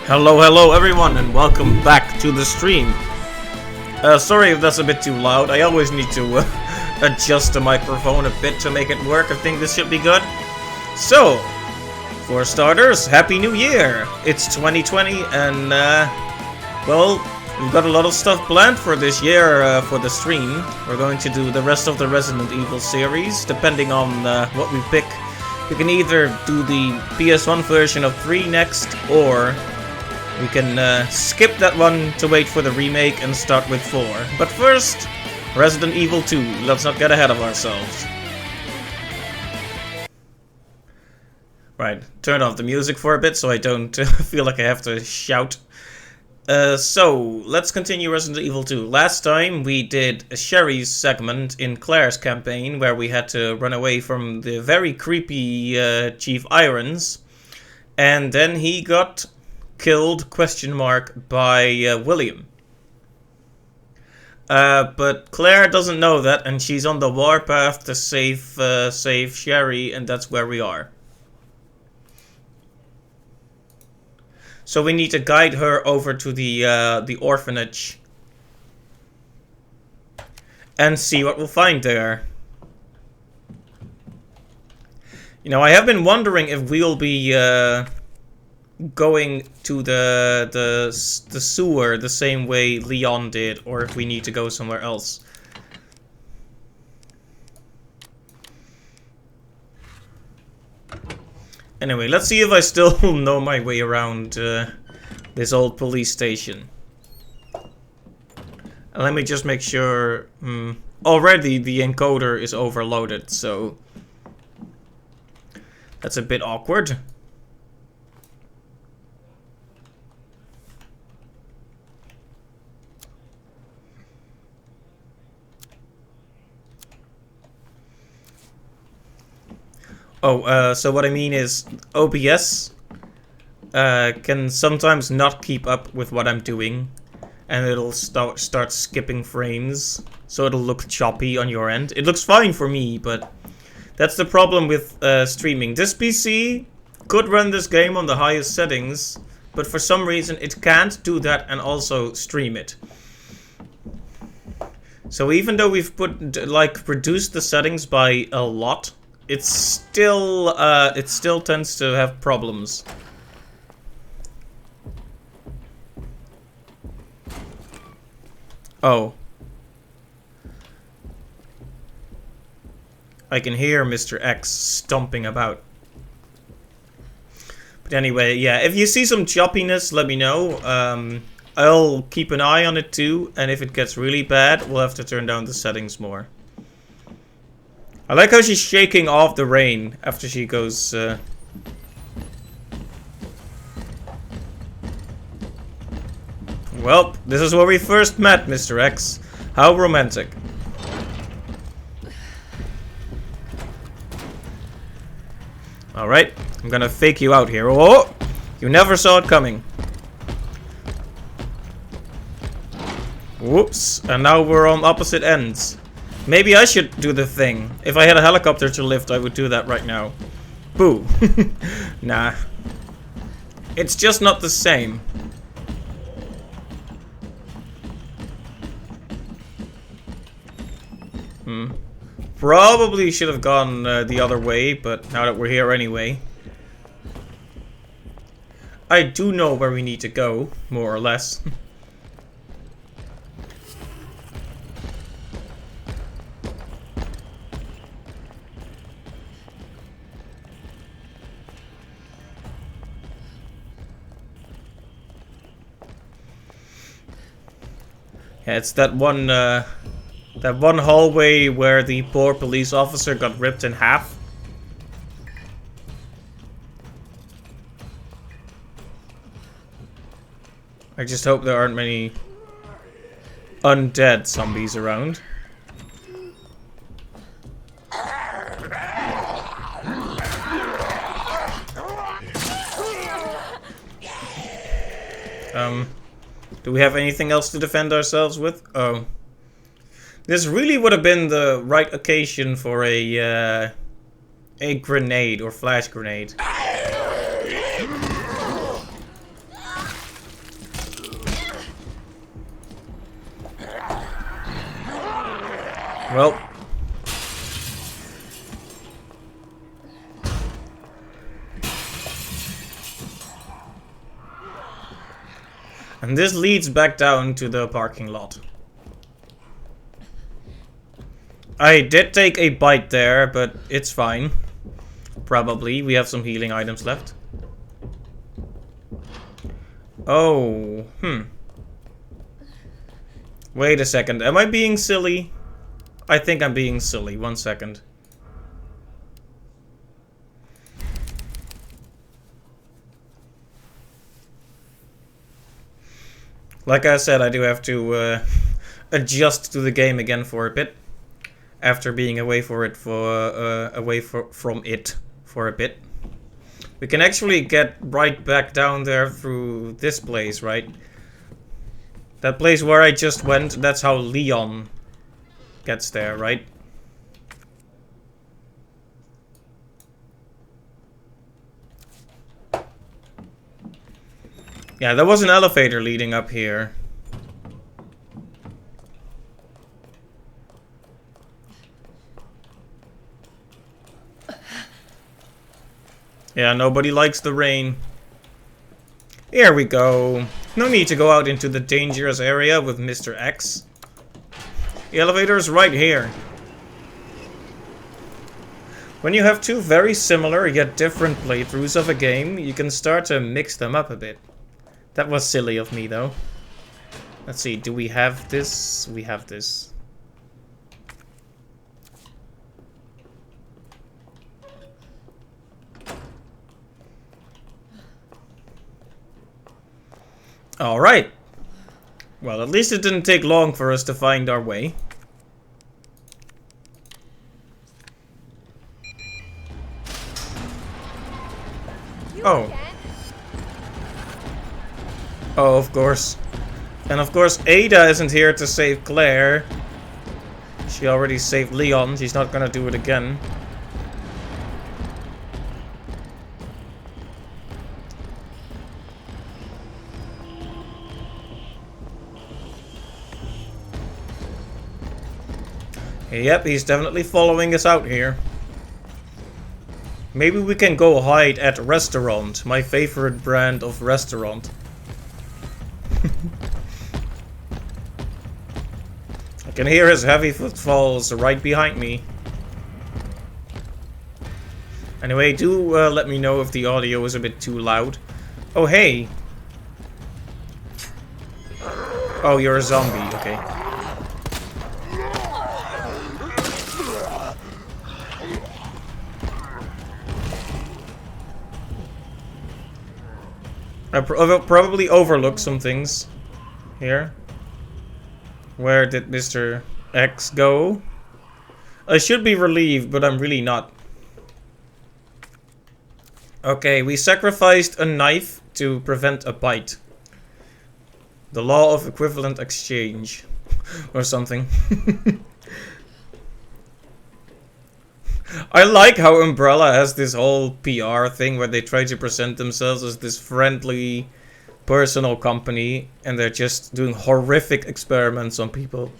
Hello everyone, and welcome back to the stream. Sorry if that's a bit too loud. I always need to adjust the microphone a bit to make it work. I think this should be good. So, for starters, Happy New Year! It's 2020 and, well, we've got a lot of stuff planned for this year for the stream. We're going to do the rest of the Resident Evil series, depending on what we pick. We can either do the PS1 version of 3 next, or we can skip that one to wait for the remake and start with 4. But first, Resident Evil 2. Let's not get ahead of ourselves. Right, turn off the music for a bit so I don't feel like I have to shout. So, let's continue Resident Evil 2. Last time we did Sherry's segment in Claire's campaign, where we had to run away from the very creepy Chief Irons. And then he got killed, by William. But Claire doesn't know that, and she's on the warpath to save Sherry, and that's where we are. So we need to guide her over to the orphanage and see what we'll find there. You know, I have been wondering if we'll be going to the sewer the same way Leon did, or if we need to go somewhere else. Anyway, let's see if I still know my way around this old police station. And let me just make sure. Already the encoder is overloaded, so that's a bit awkward. Oh, so what I mean is OBS can sometimes not keep up with what I'm doing, and it'll start skipping frames, so it'll look choppy on your end. It looks fine for me, but that's the problem with streaming. This PC could run this game on the highest settings, but for some reason it can't do that and also stream it. So even though we've reduced the settings by a lot, it still tends to have problems. Oh. I can hear Mr. X stomping about. But anyway, yeah, if you see some choppiness, let me know. I'll keep an eye on it too, and if it gets really bad, we'll have to turn down the settings more. I like how she's shaking off the rain after she goes, Well, this is where we first met, Mr. X. How romantic. Alright, I'm gonna fake you out here. Oh! You never saw it coming. Whoops, and now we're on opposite ends. Maybe I should do the thing. If I had a helicopter to lift, I would do that right now. Boo. Nah. It's just not the same. Probably should have gone the other way, but now that we're here anyway. I do know where we need to go, more or less. Yeah, it's that one hallway where the poor police officer got ripped in half. I just hope there aren't many undead zombies around. Do we have anything else to defend ourselves with? Oh. This really would have been the right occasion for a grenade or flash grenade. Well. And this leads back down to the parking lot. I did take a bite there, but it's fine. Probably. We have some healing items left. Oh, Wait a second. Am I being silly? I think I'm being silly. 1 second. Like I said, I do have to adjust to the game again for a bit. After being away from it for a bit. We can actually get right back down there through this place, right? That place where I just went, that's how Leon gets there, right? Yeah, there was an elevator leading up here. Yeah, nobody likes the rain. Here we go. No need to go out into the dangerous area with Mr. X. The elevator is right here. When you have two very similar yet different playthroughs of a game, you can start to mix them up a bit. That was silly of me, though. Let's see, do we have this? We have this. Alright. Well, at least it didn't take long for us to find our way. Oh. Oh, of course. And of course, Ada isn't here to save Claire. She already saved Leon. She's not gonna do it again. Yep, he's definitely following us out here. Maybe we can go hide at Restaurant, my favorite brand of restaurant. I can hear his heavy footfalls right behind me. Anyway, do let me know if the audio is a bit too loud. Oh, hey! Oh, you're a zombie, okay. I probably overlooked some things here. Where did Mr. X go? I should be relieved, but I'm really not. Okay, we sacrificed a knife to prevent a bite. The law of equivalent exchange. Or something. I like how Umbrella has this whole PR thing where they try to present themselves as this friendly, personal company, and they're just doing horrific experiments on people.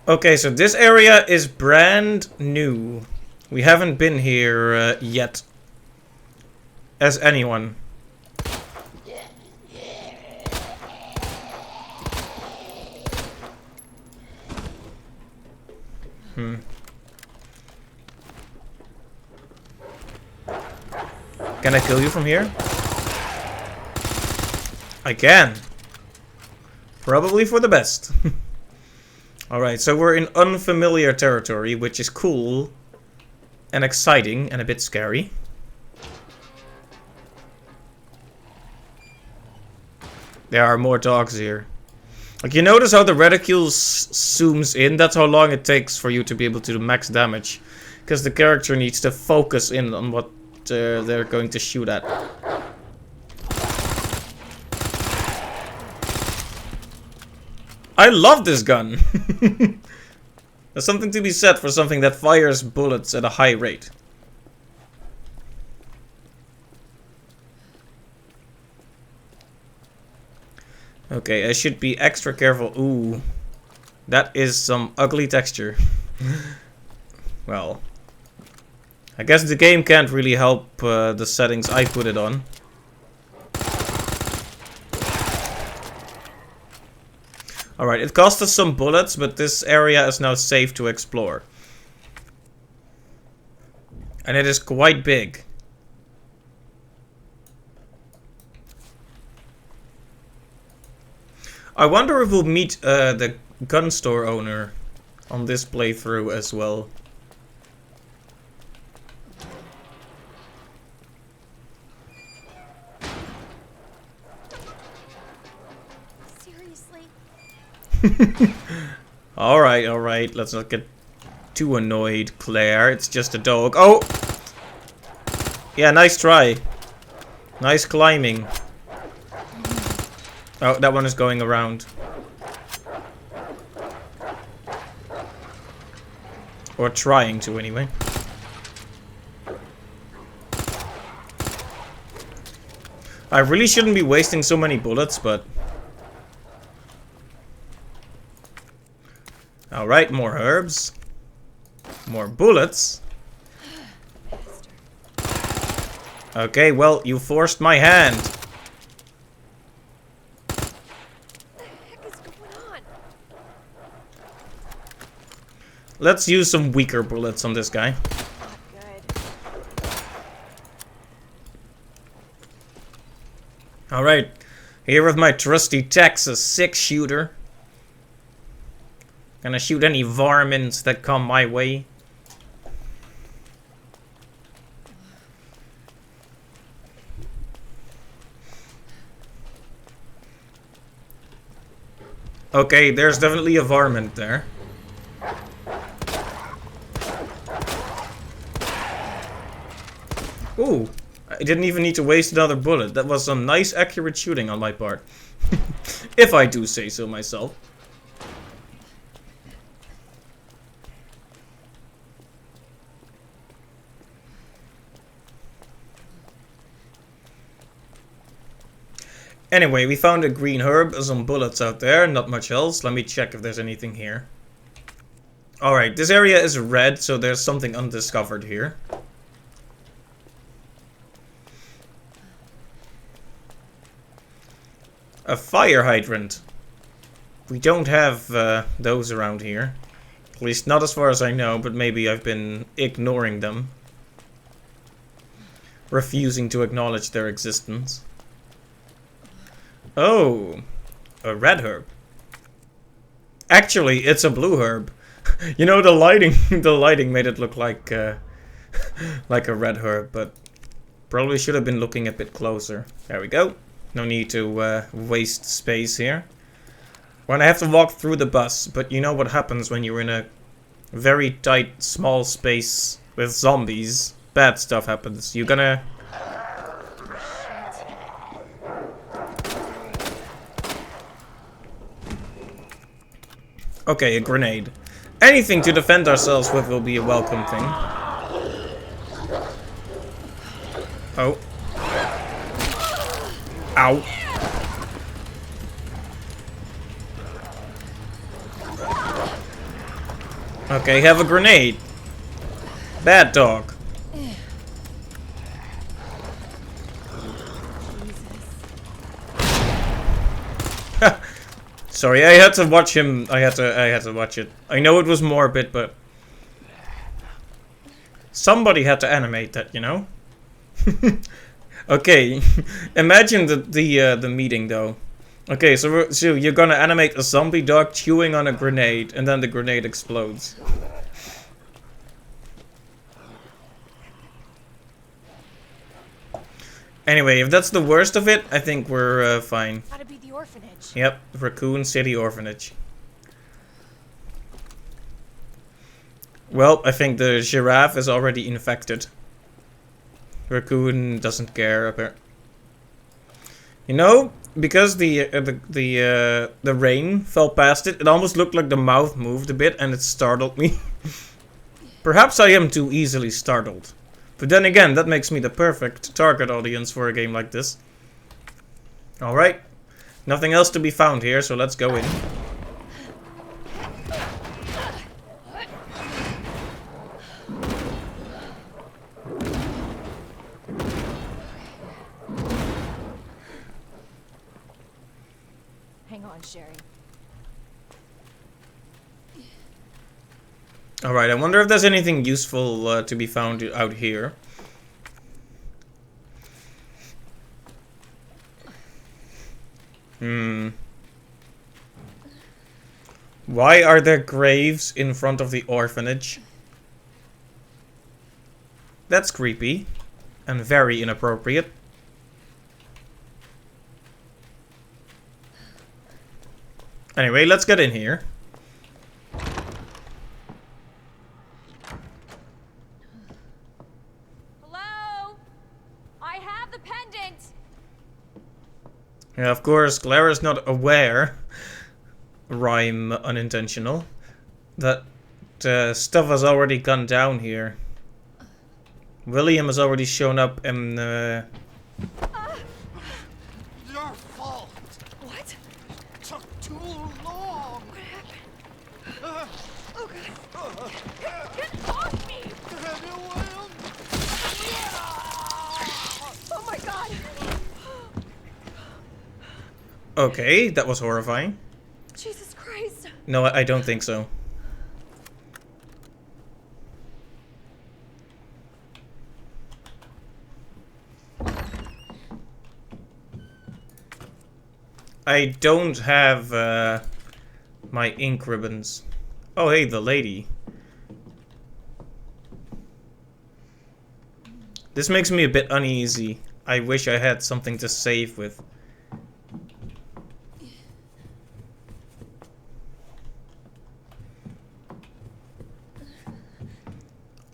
Okay, so this area is brand new. We haven't been here yet. As anyone. Can I kill you from here? I can. Probably for the best. Alright, so we're in unfamiliar territory, which is cool and exciting and a bit scary. There are more dogs here. Like, you notice how the reticule zooms in? That's how long it takes for you to be able to do max damage. Because the character needs to focus in on what they're going to shoot at. I love this gun! There's something to be said for something that fires bullets at a high rate. Okay, I should be extra careful. Ooh. That is some ugly texture. Well. I guess the game can't really help the settings I put it on. Alright, it cost us some bullets, but this area is now safe to explore. And it is quite big. I wonder if we'll meet the gun store owner on this playthrough as well. Seriously? Alright, let's not get too annoyed, Claire. It's just a dog. Oh! Yeah, nice try. Nice climbing. Oh, that one is going around. Or trying to, anyway. I really shouldn't be wasting so many bullets, but... Alright, more herbs. More bullets. Okay, well, you forced my hand. What the heck is going on? Let's use some weaker bullets on this guy. Not good. Alright, here with my trusty Texas 6-shooter. Gonna shoot any varmints that come my way. Okay, there's definitely a varmint there. Ooh, I didn't even need to waste another bullet. That was some nice accurate shooting on my part. If I do say so myself. Anyway, we found a green herb, some bullets out there, not much else. Let me check if there's anything here. Alright, this area is red, so there's something undiscovered here. A fire hydrant. We don't have those around here. At least not as far as I know, but maybe I've been ignoring them. Refusing to acknowledge their existence. Oh, a red herb. Actually, it's a blue herb. You know, the lighting made it look like like a red herb, but probably should have been looking a bit closer. There we go. No need to waste space here. When I have to walk through the bus, but you know what happens when you're in a very tight, small space with zombies. Bad stuff happens. You're gonna... Okay, a grenade. Anything to defend ourselves with will be a welcome thing. Oh. Ow. Okay, have a grenade. Bad dog. Sorry, I had to watch him. I had to watch it. I know it was morbid, but somebody had to animate that, you know. Okay, imagine the meeting though. Okay, so you're gonna animate a zombie dog chewing on a grenade, and then the grenade explodes. Anyway, if that's the worst of it, I think we're fine. Gotta be the orphanage. Yep, Raccoon City Orphanage. Well, I think the giraffe is already infected. Raccoon doesn't care apparently. You know, because the rain fell past it, it almost looked like the mouth moved a bit, and it startled me. Perhaps I am too easily startled. But then again, that makes me the perfect target audience for a game like this. Alright. Nothing else to be found here, so let's go in. Hang on, Sherry. Alright, I wonder if there's anything useful to be found out here. Why are there graves in front of the orphanage? That's creepy. And very inappropriate. Anyway, let's get in here. Hello? I have the pendant! Yeah, of course, Clara's not aware, rhyme unintentional, that stuff has already gone down here. William has already shown up in Your fault. What? Took too long. What happened? Oh god. Get off me! Oh my god! Okay, that was horrifying. Jesus Christ. No, I don't think so. I don't have my ink ribbons. Oh, hey, the lady. This makes me a bit uneasy. I wish I had something to save with.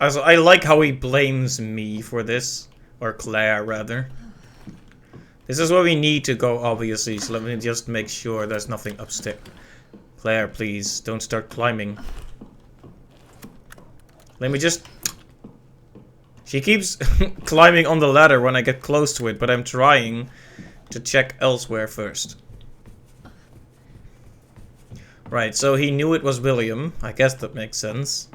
Also, I like how he blames me for this. Or Claire, rather. This is where we need to go, obviously, so let me just make sure there's nothing upstairs. Claire, please, don't start climbing. Let me just... She keeps climbing on the ladder when I get close to it, but I'm trying to check elsewhere first. Right, so he knew it was William. I guess that makes sense.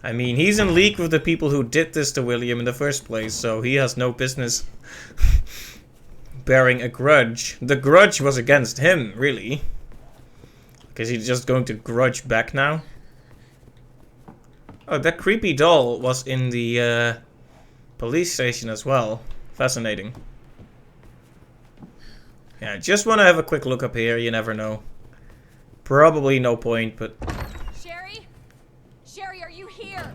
I mean, he's in league with the people who did this to William in the first place, so he has no business bearing a grudge. The grudge was against him, really. Because he's just going to grudge back now. Oh, that creepy doll was in the police station as well. Fascinating. Yeah, I just want to have a quick look up here, you never know. Probably no point, but... Sherry? Sherry, are you here?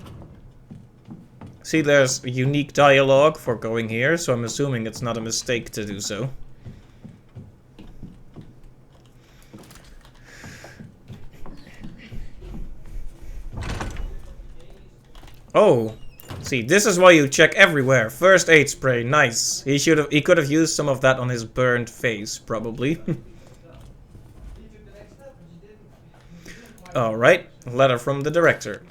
See, there's unique dialogue for going here, so I'm assuming it's not a mistake to do so. Oh, see, this is why you check everywhere. First aid spray, nice. He could have used some of that on his burned face, probably. Alright, letter from the director.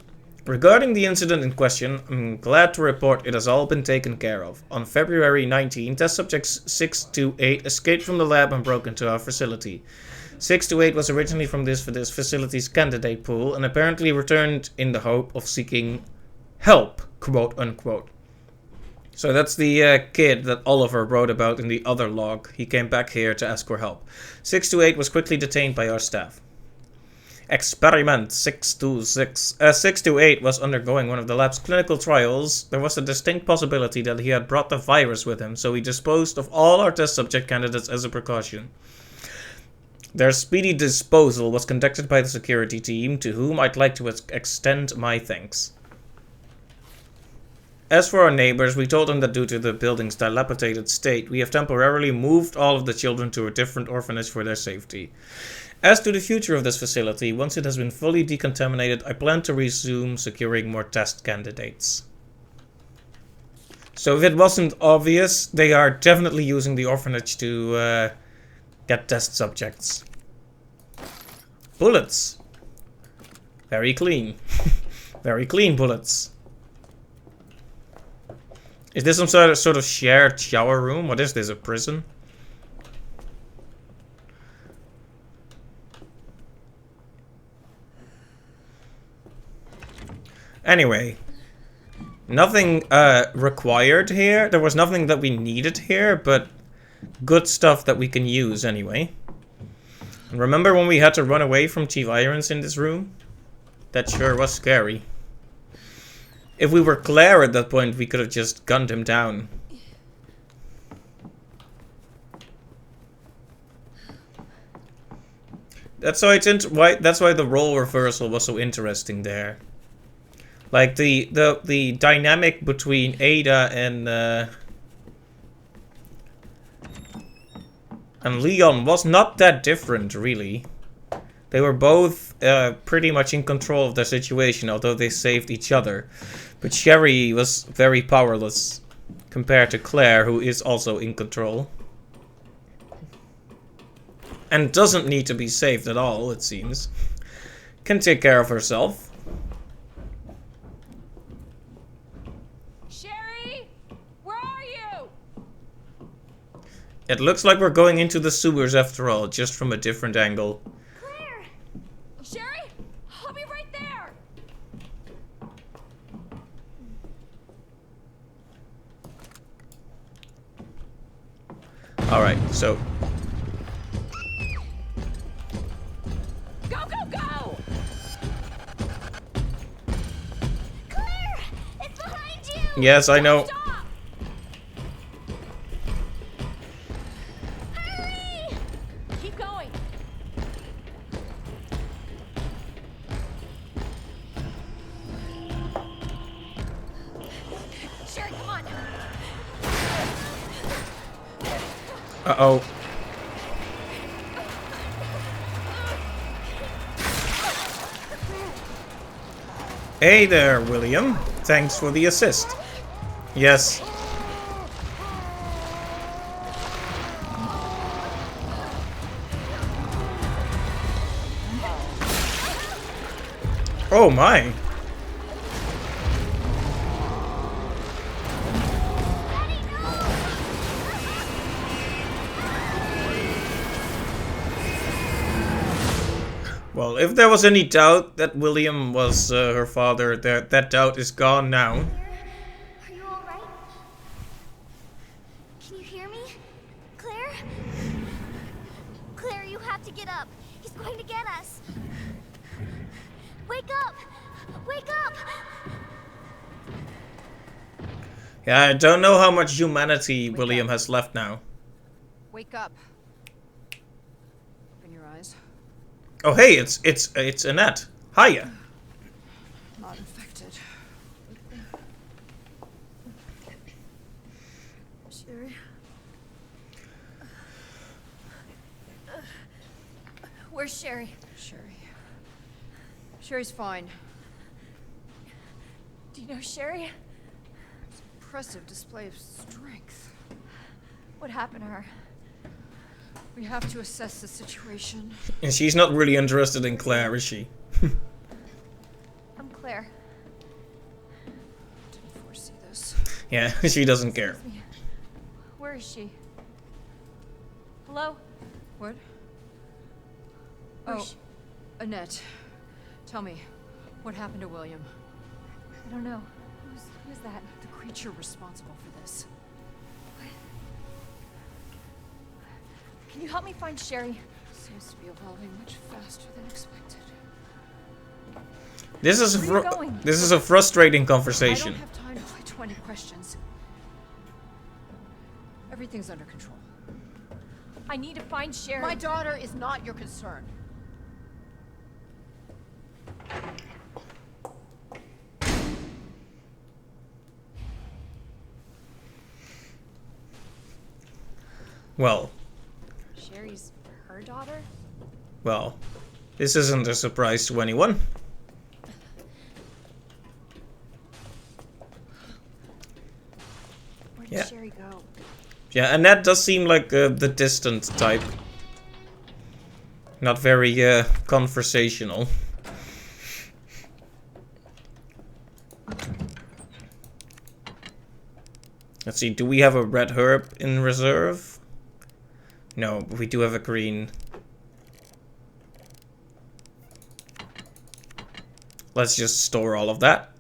Regarding the incident in question, I'm glad to report it has all been taken care of. On February 19, test subjects 628 escaped from the lab and broke into our facility. 628 was originally from this facility's candidate pool and apparently returned in the hope of seeking help, quote unquote. So that's the kid that Oliver wrote about in the other log. He came back here to ask for help. 628 was quickly detained by our staff. Experiment 626. 628 was undergoing one of the lab's clinical trials. There was a distinct possibility that he had brought the virus with him, so we disposed of all our test subject candidates as a precaution. Their speedy disposal was conducted by the security team, to whom I'd like to extend my thanks. As for our neighbors, we told them that due to the building's dilapidated state, we have temporarily moved all of the children to a different orphanage for their safety. As to the future of this facility, once it has been fully decontaminated, I plan to resume securing more test candidates. So if it wasn't obvious, they are definitely using the orphanage to get test subjects. Bullets. Very clean. Very clean bullets. Is this some sort of shared shower room? What is this, a prison? Anyway. Nothing required here. There was nothing that we needed here, but good stuff that we can use anyway. And remember when we had to run away from Chief Irons in this room? That sure was scary. If we were Claire at that point, we could have just gunned him down. That's why that's why the role reversal was so interesting there. Like the dynamic between Ada and Leon was not that different, really. They were both pretty much in control of their situation, although they saved each other. But Sherry was very powerless compared to Claire, who is also in control. And doesn't need to be saved at all, it seems. Can take care of herself. Sherry, where are you? It looks like we're going into the sewers after all, just from a different angle. Claire! Sherry, I'll be right there. Alright, so... Go, go, go! Claire, it's behind you. Yes, I know. Stop! Hurry! Keep going. Sherry, come on. Uh-oh. Hey there, William. Thanks for the assist. Yes. Oh my. Well, if there was any doubt that William was her father, that doubt is gone now. Are you all right? Can you hear me? Claire? Claire, you have to get up. He's going to get us. Wake up! Wake up! Yeah, I don't know how much humanity William has left now. Wake up. Open your eyes. Oh hey, it's Annette. Hiya. Not infected. Sherry? Where's Sherry? Sherry. Sherry's fine. Do you know Sherry? Impressive display of strength. What happened to her? We have to assess the situation. And she's not really interested in Claire, is she? I'm Claire. Didn't foresee this. Yeah, she doesn't care. Where is she? Hello? What? Where's Oh, she? Annette. Tell me, what happened to William? I don't know. Who's that? The creature responsible for this. Can you help me find Sherry? Seems to be evolving much faster than expected. This is Where are you going? this is a frustrating I conversation. don't have time to play 20 questions. Everything's under control. I need to find Sherry. My daughter is not your concern. Well, Sherry's her daughter? well, this isn't a surprise to anyone. Where did Yeah. Sherry go? Yeah, Annette does seem like the distant type. Not very conversational. Let's see, do we have a red herb in reserve? No, but we do have a green. Let's just store all of that.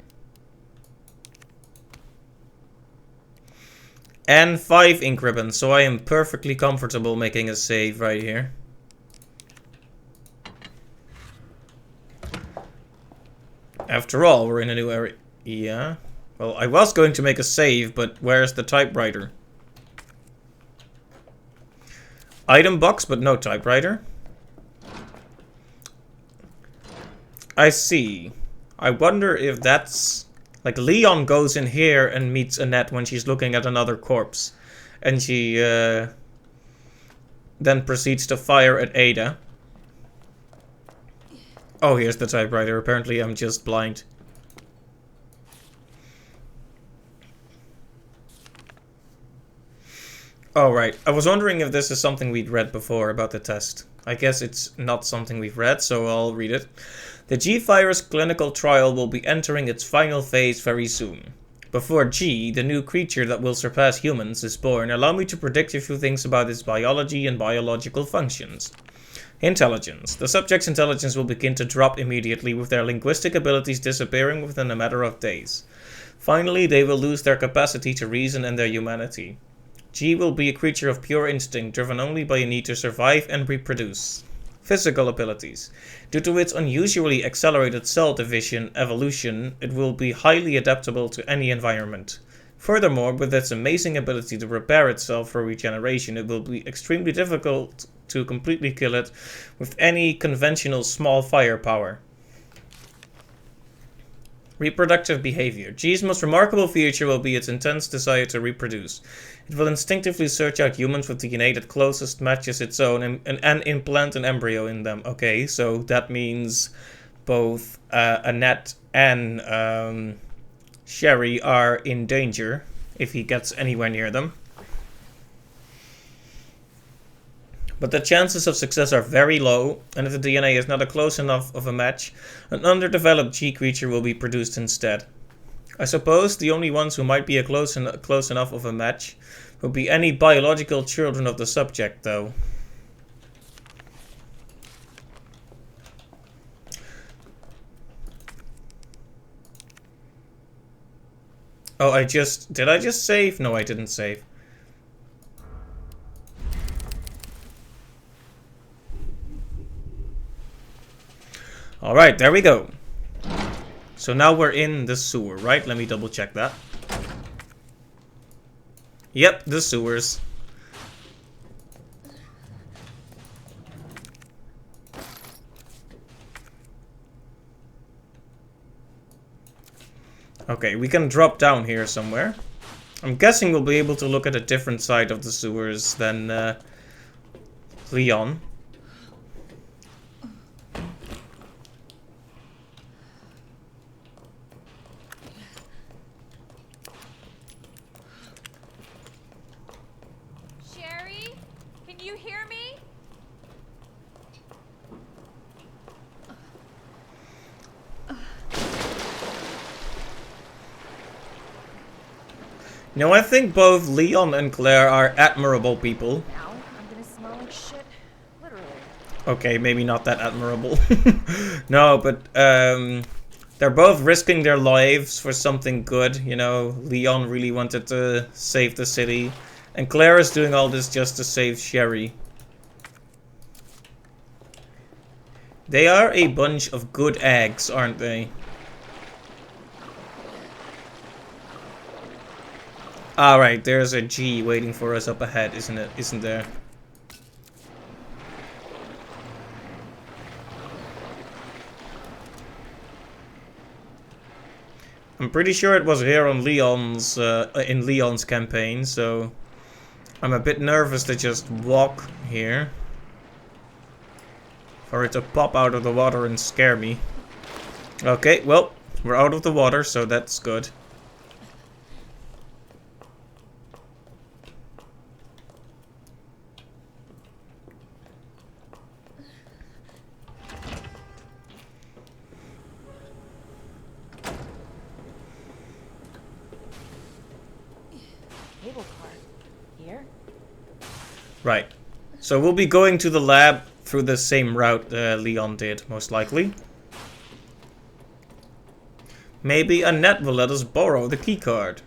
and 5 ink ribbons, so I am perfectly comfortable making a save right here. After all, we're in a new area. Yeah. Well, I was going to make a save, but where's the typewriter? Item box, but no typewriter. I see. I wonder if that's... Like, Leon goes in here and meets Annette when she's looking at another corpse. And she then proceeds to fire at Ada. Oh, here's the typewriter. Apparently I'm just blind. Oh, right. I was wondering if this is something we'd read before about the test. I guess it's not something we've read, so I'll read it. The G-Virus clinical trial will be entering its final phase very soon. Before G, the new creature that will surpass humans, is born, allow me to predict a few things about its biology and biological functions. Intelligence. The subject's intelligence will begin to drop immediately, with their linguistic abilities disappearing within a matter of days. Finally, they will lose their capacity to reason and their humanity. G will be a creature of pure instinct, driven only by a need to survive and reproduce. Physical abilities. Due to its unusually accelerated cell division evolution, it will be highly adaptable to any environment. Furthermore, with its amazing ability to repair itself for regeneration, it will be extremely difficult to completely kill it with any conventional small firepower. Reproductive behavior. G's most remarkable feature will be its intense desire to reproduce. It will instinctively search out humans with DNA that closest matches its own and implant an embryo in them. Okay, so that means both Annette and Sherry are in danger if he gets anywhere near them. But the chances of success are very low, and if the DNA is not close enough of a match, an underdeveloped G creature will be produced instead. I suppose the only ones who might be close enough of a match would be any biological children of the subject, though. Oh, did I just save? No, I didn't save. Alright, there we go. So now we're in the sewer, right? Let me double check that. Yep, the sewers. Okay, we can drop down here somewhere. I'm guessing we'll be able to look at a different side of the sewers than Leon. Sherry, can you hear me? No, I think both Leon and Claire are admirable people. Now I'm gonna smell like shit. Literally. Okay, maybe not that admirable. No, but they're both risking their lives for something good, you know. Leon really wanted to save the city, and Claire is doing all this just to save Sherry. They are a bunch of good eggs, aren't they? Alright, there's a G waiting for us up ahead, isn't there? I'm pretty sure it was here on Leon's, in Leon's campaign, so I'm a bit nervous to just walk here. For it to pop out of the water and scare me. Okay, well, we're out of the water, so that's good. Cable car. Here? Right. So we'll be going to the lab through the same route Leon did, most likely. Maybe Annette will let us borrow the keycard.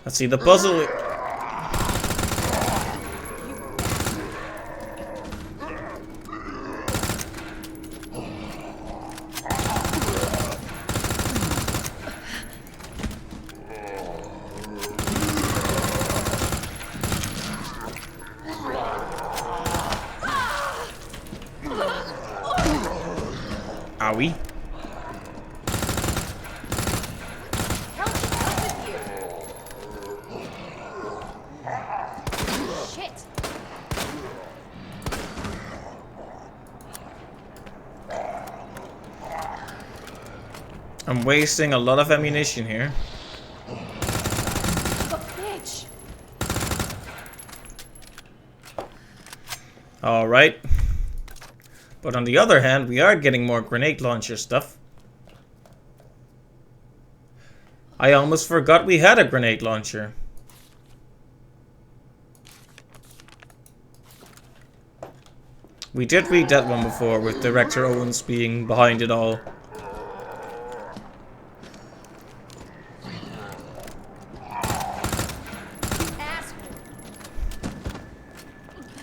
Let's see, the puzzle... Owie. Shit! I'm wasting a lot of ammunition here. Oh, bitch! Alright. But on the other hand, we are getting more grenade launcher stuff. I almost forgot we had a grenade launcher. We did read that one before, with Director Owens being behind it all.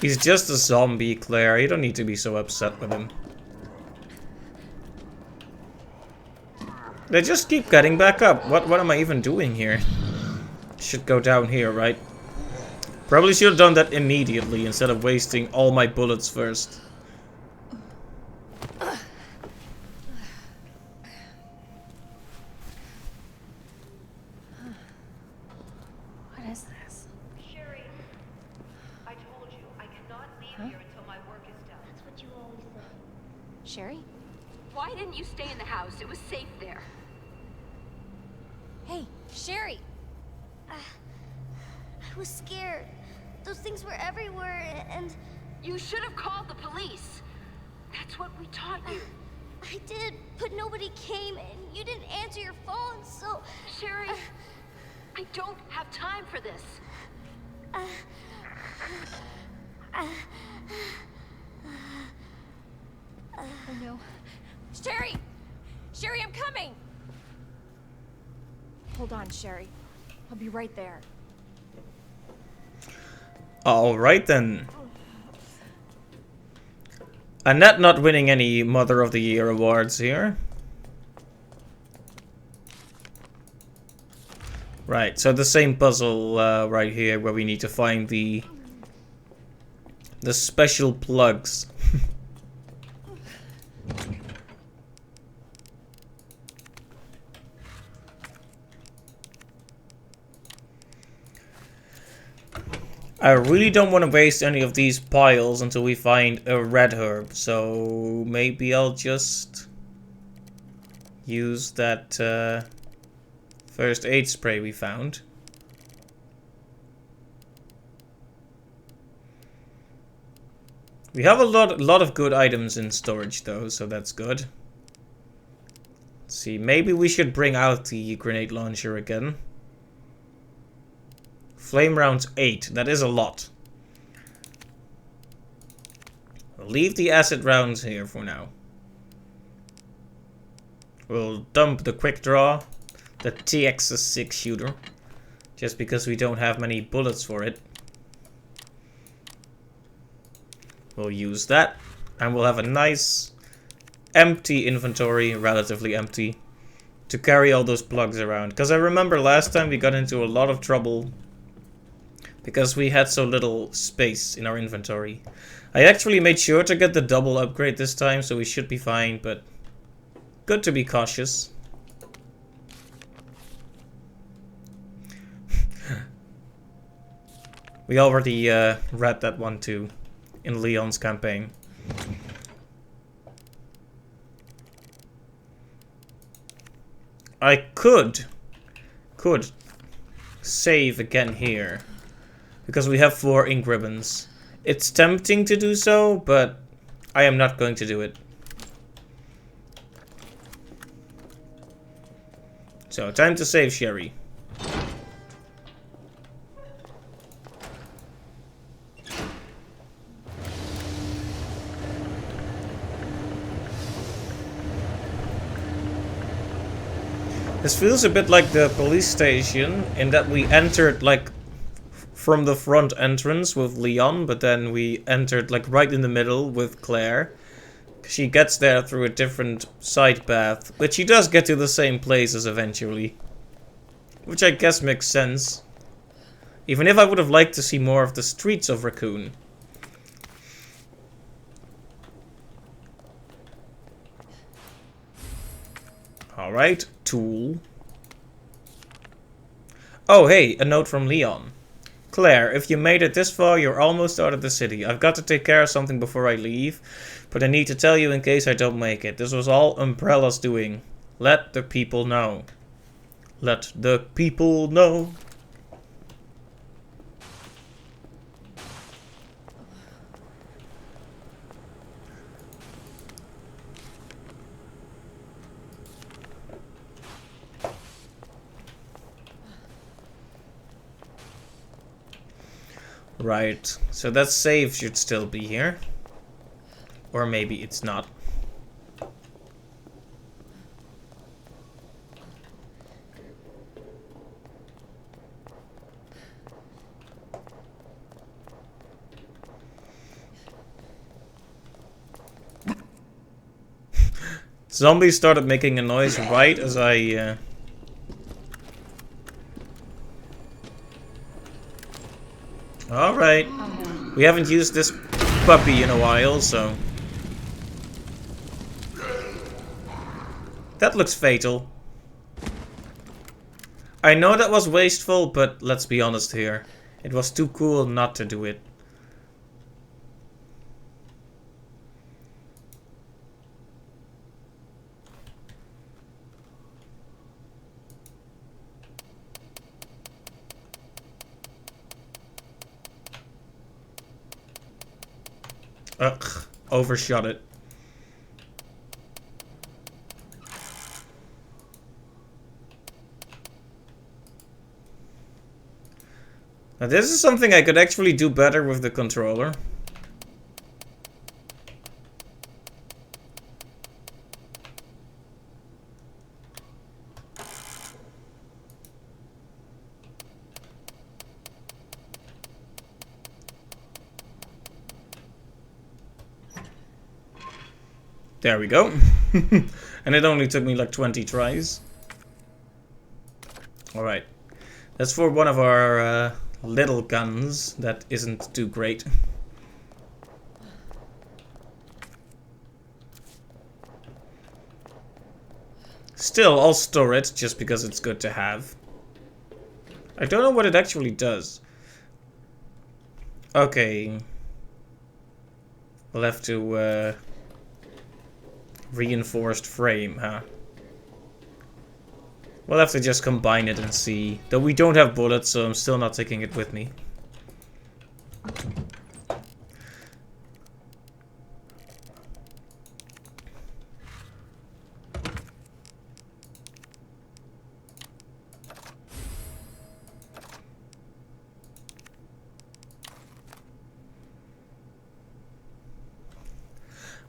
He's just a zombie, Claire. You don't need to be so upset with him. They just keep getting back up. What am I even doing here? Should go down here, right? Probably should have done that immediately instead of wasting all my bullets first. What is this? Sherry, I told you, I cannot leave here until my work is done. That's what you always say. Sherry? Why didn't you stay in the house? It was safe there. Hey, Sherry! I was scared. Those things were everywhere, and You should have called the police. That's what we taught you. I did, but nobody came, and you didn't answer your phone, so... Sherry, I don't have time for this. Oh no. Sherry! Sherry, I'm coming! Hold on, Sherry. I'll be right there. Alright then. Annette not winning any Mother of the Year awards here. Right, so the same puzzle right here where we need to find the special plugs. I really don't want to waste any of these piles until we find a red herb, so maybe I'll just use that first aid spray we found. We have a lot of good items in storage though, so that's good. Let's see, maybe we should bring out the grenade launcher again. Flame rounds 8. That is a lot. We'll leave the acid rounds here for now. We'll dump the quick draw, the TX's 6 shooter, just because we don't have many bullets for it. We'll use that, and we'll have a nice empty inventory, relatively empty, to carry all those plugs around. Because I remember last time we got into a lot of trouble because we had so little space in our inventory. I actually made sure to get the double upgrade this time, so we should be fine, but good to be cautious. We already read that one too in Leon's campaign. I could save again here, because we have 4 ink ribbons. It's tempting to do so, but I am not going to do it. So, time to save Sherry. This feels a bit like the police station in that we entered like from the front entrance with Leon, but then we entered like right in the middle with Claire. She gets there through a different side path, but she does get to the same places eventually. Which I guess makes sense. Even if I would have liked to see more of the streets of Raccoon. Alright, tool. Oh hey, a note from Leon. Claire, if you made it this far, you're almost out of the city. I've got to take care of something before I leave, but I need to tell you in case I don't make it. This was all Umbrella's doing. Let the people know. Let the people know. Right, so that save should still be here. Or maybe it's not. Zombies started making a noise right as I... Alright. We haven't used this puppy in a while, so... That looks fatal. I know that was wasteful, but let's be honest here. It was too cool not to do it. Ugh, overshot it. Now this is something I could actually do better with the controller. There we go. And it only took me like 20 tries. Alright. That's for one of our little guns that isn't too great. Still, I'll store it just because it's good to have. I don't know what it actually does. Okay. We'll have to... reinforced frame, huh? We'll have to just combine it and see. Though we don't have bullets, so I'm still not taking it with me.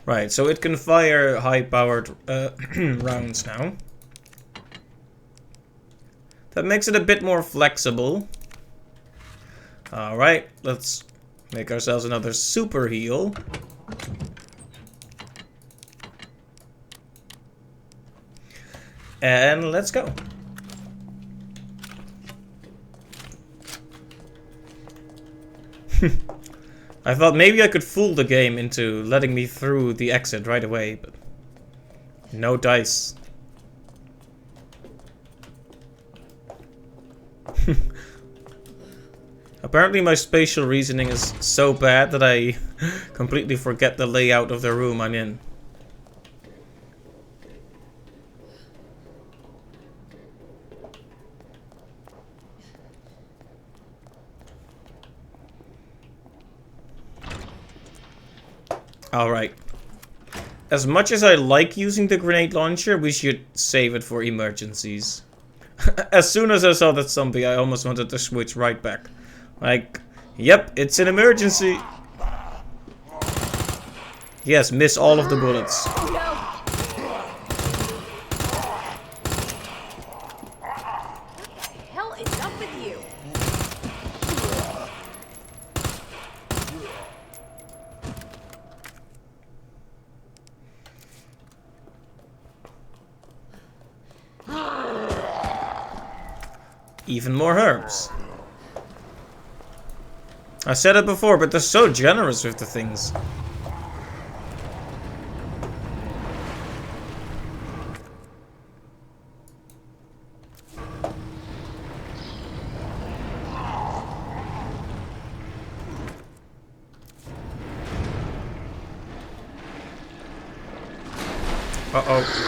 Right, so it can fire high-powered rounds now. That makes it a bit more flexible. Alright, let's make ourselves another super heal. And let's go. I thought maybe I could fool the game into letting me through the exit right away, but no dice. Apparently my spatial reasoning is so bad that I completely forget the layout of the room I'm in. Alright. As much as I like using the grenade launcher, we should save it for emergencies. As soon as I saw that zombie, I almost wanted to switch right back. Like, yep, it's an emergency. Yes, miss all of the bullets. Even more herbs. I said it before, but they're so generous with the things. Uh-oh.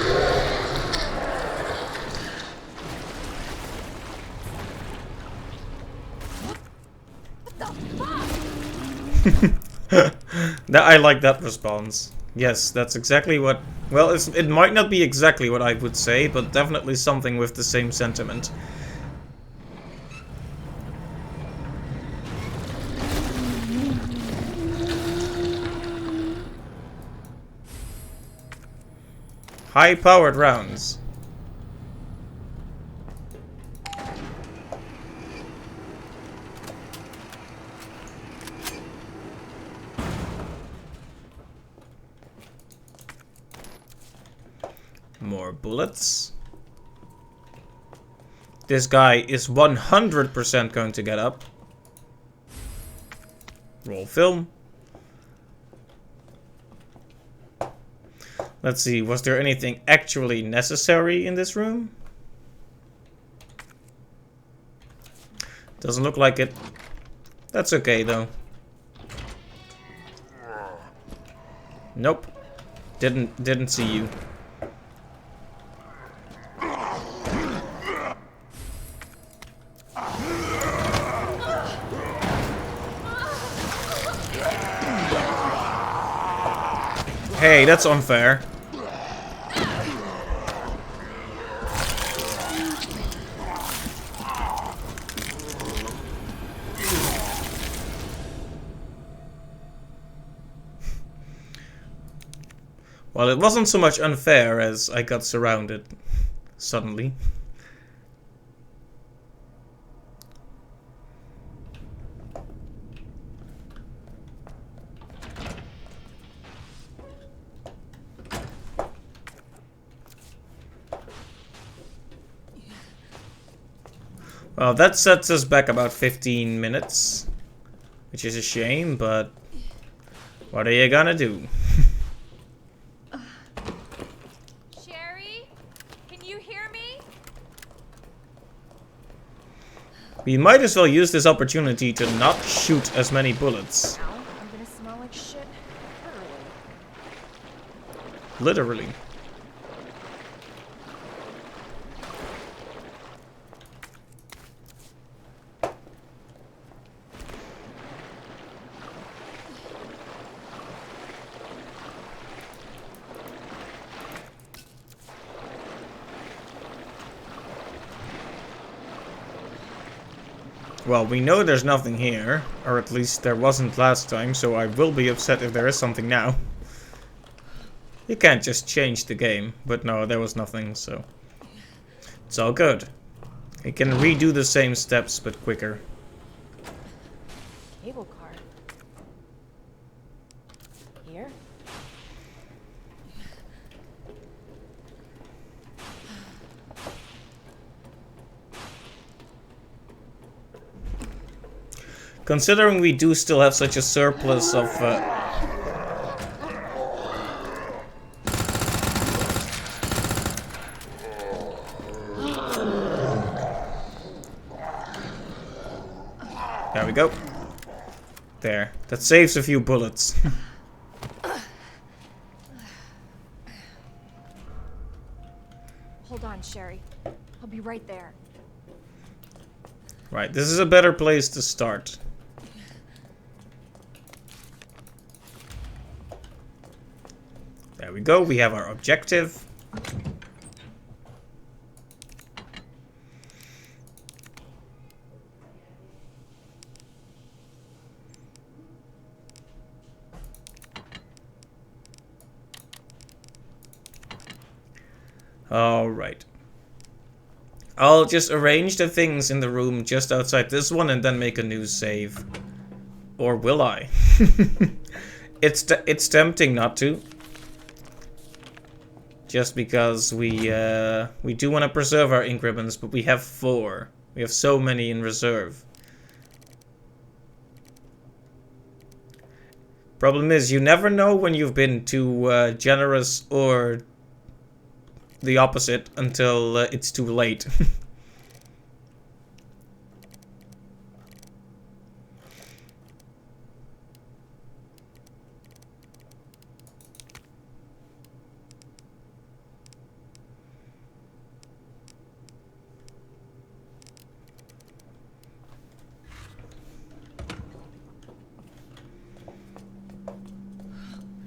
I like that response. Yes, that's exactly what... Well, it might not be exactly what I would say, but definitely something with the same sentiment. High-powered rounds. More bullets. This guy is 100% going to get up. Roll film. Let's see, was there anything actually necessary in this room? Doesn't look like it. That's okay though. Nope. Didn't see you. Hey, that's unfair. Well, it wasn't so much unfair as I got surrounded suddenly. Well, that sets us back about 15 minutes, which is a shame, but what are you gonna do? Sherry, can you hear me? We might as well use this opportunity to not shoot as many bullets. Now I'm gonna smell like shit. Literally. Well, we know there's nothing here, or at least there wasn't last time, so I will be upset if there is something now. You can't just change the game, but no, there was nothing, so it's all good. You can redo the same steps, but quicker. Cable car. Here? Considering we do still have such a surplus of... There we go. There. That saves a few bullets. Hold on, Sherry. I'll be right there. Right, this is a better place to start. There we go, we have our objective. Alright. I'll just arrange the things in the room just outside this one and then make a new save. Or will I? It's tempting not to. Just because we do want to preserve our ink ribbons, but we have 4. We have so many in reserve. Problem is, you never know when you've been too generous or the opposite until it's too late.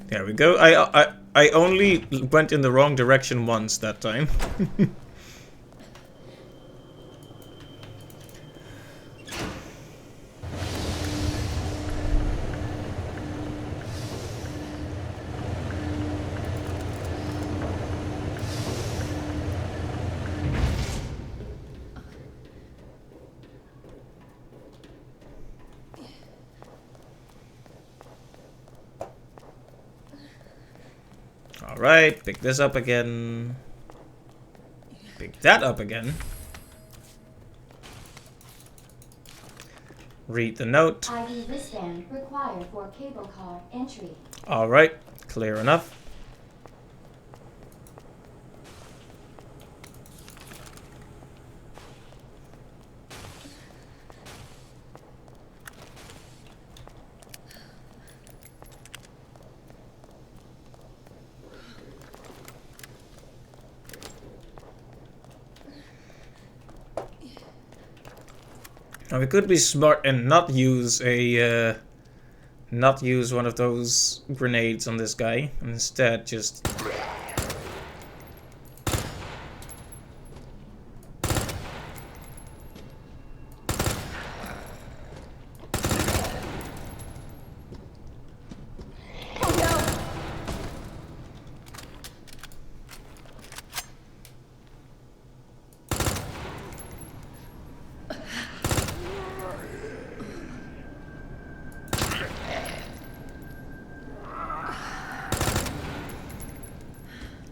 There we go. I only went in the wrong direction once that time. Alright, pick this up again. Pick that up again. Read the note. ID wristband required for cable car entry. Alright, clear enough. Now we could be smart and not use a not use one of those grenades on this guy, and instead just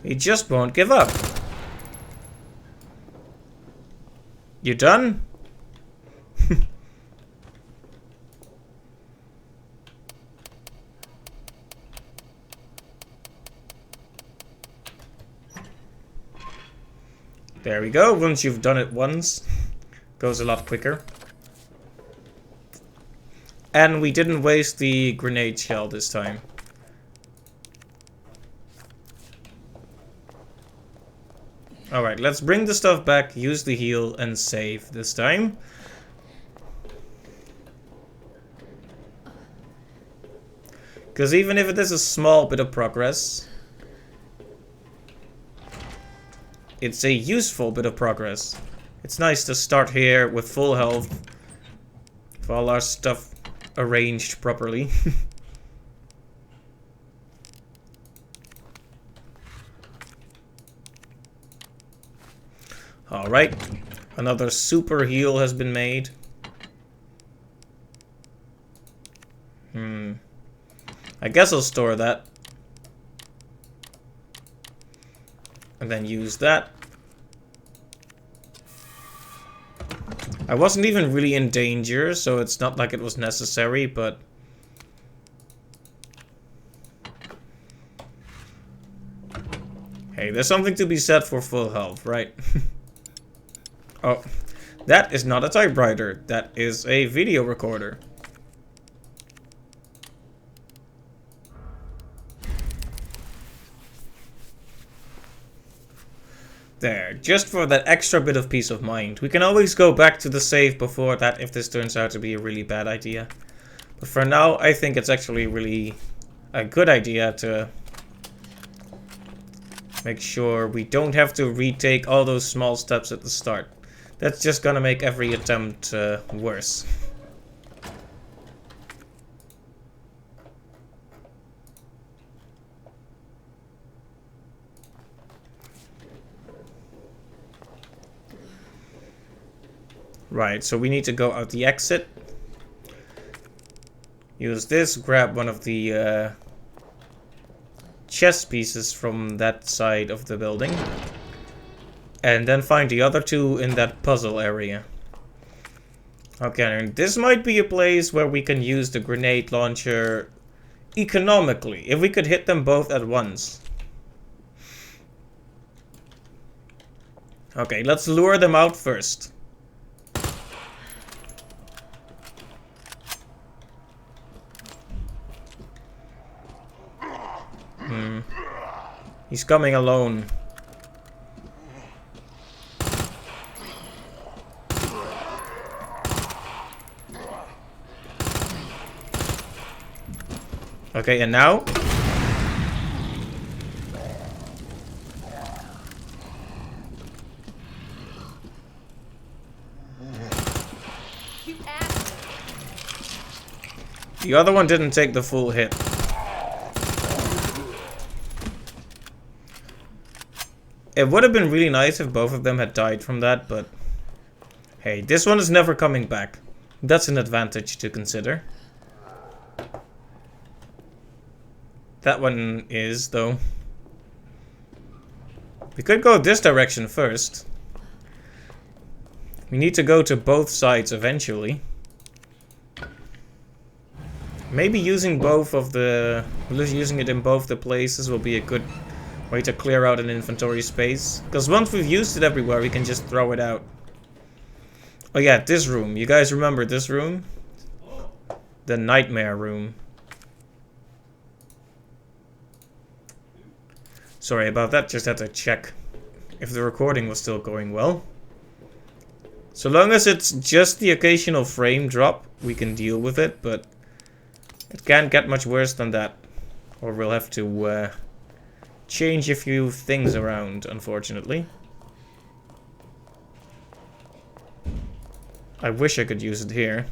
he just won't give up. You done? There we go. Once you've done it once, goes a lot quicker. And we didn't waste the grenade shell this time. Alright, let's bring the stuff back, use the heal, and save this time. Because even if it is a small bit of progress, it's a useful bit of progress. It's nice to start here with full health, with all our stuff arranged properly. Alright, another super heal has been made. I guess I'll store that. And then use that. I wasn't even really in danger, so it's not like it was necessary, but... Hey, there's something to be said for full health, right? Oh, that is not a typewriter. That is a video recorder. There, just for that extra bit of peace of mind. We can always go back to the save before that if this turns out to be a really bad idea. But for now, I think it's actually really a good idea to make sure we don't have to retake all those small steps at the start. That's just gonna make every attempt worse. Right, so we need to go out the exit. use this, grab one of the chess pieces from that side of the building, and then find the other two in that puzzle area. Okay, and this might be a place where we can use the grenade launcher economically, if we could hit them both at once. Okay, let's lure them out first. He's coming alone. Okay, and now? You ass. The other one didn't take the full hit. It would have been really nice if both of them had died from that, but hey, this one is never coming back. That's an advantage to consider. That one is, though. We could go this direction first. We need to go to both sides eventually. Maybe using both of the... using it in both the places will be a good way to clear out an inventory space. Because once we've used it everywhere, we can just throw it out. Oh yeah, this room. You guys remember this room? The nightmare room. Sorry about that, just had to check if the recording was still going well. So long as it's just the occasional frame drop, we can deal with it, but it can't get much worse than that. Or we'll have to change a few things around, unfortunately. I wish I could use it here.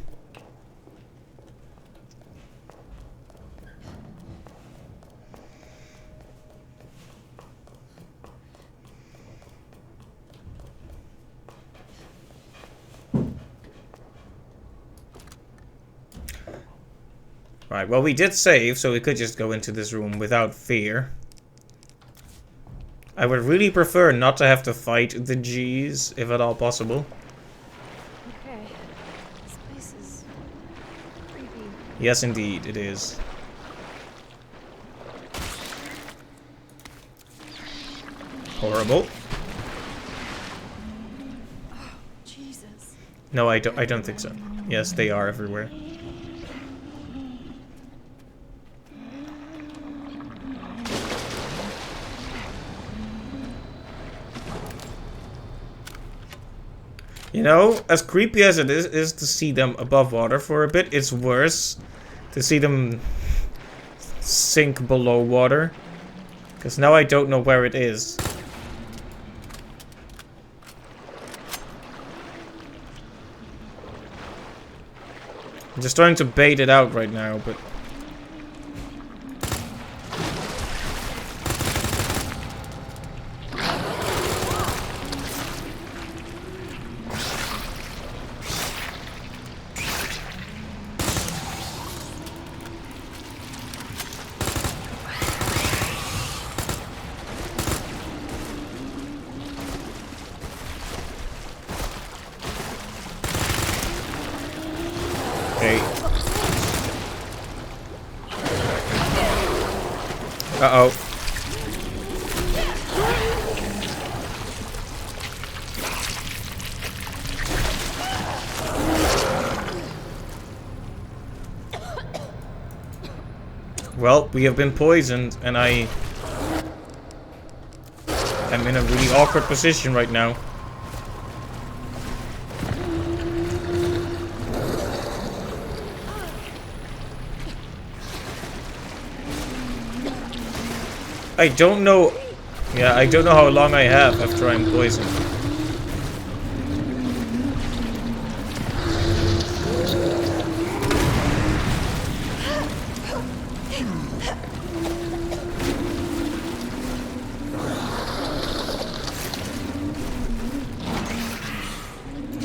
Right, well we did save, so we could just go into this room without fear. I would really prefer not to have to fight the G's, if at all possible. Okay. This place is creepy. Yes, indeed, it is. Horrible. Oh, Jesus. No, I don't think so. Yes, they are everywhere. You know, as creepy as it is to see them above water for a bit, it's worse to see them sink below water. Because now I don't know where it is. I'm just trying to bait it out right now, but... Uh-oh. Well, we have been poisoned, and I'm in a really awkward position right now. I don't know. Yeah, I don't know how long I have after I'm poisoned.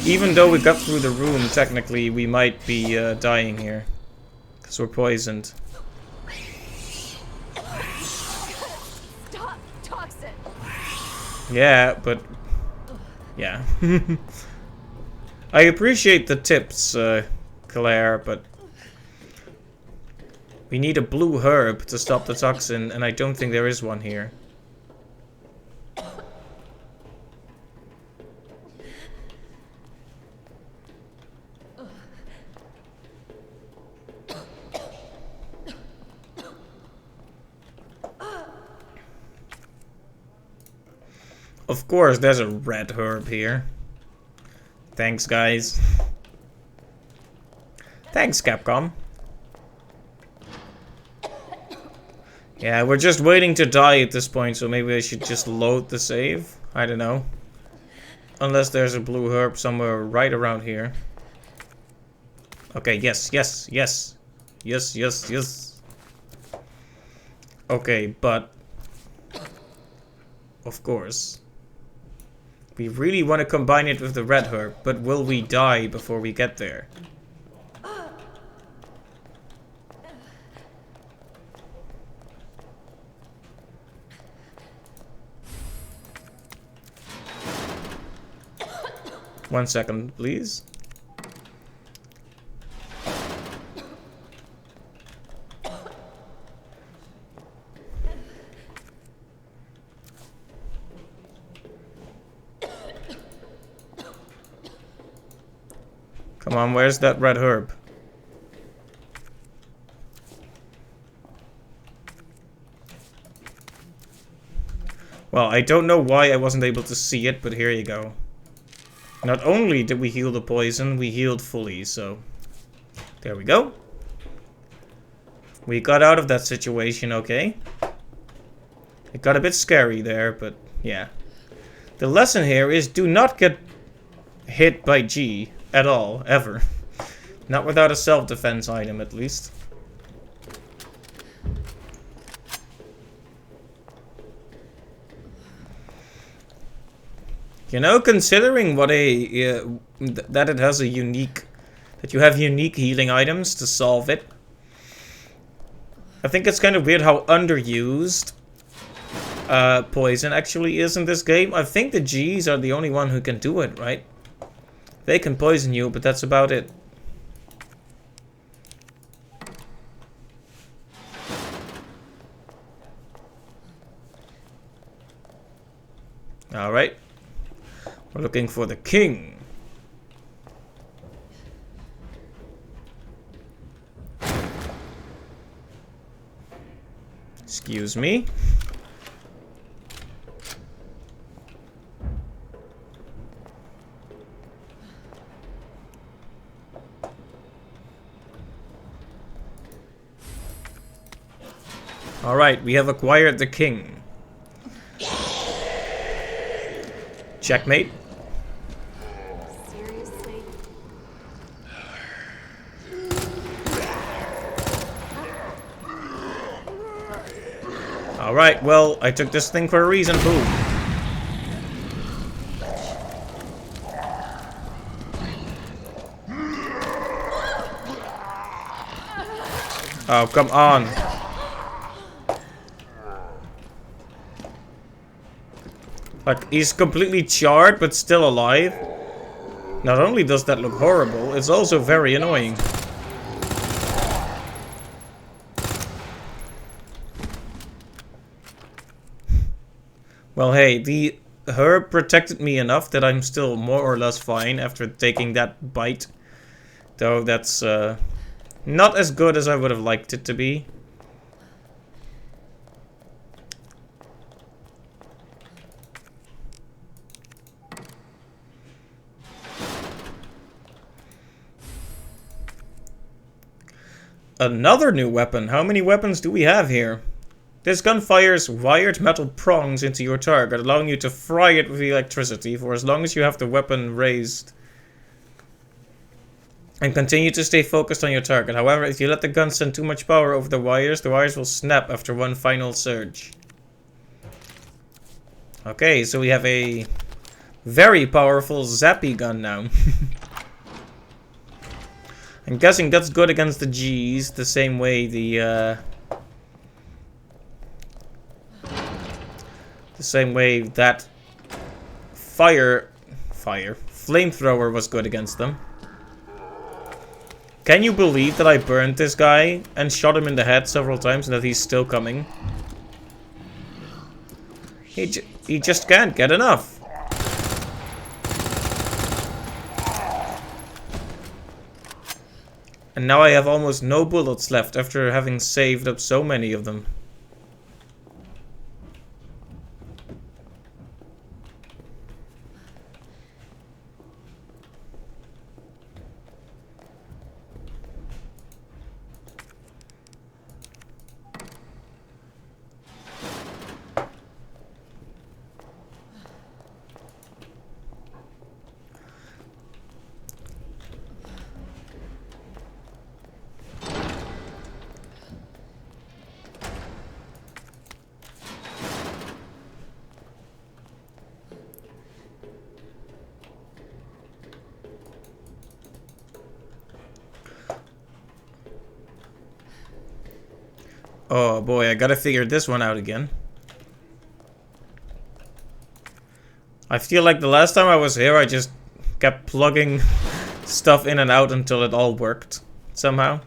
Even though we got through the room, technically we might be dying here. Because we're poisoned. Stop, toxin. Yeah, but... yeah. I appreciate the tips, Claire, but... we need a blue herb to stop the toxin, and I don't think there is one here. Of course, there's a red herb here. Thanks, guys. Thanks, Capcom. Yeah, we're just waiting to die at this point, so maybe I should just load the save. I don't know. Unless there's a blue herb somewhere right around here. Okay, yes, yes, yes. Yes, yes, yes. Okay, but... of course. We really want to combine it with the red herb, but will we die before we get there? One second, please. Come on, where's that red herb? Well, I don't know why I wasn't able to see it, but here you go. Not only did we heal the poison, we healed fully, so... there we go. We got out of that situation, okay? It got a bit scary there, but yeah. The lesson here is do not get hit by G at all, ever. Not without a self-defense item, at least. You know, considering what that it has a unique... that you have unique healing items to solve it. I think it's kind of weird how underused poison actually is in this game. I think the Gs are the only one who can do it, right? They can poison you, but that's about it. Alright. We're looking for the king. Excuse me. Alright, we have acquired the king. Checkmate. Seriously? Alright, well, I took this thing for a reason, boom. Oh, come on. Like, he's completely charred, but still alive. Not only does that look horrible, it's also very annoying. Well, hey, the herb protected me enough that I'm still more or less fine after taking that bite. Though that's not as good as I would have liked it to be. Another new weapon. How many weapons do we have here? This gun fires wired metal prongs into your target, allowing you to fry it with electricity for as long as you have the weapon raised. And continue to stay focused on your target. However, if you let the gun send too much power over the wires will snap after one final surge. Okay, so we have a very powerful zappy gun now. I'm guessing that's good against the G's, the same way the same way that flamethrower was good against them. Can you believe that I burned this guy and shot him in the head several times and that he's still coming? He just can't get enough. And now I have almost no bullets left after having saved up so many of them. Oh boy, I gotta figure this one out again. I feel like the last time I was here, I just kept plugging stuff in and out until it all worked somehow.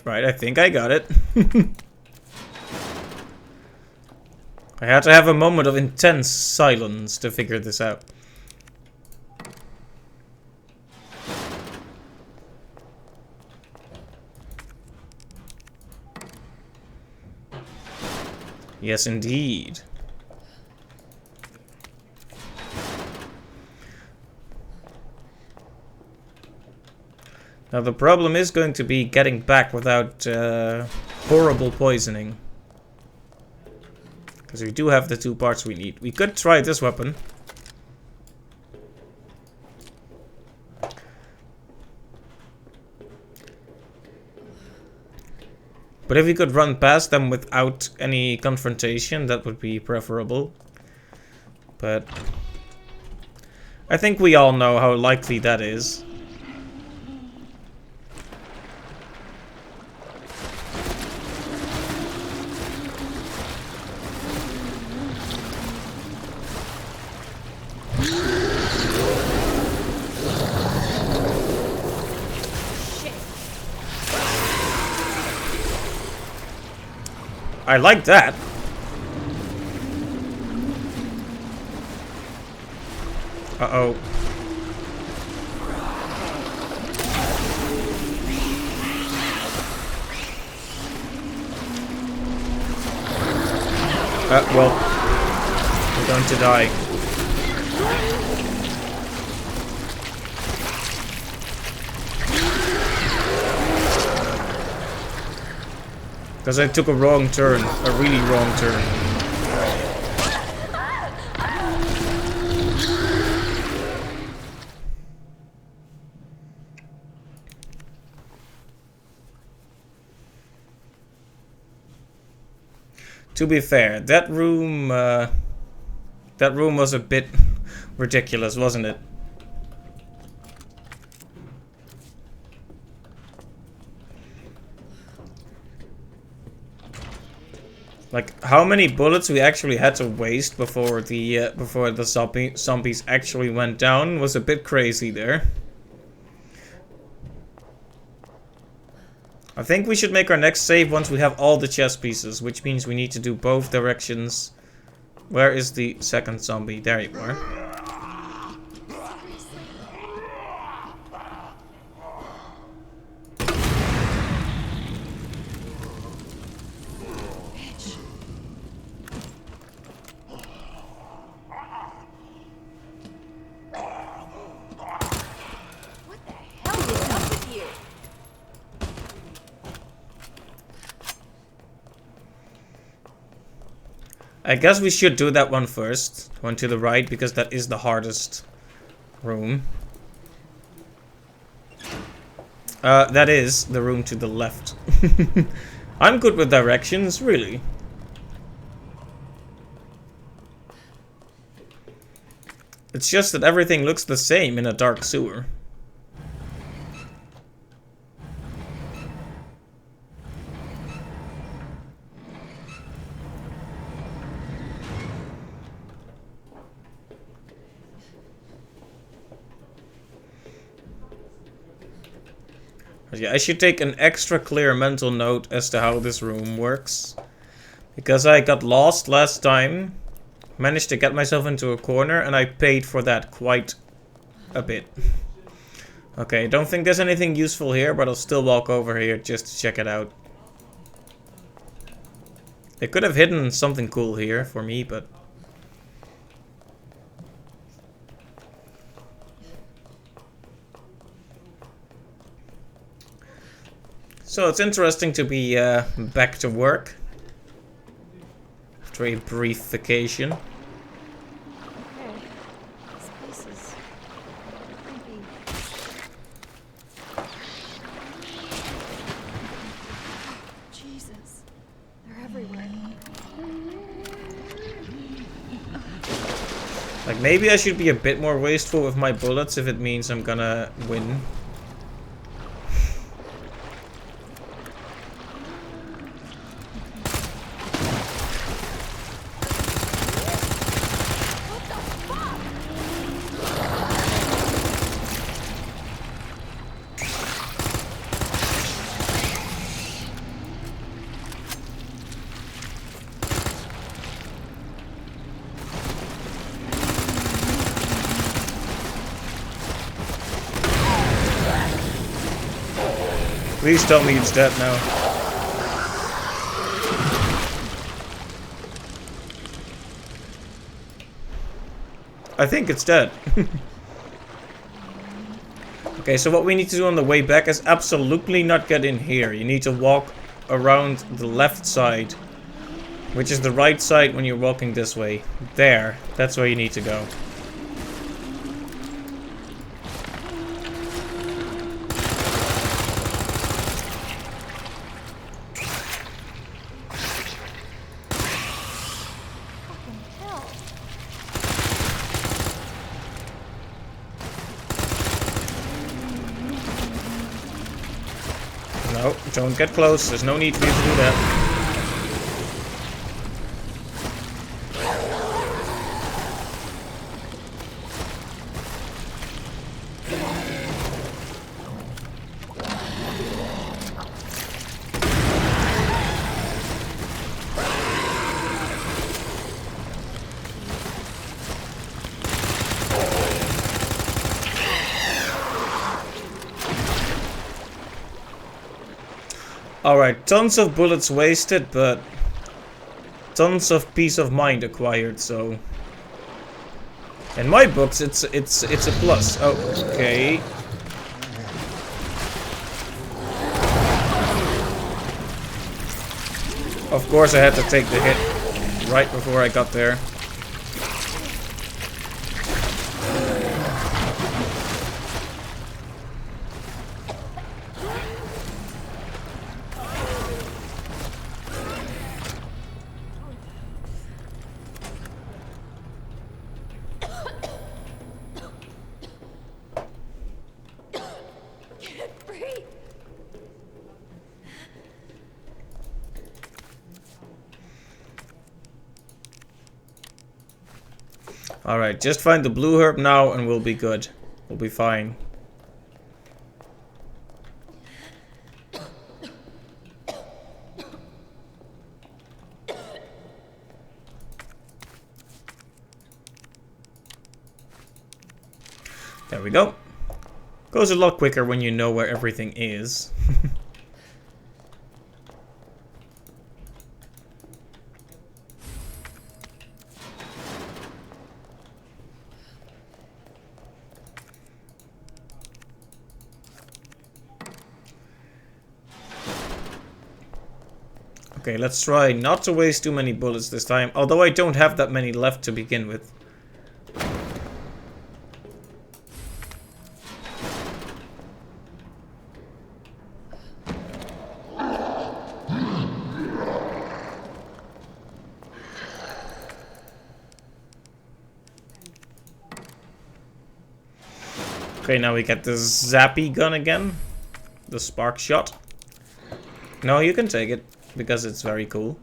Right, I think I got it. I had to have a moment of intense silence to figure this out. Yes, indeed. Now the problem is going to be getting back without horrible poisoning. Because we do have the 2 parts we need. We could try this weapon. But if we could run past them without any confrontation, that would be preferable. But I think we all know how likely that is. I like that. Uh-oh. Well, we're going to die. Because I took a wrong turn, a really wrong turn. To be fair, that room was a bit ridiculous, wasn't it? Like, how many bullets we actually had to waste before the zombies actually went down was a bit crazy there. I think we should make our next save once we have all the chess pieces, which means we need to do both directions. Where is the second zombie? There you are. I guess we should do that one first. One to the right, because that is the hardest room. That is the room to the left. I'm good with directions, really. It's just that everything looks the same in a dark sewer. Yeah, I should take an extra clear mental note as to how this room works. Because I got lost last time. Managed to get myself into a corner and I paid for that quite a bit. Okay, don't think there's anything useful here, but I'll still walk over here just to check it out. They could have hidden something cool here for me, but... So it's interesting to be back to work. After a brief vacation. Okay. This place is creepy. Jesus. They're everywhere. Like, maybe I should be a bit more wasteful with my bullets if it means I'm gonna win. Please tell me it's dead now. I think it's dead. Okay, so what we need to do on the way back is absolutely not get in here. You need to walk around the left side, which is the right side when you're walking this way. There, that's where you need to go. No, don't get close. There's no need for you to do that. Alright, tons of bullets wasted, but tons of peace of mind acquired, so... In my books, it's a plus. Oh, okay. Of course I had to take the hit right before I got there. Alright, just find the blue herb now and we'll be good. We'll be fine. There we go. Goes a lot quicker when you know where everything is. Okay, let's try not to waste too many bullets this time. Although I don't have that many left to begin with. Okay, now we get the zappy gun again. The spark shot. No, you can take it, because it's very cool.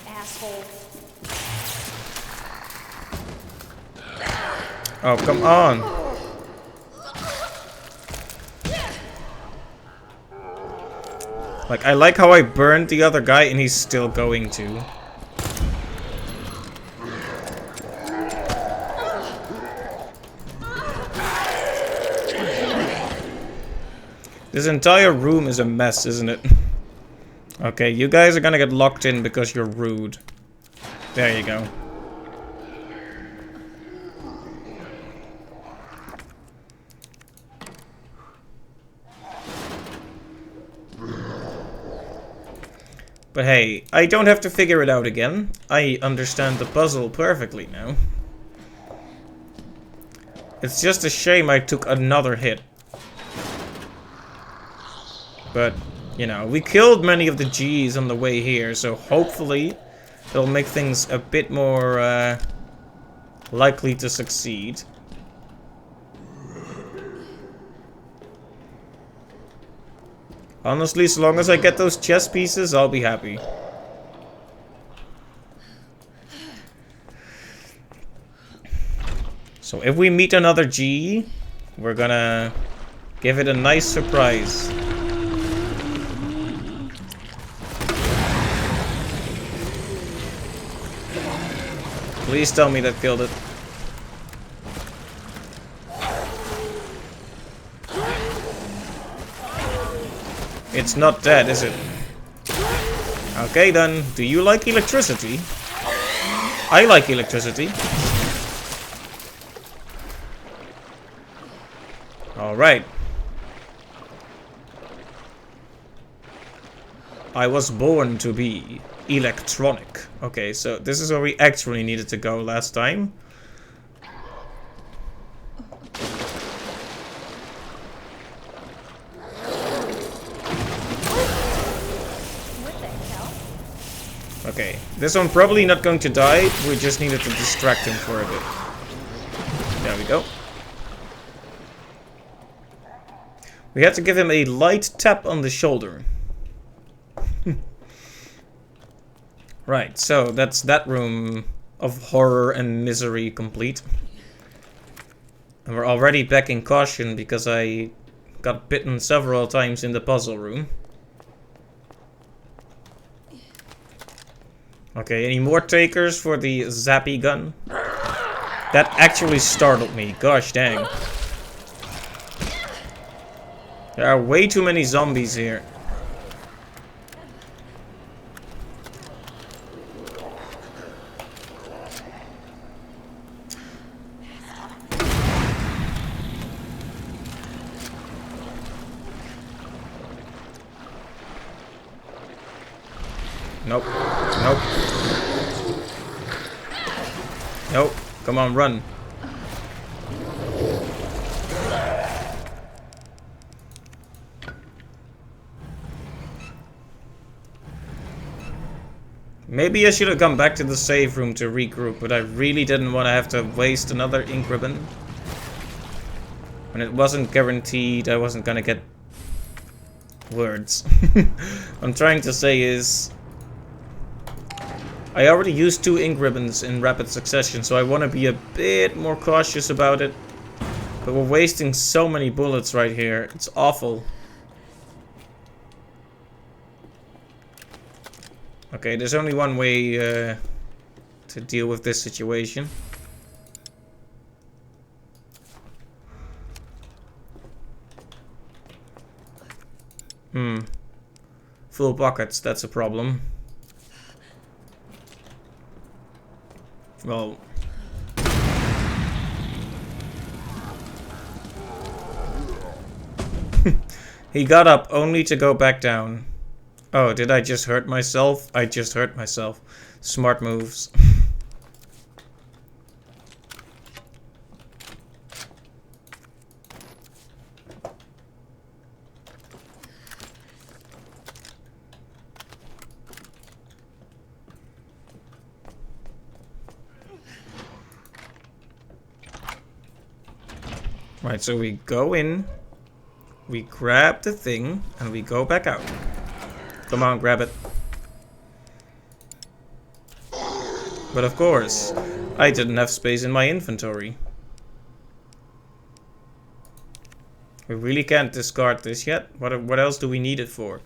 Asshole. Oh, come on. Like, I like how I burned the other guy and he's still going to. This entire room is a mess, isn't it? Okay, you guys are gonna get locked in because you're rude. There you go. But hey, I don't have to figure it out again. I understand the puzzle perfectly now. It's just a shame I took another hit. But, you know, we killed many of the G's on the way here, so hopefully it'll make things a bit more likely to succeed. Honestly, as long as I get those chess pieces, I'll be happy. So if we meet another G, we're gonna give it a nice surprise. Please tell me that killed it. It's not dead, is it? Okay then, do you like electricity? I like electricity. Alright. I was born to be electronic. Okay, so this is where we actually needed to go last time. Okay, this one probably not going to die. We just needed to distract him for a bit. There we go. We had to give him a light tap on the shoulder. Right, so that's that room of horror and misery complete. And we're already back in caution because I got bitten several times in the puzzle room. Okay, any more takers for the zappy gun? That actually startled me, gosh dang. There are way too many zombies here. Nope. Nope. Nope. Come on, run. Maybe I should have gone back to the save room to regroup, but I really didn't want to have to waste another ink ribbon. When it wasn't guaranteed I wasn't gonna get words. What I'm trying to say is I already used 2 ink ribbons in rapid succession, so I want to be a bit more cautious about it. But we're wasting so many bullets right here. It's awful. Okay, there's only one way to deal with this situation. Full pockets, that's a problem. Well... He got up only to go back down. Oh, did I just hurt myself? I just hurt myself. Smart moves. Right, so we go in. We grab the thing, and we go back out. Come on, grab it. But of course, I didn't have space in my inventory. We really can't discard this yet. What else do we need it for?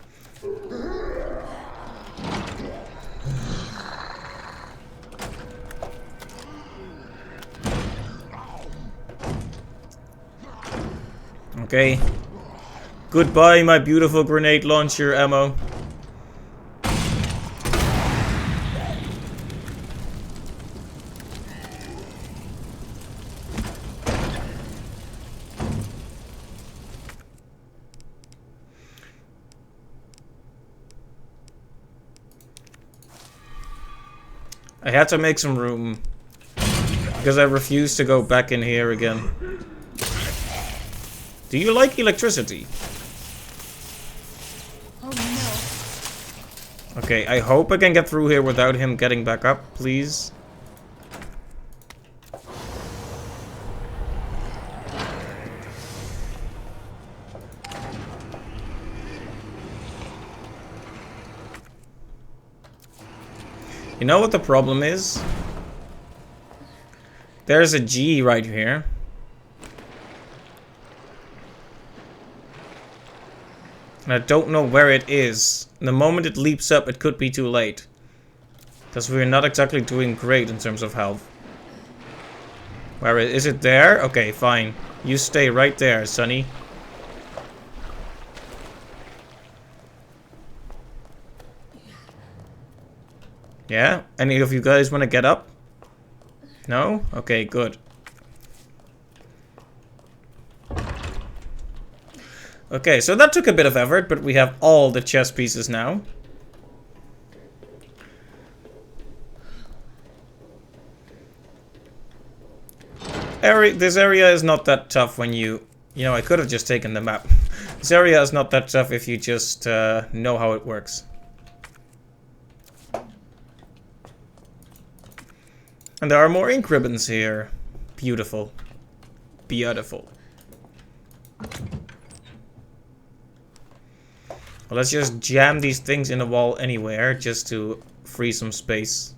Okay. Goodbye, my beautiful grenade launcher ammo. I had to make some room because I refuse to go back in here again. Do you like electricity? Oh no. Okay, I hope I can get through here without him getting back up, please. You know what the problem is? There's a G right here. And I don't know where it is. The moment it leaps up, it could be too late. Because we're not exactly doing great in terms of health. Where is it there? Okay, fine. You stay right there, Sonny. Yeah? Any of you guys want to get up? No? Okay, good. Okay, so that took a bit of effort, but we have all the chess pieces now. This area is not that tough when you... You know, I could have just taken the map. This area is not that tough if you just know how it works. And there are more ink ribbons here. Beautiful. Beautiful. Well, let's just jam these things in the wall anywhere, just to free some space.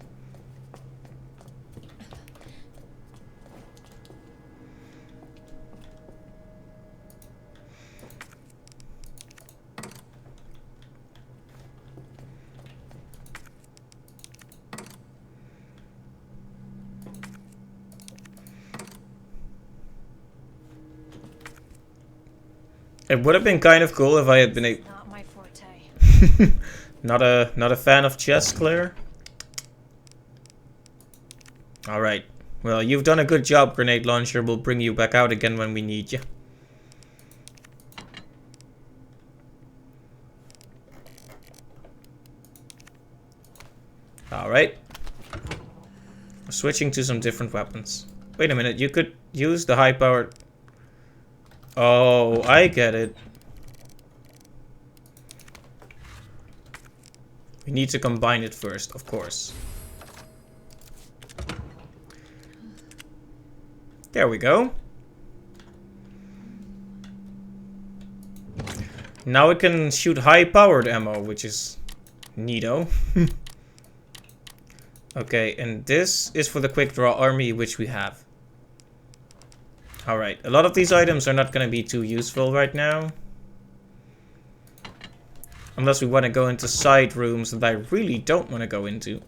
It would have been kind of cool if I had been able... Not my forte. Not a fan of chess, Claire? Alright. Well, you've done a good job, grenade launcher. We'll bring you back out again when we need you. Alright. Switching to some different weapons. Wait a minute, you could use the high-powered... Oh, I get it. We need to combine it first, of course. There we go. Now it can shoot high-powered ammo, which is neato. Okay, and this is for the quick draw army, which we have. Alright, a lot of these items are not going to be too useful right now. Unless we want to go into side rooms that I really don't want to go into.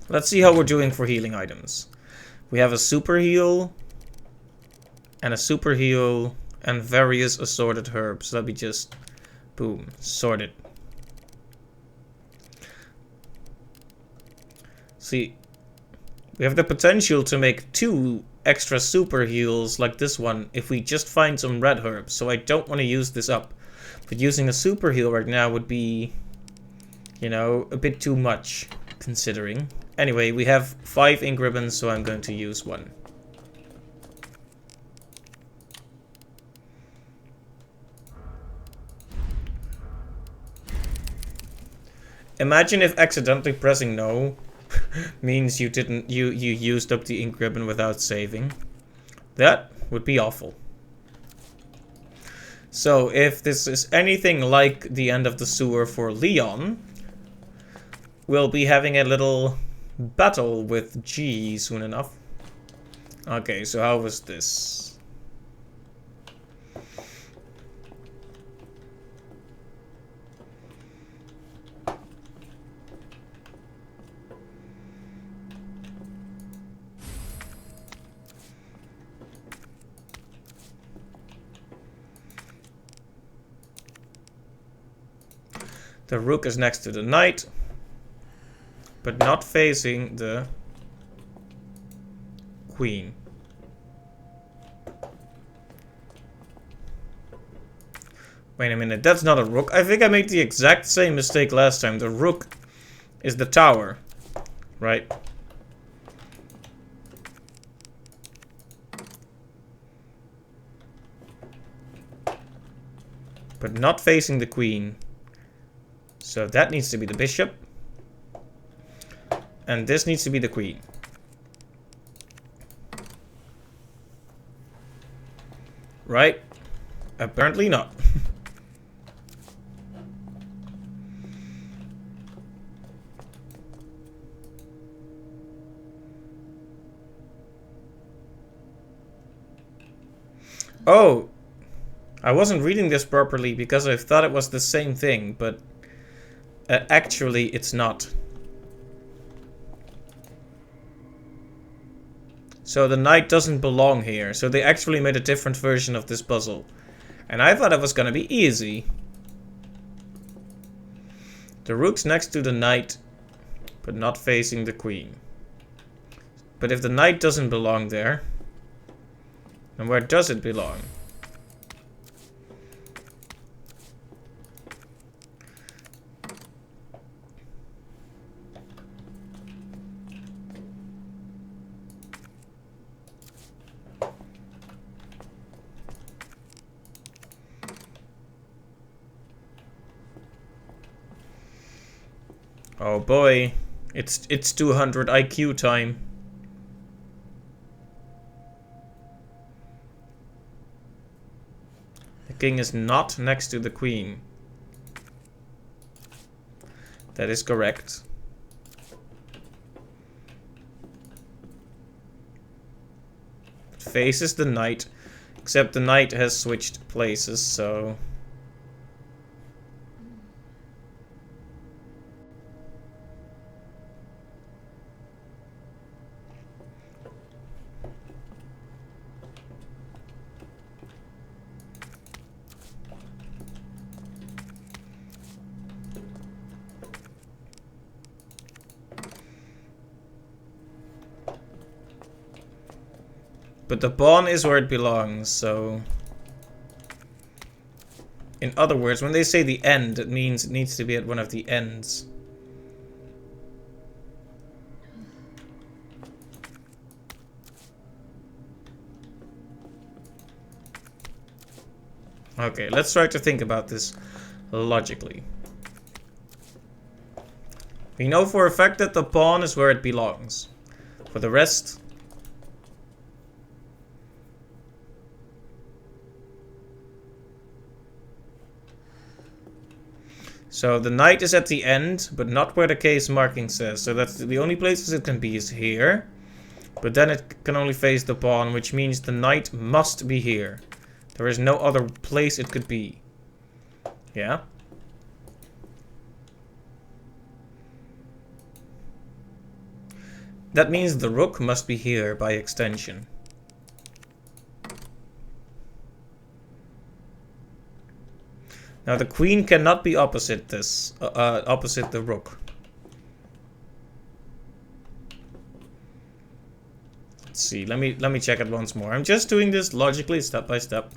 Let's see how we're doing for healing items. We have a super heal. and a super heal, and various assorted herbs. Let me just, boom, sorted. See, we have the potential to make 2 extra super heals like this one if we just find some red herbs, so I don't want to use this up. But using a super heal right now would be, you know, a bit too much, considering. Anyway, we have 5 ink ribbons, so I'm going to use 1. Imagine if accidentally pressing no means you used up the ink ribbon without saving. That would be awful. So if this is anything like the end of the sewer for Leon, we'll be having a little battle with G soon enough. Okay, so how was this? The rook is next to the knight, but not facing the queen. Wait a minute, that's not a rook. I think I made the exact same mistake last time. The rook is the tower, right? But not facing the queen. So that needs to be the bishop. And this needs to be the queen. Right? Apparently not. Oh! I wasn't reading this properly because I thought it was the same thing, but actually it's not. So the knight doesn't belong here. So they actually made a different version of this puzzle. And I thought it was gonna be easy. The rook's next to the knight, but not facing the queen. But if the knight doesn't belong there, then where does it belong? Oh boy, it's 200 IQ time. The king is not next to the queen. That is correct. It faces the knight, except the knight has switched places, so... But the pawn is where it belongs, so... In other words, when they say the end, it means it needs to be at one of the ends. Okay, let's try to think about this logically. We know for a fact that the pawn is where it belongs. For the rest... So the knight is at the end, but not where the case marking says. So that's the only places it can be is here. But then it can only face the pawn, which means the knight must be here. There is no other place it could be. Yeah? That means the rook must be here by extension. Now the queen cannot be opposite this, opposite the rook. Let's see. Let me check it once more. I'm just doing this logically, step by step.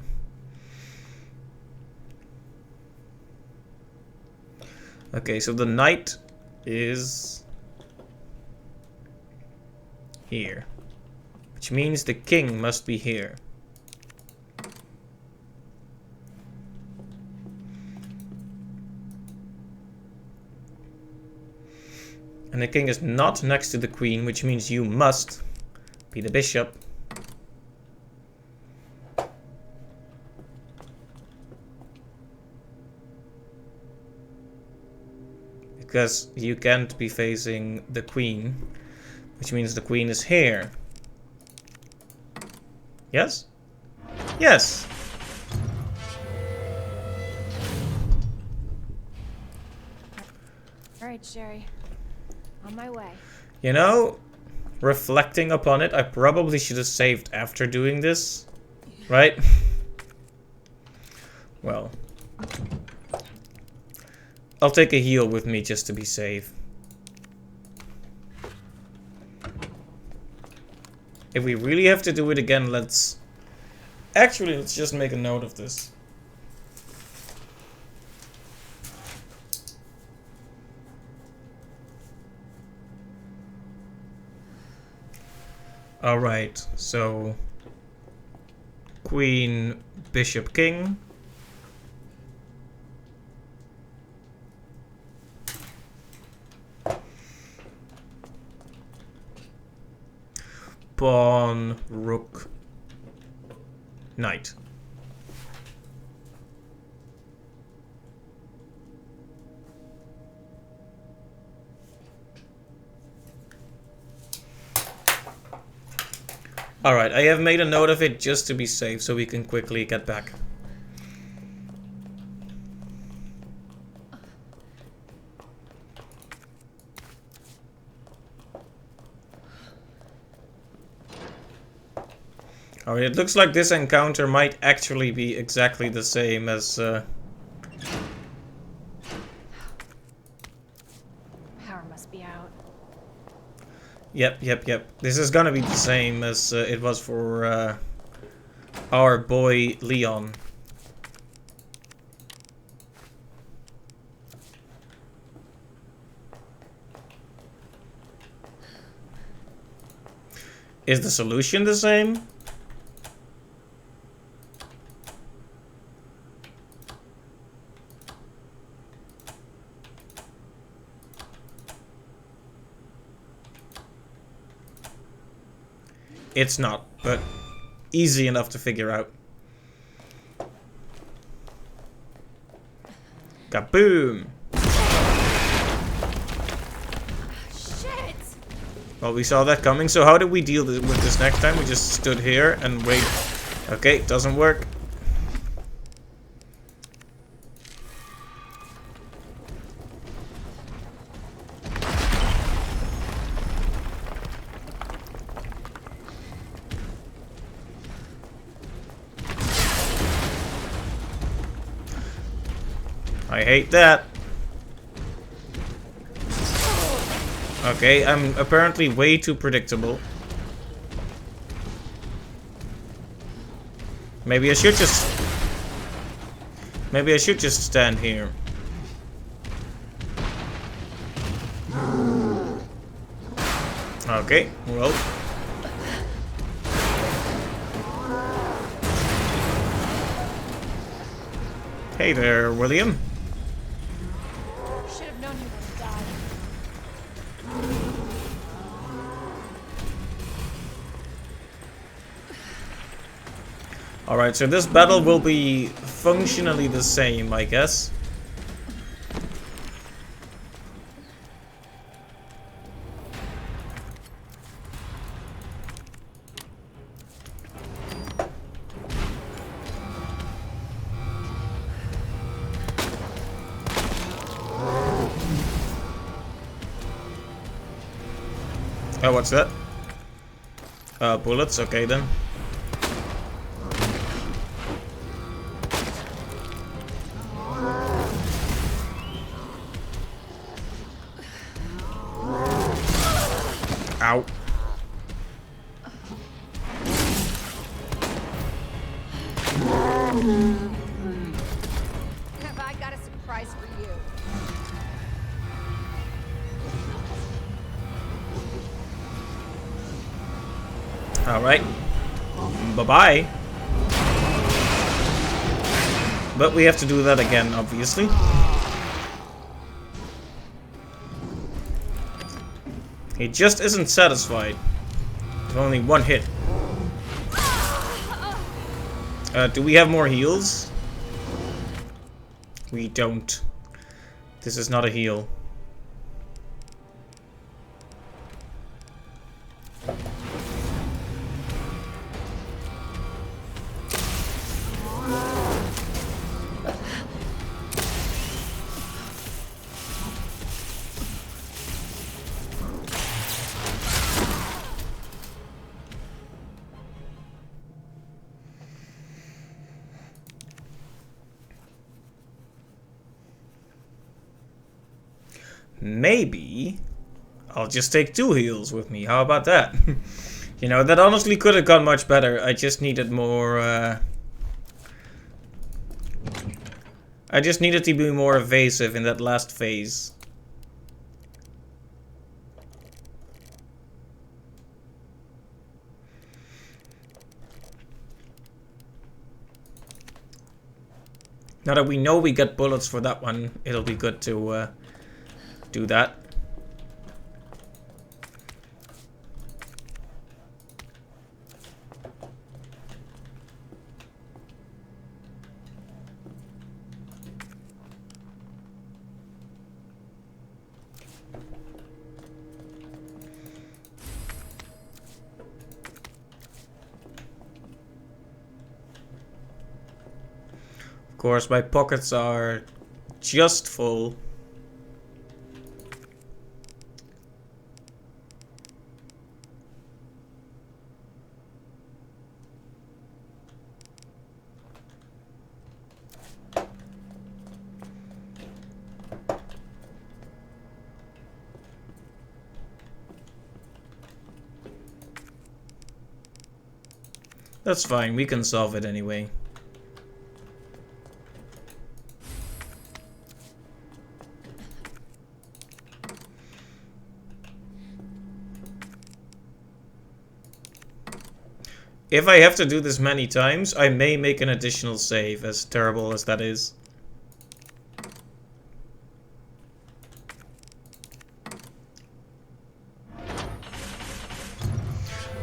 Okay, so the knight is here, which means the king must be here. And the king is not next to the queen, which means you must be the bishop. Because you can't be facing the queen, which means the queen is here. Yes? Yes! Alright, Sherry. On my way. You know, reflecting upon it, I probably should have saved after doing this, right? Well, I'll take a heal with me just to be safe. If we really have to do it again, let's just make a note of this. Alright, so queen, bishop, king. Pawn, rook, knight. Alright, I have made a note of it just to be safe, so we can quickly get back. Alright, it looks like this encounter might actually be exactly the same as... Power must be out. Yep. This is gonna be the same as it was for our boy Leon. Is the solution the same? It's not, but easy enough to figure out. Kaboom! Shit! Well, we saw that coming, so how did we deal with this next time? We just stood here and wait. Okay, doesn't work. I hate that. Okay, I'm apparently way too predictable. Maybe I should just stand here. Okay, well. Hey there, William. Should have known he would die. Alright, so this battle will be functionally the same, I guess. Oh, what's that? Bullets, okay then. Ow. Have I got a surprise for you? Alright. Bye-bye. But we have to do that again, obviously. He just isn't satisfied with only one hit. Do we have more heals? We don't. This is not a heal. Maybe I'll just take 2 heals with me. How about that? You know, that honestly could have gone much better. I just needed more, I just needed to be more evasive in that last phase. Now that we know we get bullets for that one, it'll be good to, do that. Of course, my pockets are just full. That's fine, we can solve it anyway. If I have to do this many times, I may make an additional save, as terrible as that is.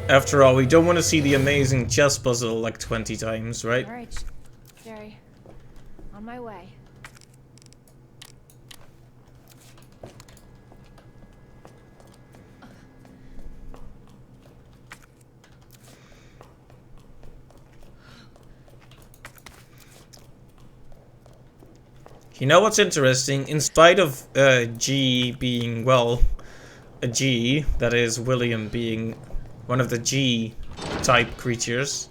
After all, we don't want to see the amazing chess puzzle like 20 times, right? All right, Jerry. On my way. You know what's interesting? In spite of G being, well, a G, that is William being one of the G-type creatures,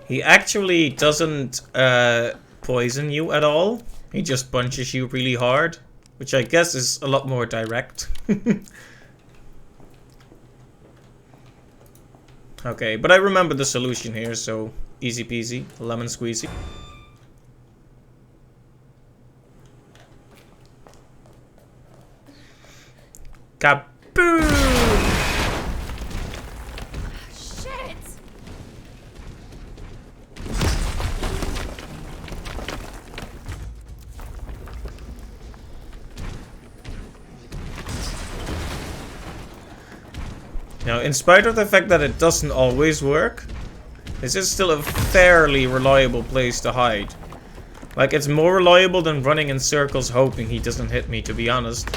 he actually doesn't poison you at all. He just punches you really hard, which I guess is a lot more direct. Okay, but I remember the solution here, so easy peasy, lemon squeezy. Kaboom! Shit! Now, in spite of the fact that it doesn't always work, this is still a fairly reliable place to hide. Like, it's more reliable than running in circles hoping he doesn't hit me, to be honest.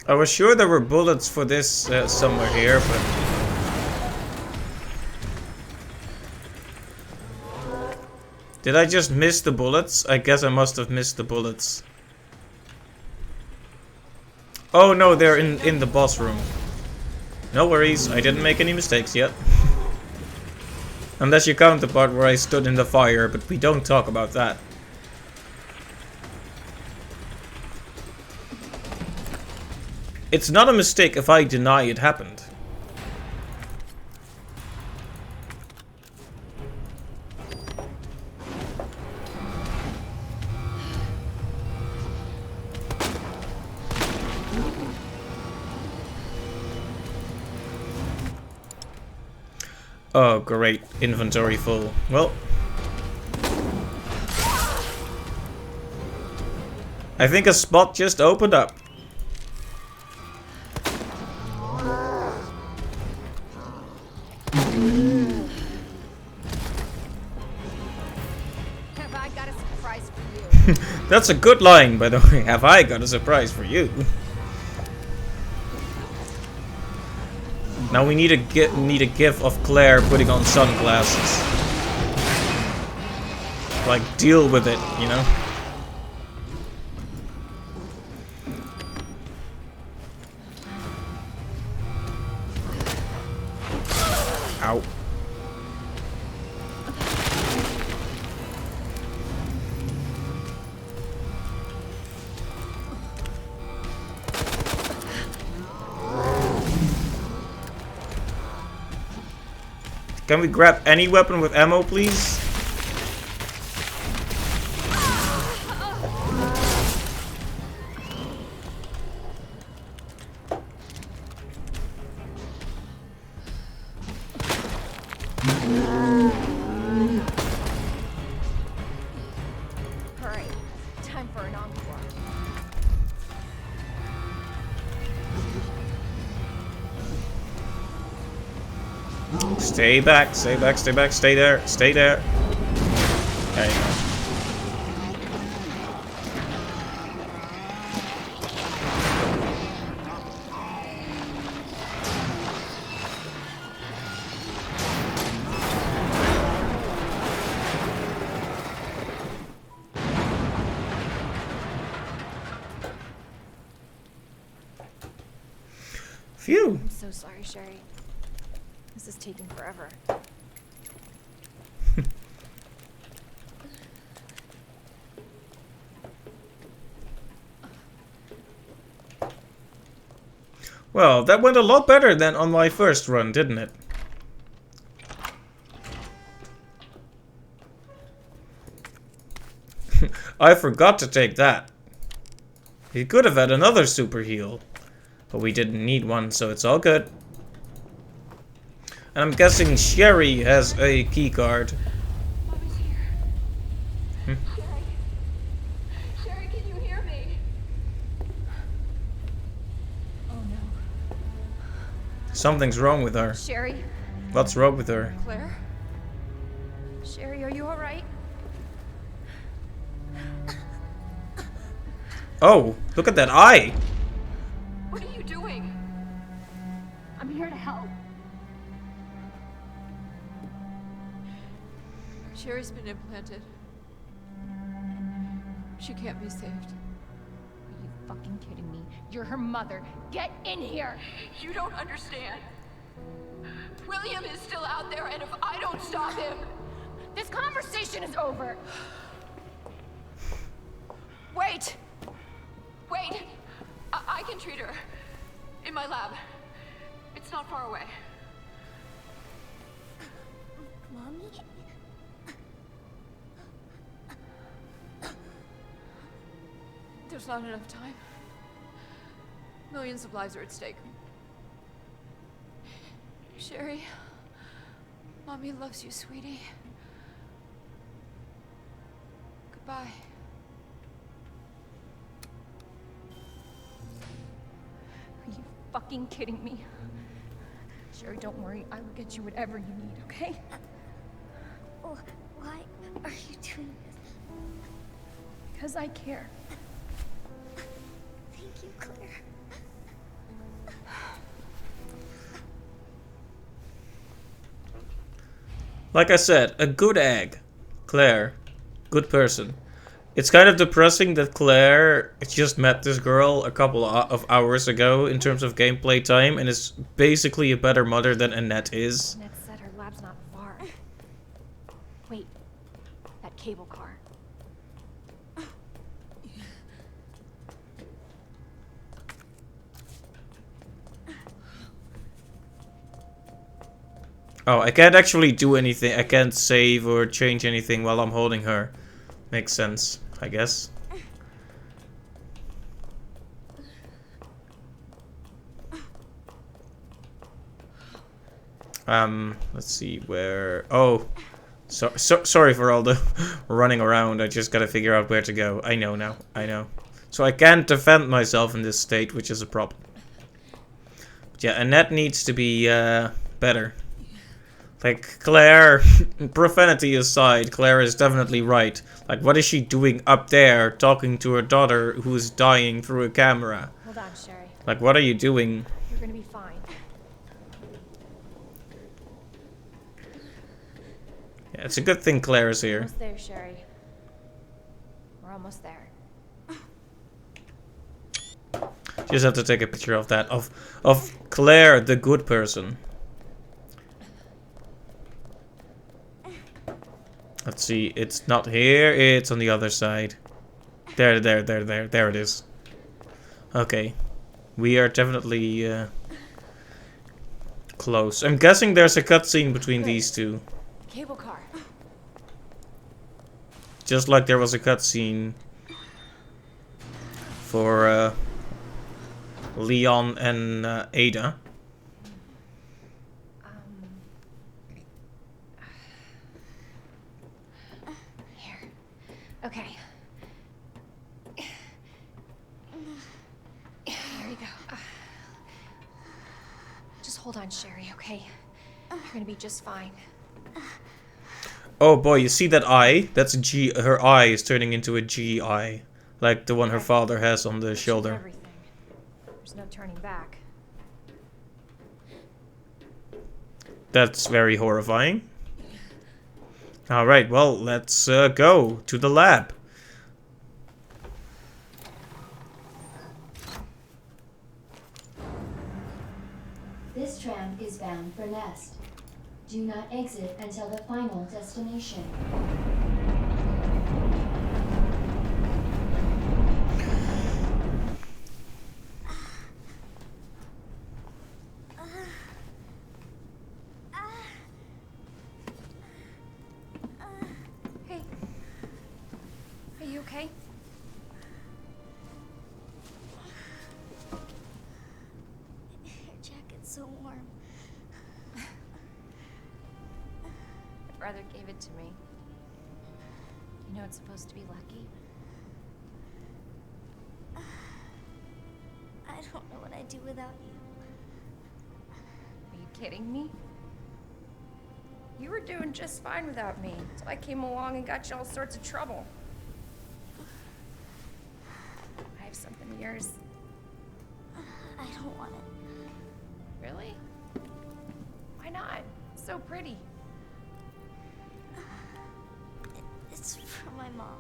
I was sure there were bullets for this somewhere here, but... Did I just miss the bullets? I guess I must have missed the bullets. Oh no, they're in the boss room. No worries, I didn't make any mistakes yet. Unless you count the part where I stood in the fire, but we don't talk about that. It's not a mistake if I deny it happened. Oh, great. Inventory full. Well. I think a spot just opened up. Have I got a surprise for you? That's a good line, by the way. Have I got a surprise for you? Now we need a gif of Claire putting on sunglasses. Like, deal with it, you know? Ow. Can we grab any weapon with ammo, please? Alright, time for an encore. Stay back, stay back, stay back, stay there, stay there. There you go. Phew. I'm so sorry, Sherry. This is taking forever. Well, that went a lot better than on my first run, didn't it? I forgot to take that. He could have had another super heal, but we didn't need one, so it's all good. And I'm guessing Sherry has a key card. Mommy's here. Sherry. Sherry, can you hear me? Oh no. Something's wrong with her. Sherry? What's wrong with her? Claire? Sherry, are you alright? Oh, look at that eye! What are you doing? I'm here to help. Sherry's been implanted. She can't be saved. Are you fucking kidding me? You're her mother. Get in here! You don't understand. William is still out there, and if I don't stop him... This conversation is over! Wait! Wait! I can treat her. In my lab. It's not far away. Mommy? There's not enough time. Millions of lives are at stake. Sherry, Mommy loves you, sweetie. Goodbye. Are you fucking kidding me? Sherry, don't worry. I will get you whatever you need, okay? Oh, why are you doing this? Because I care. Thank you, Claire. Like I said, a good egg. Claire. Good person. It's kind of depressing that Claire just met this girl a couple of hours ago in terms of gameplay time and is basically a better mother than Annette is. Annette said her lab's not far. Wait, that cable car. Oh, I can't actually do anything. I can't save or change anything while I'm holding her. Makes sense, I guess. Let's see where. Oh, sorry for all the running around. I just gotta figure out where to go. I know now. I know. So I can't defend myself in this state, which is a problem. But yeah, Annette needs to be better. Like, Claire, profanity aside, Claire is definitely right. Like, what is she doing up there talking to her daughter who is dying through a camera? Hold on, Sherry. Like, what are you doing? You're gonna be fine. Yeah, it's a good thing Claire is here. Almost there, Sherry. We're almost there. Just have to take a picture of that. Of Claire, the good person. Let's see, it's not here, it's on the other side. There it is. Okay. We are definitely close. I'm guessing there's a cutscene between these two. Cable car. Just like there was a cutscene for Leon and Ada. Here. Okay. Here you go. Just hold on, Sherry, okay? You're gonna be just fine. Oh boy, you see that eye? That's a G. Her eye is turning into a G eye. Like the one her father has on the shoulder. Everything. There's no turning back. That's very horrifying. Alright, well, let's go to the lab. This tram is bound for Nest. Do not exit until the final destination. Hey. Are you okay? Your jacket's so warm. My brother gave it to me. You know it's supposed to be lucky. I don't know what I'd do without you. Are you kidding me? You were doing just fine without me, so I came along and got you all sorts of trouble. I have something of yours. I don't want it. Really? Why not? It's so pretty. It's from my mom.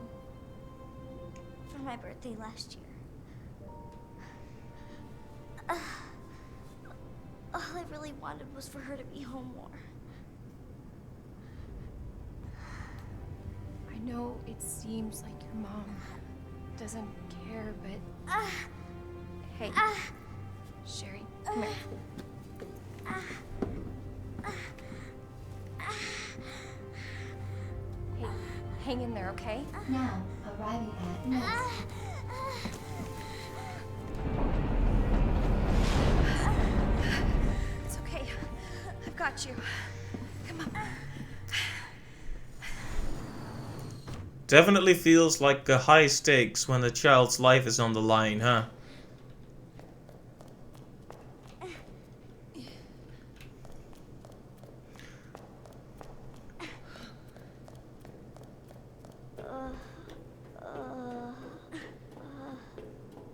For my birthday last year. All I really wanted was for her to be home more. I know it seems like your mom doesn't care, but... Hey. Sherry, come here. Hey, hang in there, okay? Now, arriving at Nest. It's okay. I've got you. Come on. Definitely feels like high stakes when the child's life is on the line, huh?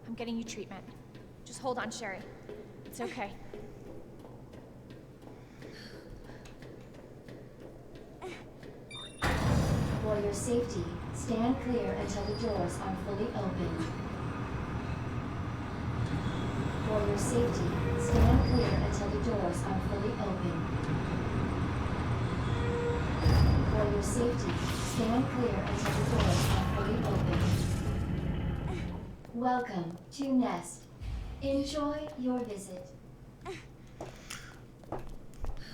I'm getting you treatment. Just hold on, Sherry. It's okay. For your safety, Stand clear until the doors are fully open. For your safety, stand clear until the doors are fully open. For your safety, stand clear until the doors are fully open. Welcome to Nest. Enjoy your visit.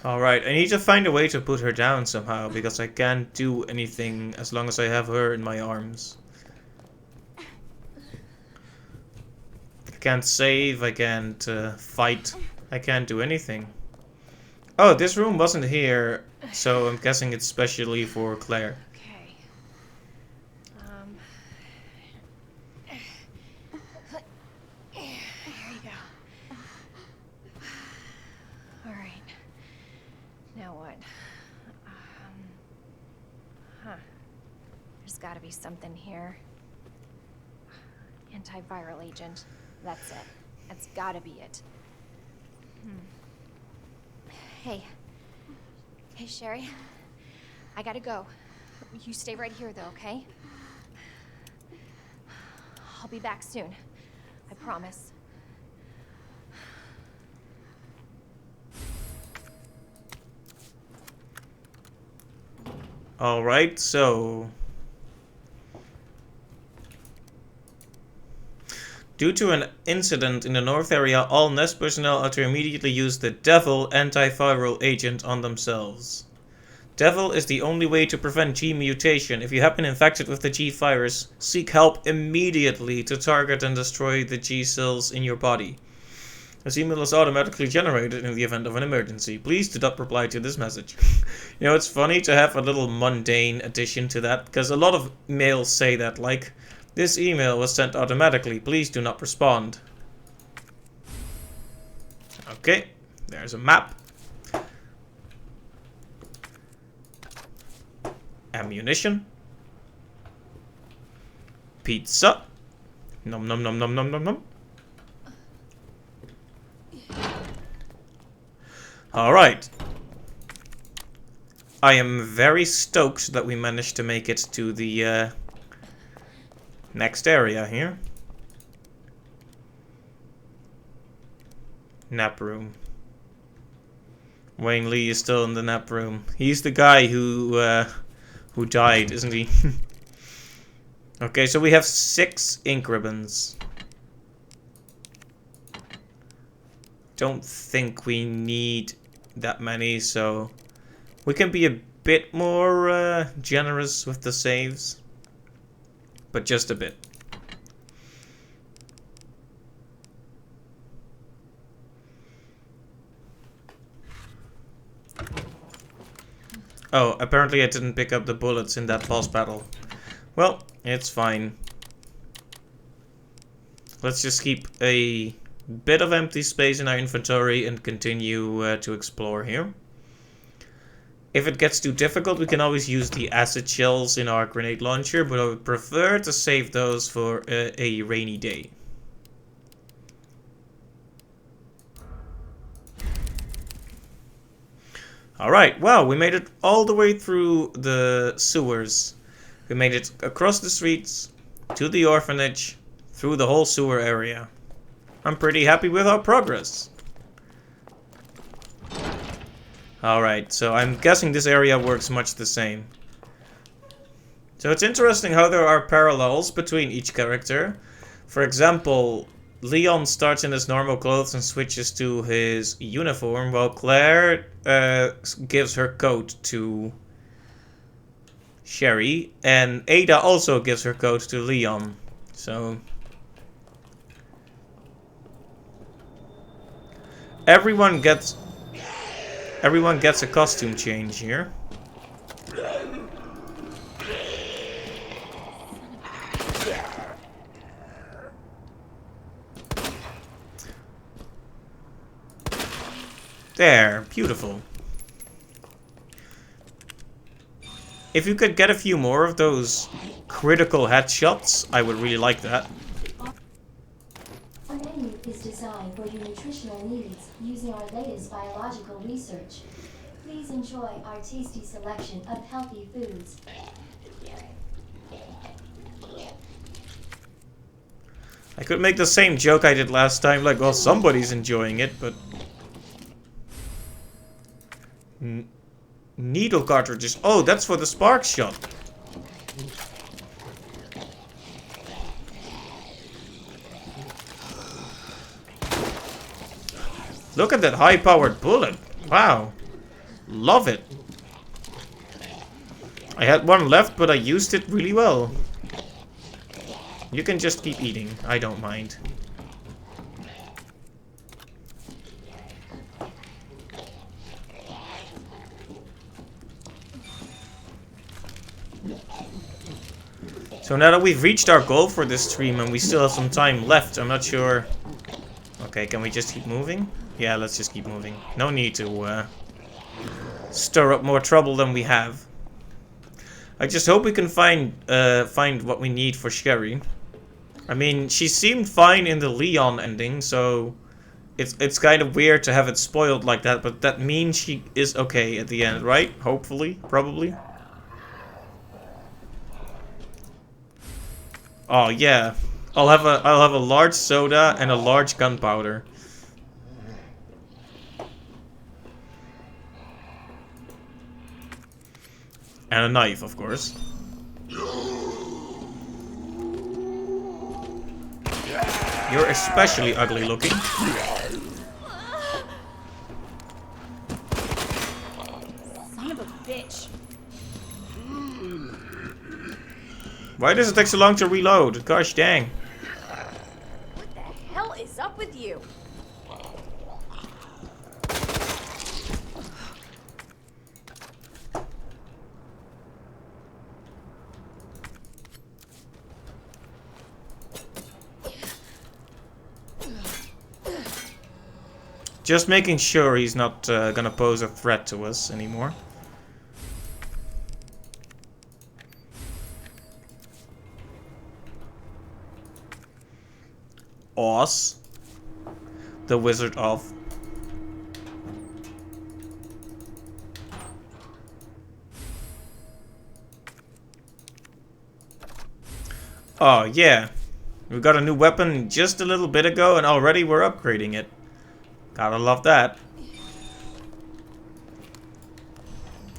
Alright, I need to find a way to put her down somehow, because I can't do anything as long as I have her in my arms. I can't save, I can't fight, I can't do anything. Oh, this room wasn't here, so I'm guessing it's specially for Claire. Okay. Here you go. All right. Now what? There's got to be something here. Antiviral agent. That's it. That's got to be it. Hey. Hey, Sherry. I gotta go. You stay right here, though, okay? I'll be back soon. I promise. Alright, so... Due to an incident in the North area, all Nest personnel are to immediately use the Devil antiviral agent on themselves. Devil is the only way to prevent G mutation. If you have been infected with the G virus, seek help immediately to target and destroy the G cells in your body. This email is automatically generated in the event of an emergency. Please do not reply to this message. You know, it's funny to have a little mundane addition to that, because a lot of mails say that, like, this email was sent automatically. Please do not respond. Okay, there's a map. Ammunition. Pizza. Nom nom nom nom nom nom nom. Alright. I am very stoked that we managed to make it to the next area here. Nap room. Wayne Lee is still in the nap room. He's the guy who died, isn't he? Okay, so we have 6 ink ribbons. Don't think we need that many, so we can be a bit more generous with the saves. But just a bit. Oh, apparently I didn't pick up the bullets in that boss battle. Well, it's fine. Let's just keep a bit of empty space in our inventory and continue to explore here. If it gets too difficult, we can always use the acid shells in our grenade launcher, but I would prefer to save those for a rainy day. Alright, wow, we made it all the way through the sewers. We made it across the streets, to the orphanage, through the whole sewer area. I'm pretty happy with our progress. Alright, so I'm guessing this area works much the same. So it's interesting how there are parallels between each character. For example, Leon starts in his normal clothes and switches to his uniform, while Claire gives her coat to Sherry, and Ada also gives her coat to Leon. So everyone gets a costume change here. There, beautiful. If you could get a few more of those critical headshots, I would really like that. Our menu is designed for your nutritional needs using our latest biological research. Please enjoy our tasty selection of healthy foods. I could make the same joke I did last time, like, well, somebody's enjoying it, but... Needle cartridges. Oh, that's for the spark shot. Look at that high-powered bullet. Wow. Love it. I had one left, but I used it really well. You can just keep eating. I don't mind. So now that we've reached our goal for this stream and we still have some time left, I'm not sure... Okay, can we just keep moving? Yeah, let's just keep moving. No need to stir up more trouble than we have. I just hope we can find what we need for Sherry. I mean, she seemed fine in the Leon ending, so... It's kind of weird to have it spoiled like that, but that means she is okay at the end, right? Hopefully, probably. Oh yeah, I'll have a large soda and a large gunpowder. And a knife, of course. You're especially ugly looking. Son of a bitch. Why does it take so long to reload? Gosh dang. What the hell is up with you? Just making sure he's not gonna pose a threat to us anymore. Oz, the Wizard of. Oh yeah, we got a new weapon just a little bit ago and already we're upgrading it. Gotta love that.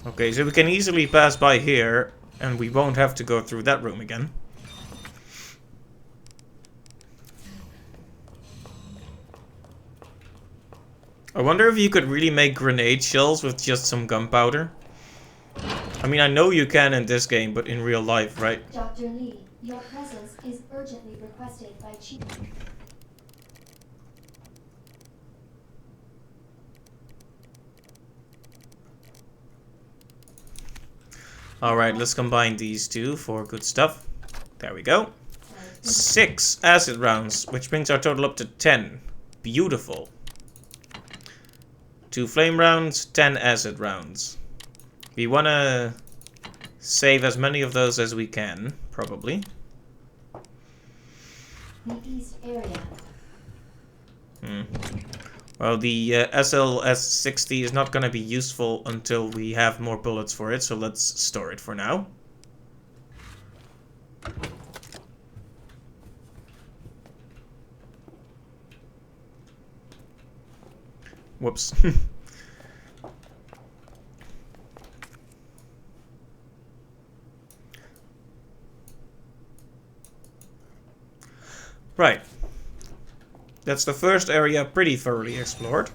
Okay, so we can easily pass by here and we won't have to go through that room again. I wonder if you could really make grenade shells with just some gunpowder. I mean, I know you can in this game, but in real life, right? Dr. Lee, your presence is urgently requested by Chief. Alright, let's combine these two for good stuff. There we go. 6 acid rounds, which brings our total up to 10. Beautiful. 2 flame rounds, 10 acid rounds. We want to save as many of those as we can, probably. The East area. Well, the SLS-60 is not going to be useful until we have more bullets for it, so let's store it for now. Whoops. Right. That's the first area pretty thoroughly explored.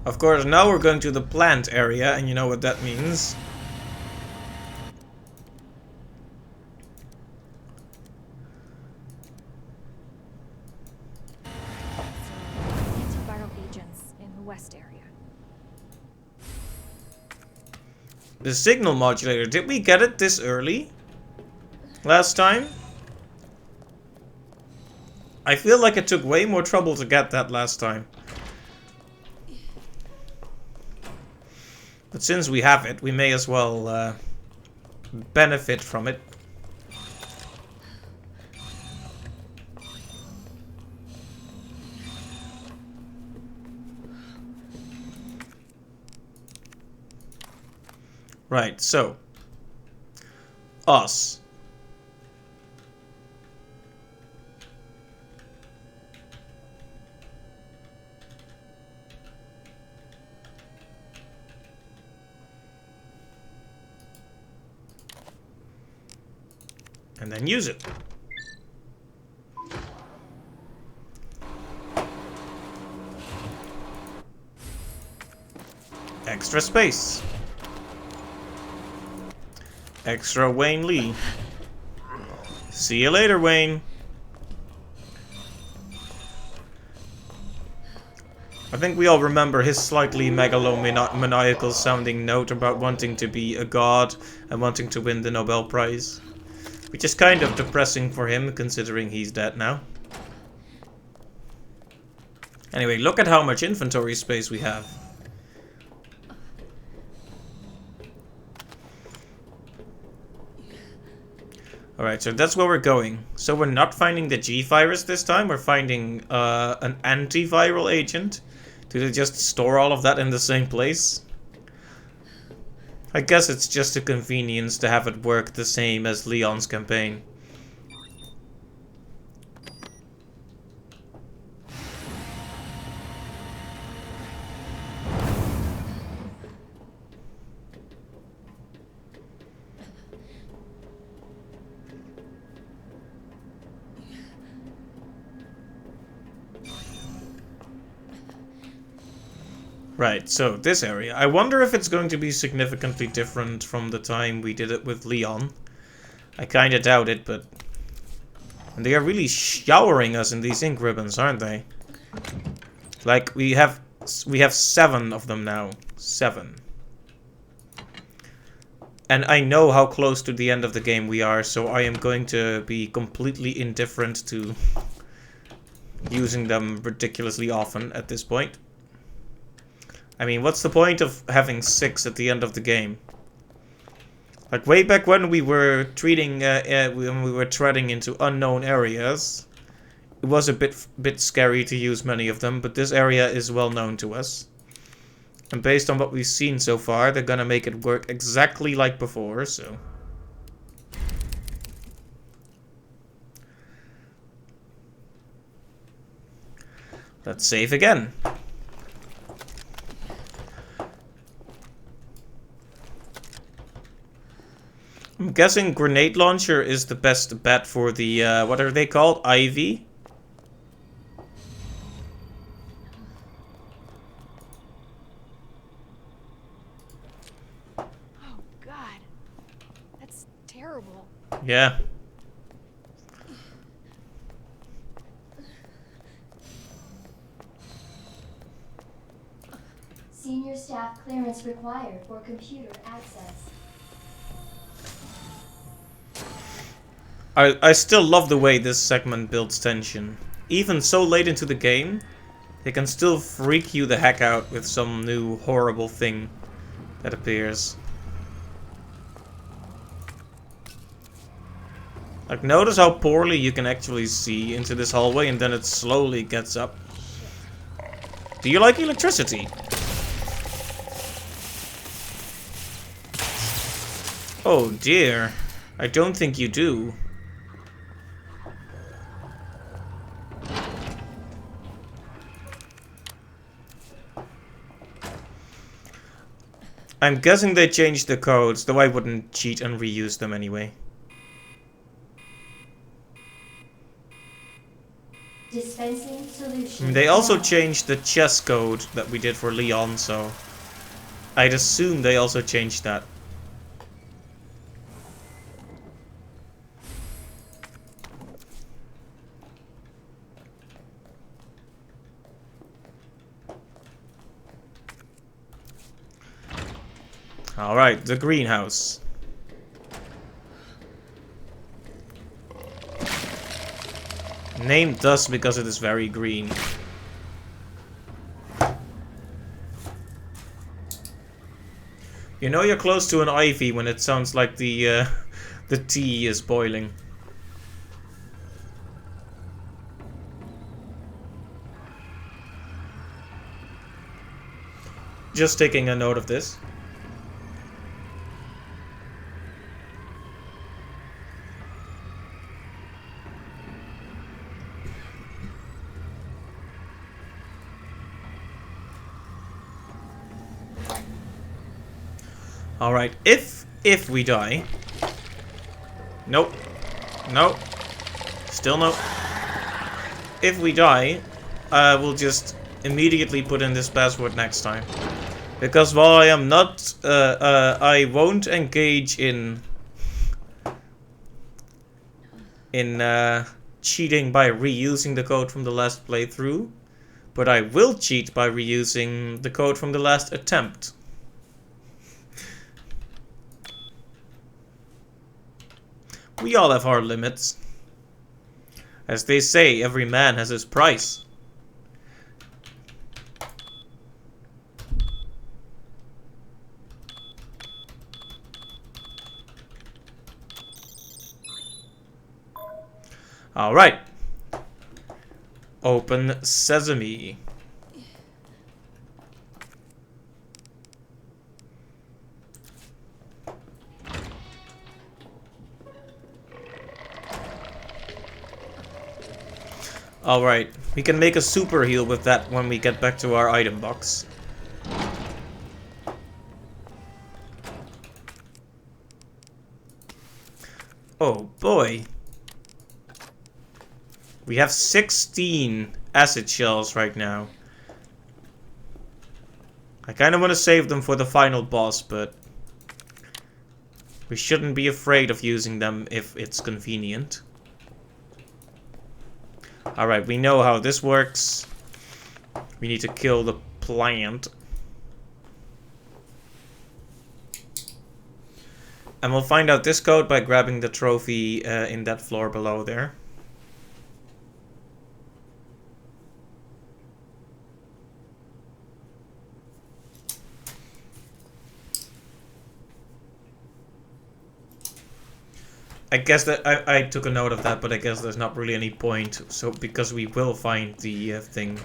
Of course, now we're going to the plant area, and you know what that means. Antiviral agents in the west area. The signal modulator. Did we get it this early? Last time? I feel like it took way more trouble to get that last time. But since we have it, we may as well benefit from it. Right, so. Us. And then use it. Extra space. Extra Wayne Lee. See you later, Wayne. I think we all remember his slightly megalomaniacal sounding note about wanting to be a god and wanting to win the Nobel Prize. Which is kind of depressing for him, considering he's dead now. Anyway, look at how much inventory space we have. Alright, so that's where we're going. So we're not finding the G-Virus this time, we're finding an antiviral agent. Do they just store all of that in the same place? I guess it's just a convenience to have it work the same as Leon's campaign. Right, so this area. I wonder if it's going to be significantly different from the time we did it with Leon. I kinda doubt it, but... And they are really showering us in these ink ribbons, aren't they? Like, we have 7 of them now. 7. And I know how close to the end of the game we are, so I am going to be completely indifferent to using them ridiculously often at this point. I mean, what's the point of having 6 at the end of the game? Like, way back when we were treating, when we were treading into unknown areas, it was a bit scary to use many of them, but this area is well known to us. And based on what we've seen so far, they're gonna make it work exactly like before, so... Let's save again. I'm guessing grenade launcher is the best bet for the, what are they called? Ivy? Oh, God. That's terrible. Yeah. Senior staff clearance required for computer access. I still love the way this segment builds tension. Even so late into the game, they can still freak you the heck out with some new horrible thing that appears. Like, notice how poorly you can actually see into this hallway and then it slowly gets up. Do you like electricity? Oh dear, I don't think you do. I'm guessing they changed the codes, though I wouldn't cheat and reuse them anyway. Dispensing solution. I mean, they also changed the chess code that we did for Leon, so I'd assume they also changed that. Alright, the greenhouse. Named thus because it is very green. You know you're close to an ivy when it sounds like the tea is boiling. Just taking a note of this. Alright, if we die... Nope. No. Still no. If we die, we'll just immediately put in this password next time. Because while I am not, I won't engage in cheating by reusing the code from the last playthrough, but I will cheat by reusing the code from the last attempt. We all have our limits. As they say, every man has his price. Alright. Open Sesame. Alright, we can make a super heal with that when we get back to our item box. Oh boy. We have 16 acid shells right now. I kind of want to save them for the final boss, but we shouldn't be afraid of using them if it's convenient. Alright, we know how this works. We need to kill the plant. And we'll find out this code by grabbing the trophy in that floor below there. I guess that I took a note of that, but I guess there's not really any point. So because we will find the thing.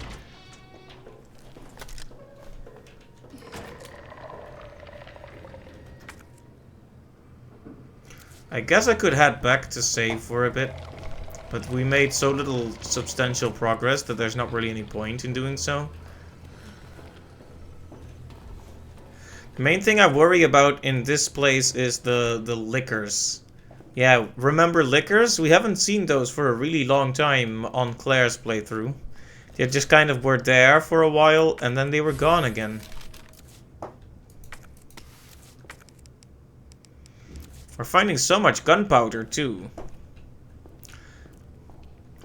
I guess I could head back to save for a bit, but we made so little substantial progress that there's not really any point in doing so. The main thing I worry about in this place is the lickers. Yeah, remember lickers? We haven't seen those for a really long time on Claire's playthrough. They just kind of were there for a while and then they were gone again. We're finding so much gunpowder too.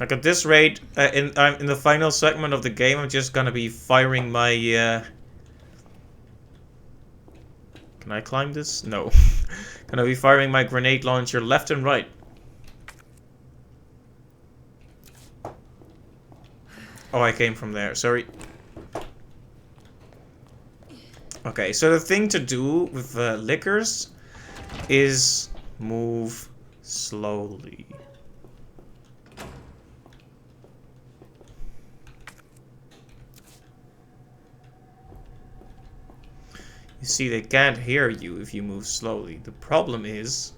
Like at this rate, in the final segment of the game, I'm just gonna be firing my... Can I climb this? No. Gonna be firing my grenade launcher left and right. Oh, I came from there. Sorry. Okay, so the thing to do with lickers is move slowly. You see, they can't hear you if you move slowly. The problem is,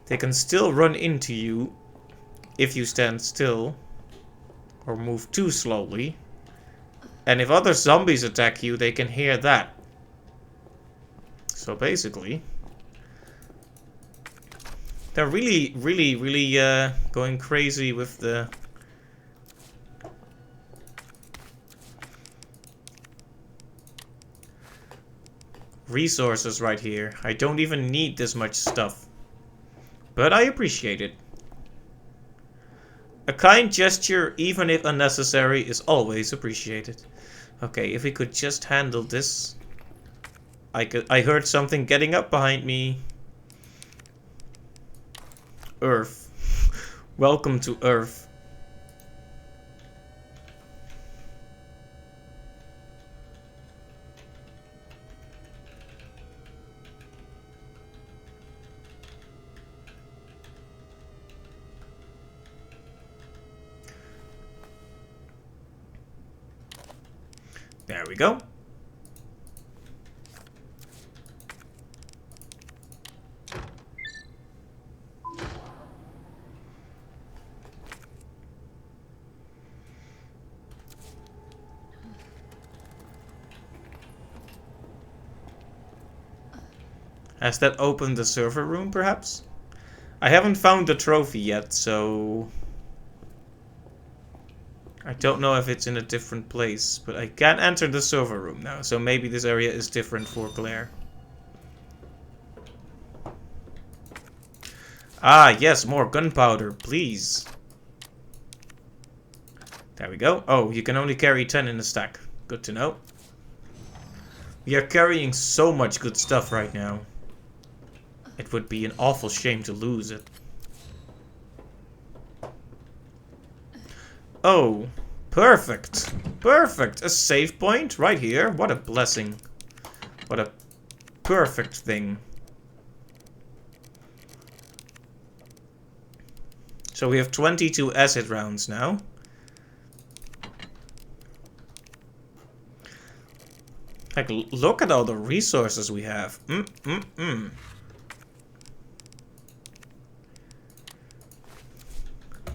they can still run into you if you stand still or move too slowly. And if other zombies attack you, they can hear that. So basically, they're really going crazy with the... resources right here. I don't even need this much stuff. But I appreciate it. A kind gesture, even if unnecessary, is always appreciated. Okay, if we could just handle this. I heard something getting up behind me. Earth. Welcome to Earth. There we go. Has that opened the server room, perhaps? I haven't found the trophy yet, so I don't know if it's in a different place, but I can enter the server room now, so maybe this area is different for Claire. Ah, yes, more gunpowder, please. There we go. Oh, you can only carry 10 in a stack. Good to know. We are carrying so much good stuff right now. It would be an awful shame to lose it. Oh, perfect. Perfect. A save point right here. What a blessing. What a perfect thing. So we have 22 acid rounds now. Like, look at all the resources we have.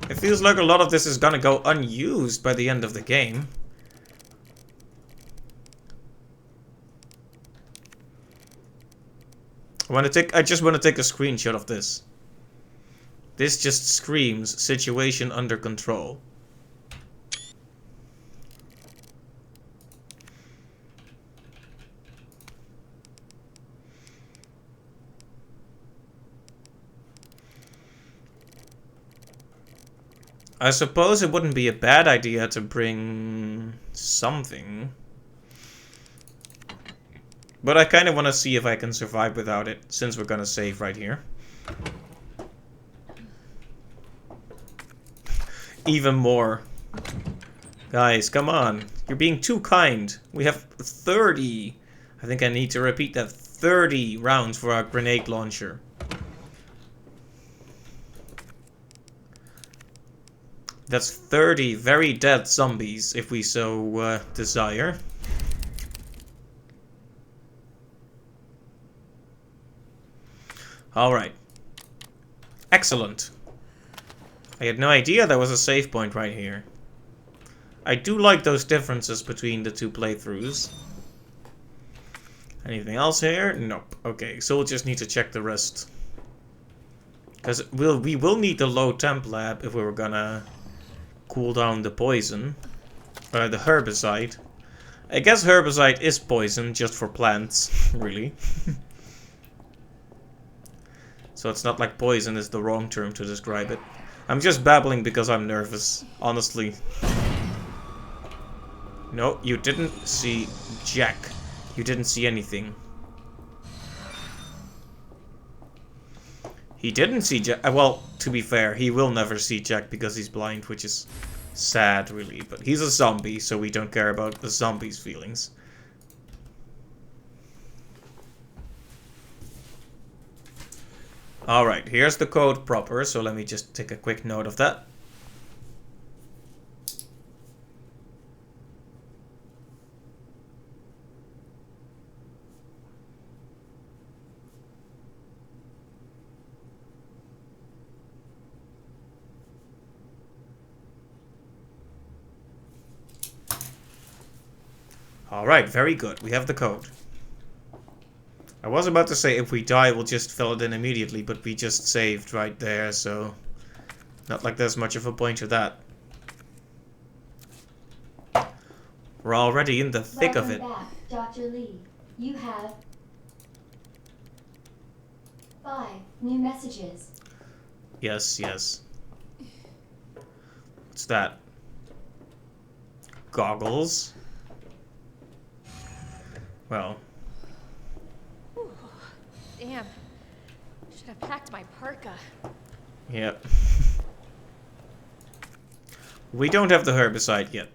It feels like a lot of this is gonna go unused by the end of the game. I just want to take a screenshot of this. This just screams situation under control. I suppose it wouldn't be a bad idea to bring something. But I kind of want to see if I can survive without it, since we're gonna save right here. Even more. Guys, come on. You're being too kind. We have 30. I think I need to repeat that. 30 rounds for our grenade launcher. That's 30 very dead zombies, if we so desire. Alright. Excellent. I had no idea there was a save point right here. I do like those differences between the two playthroughs. Anything else here? Nope. Okay, so we'll just need to check the rest. Because we will need the low temp lab if we were gonna cool down the poison. The herbicide. I guess herbicide is poison just for plants, really. So it's not like poison is the wrong term to describe it. I'm just babbling because I'm nervous, honestly. No, you didn't see Jack. You didn't see anything. He didn't see Jack. Well, to be fair, he will never see Jack because he's blind, which is sad, really. But he's a zombie, so we don't care about the zombie's feelings. Alright, here's the code proper, so let me just take a quick note of that. Alright, very good. We have the code. I was about to say if we die we'll just fill it in immediately, but we just saved right there, so not like there's much of a point to that. We're already in the thick of it. Welcome back, Dr. Lee. You have 5 new messages. Yes, yes. What's that? Goggles? Well. Damn. Should have packed my parka. Yep. We don't have the herbicide yet.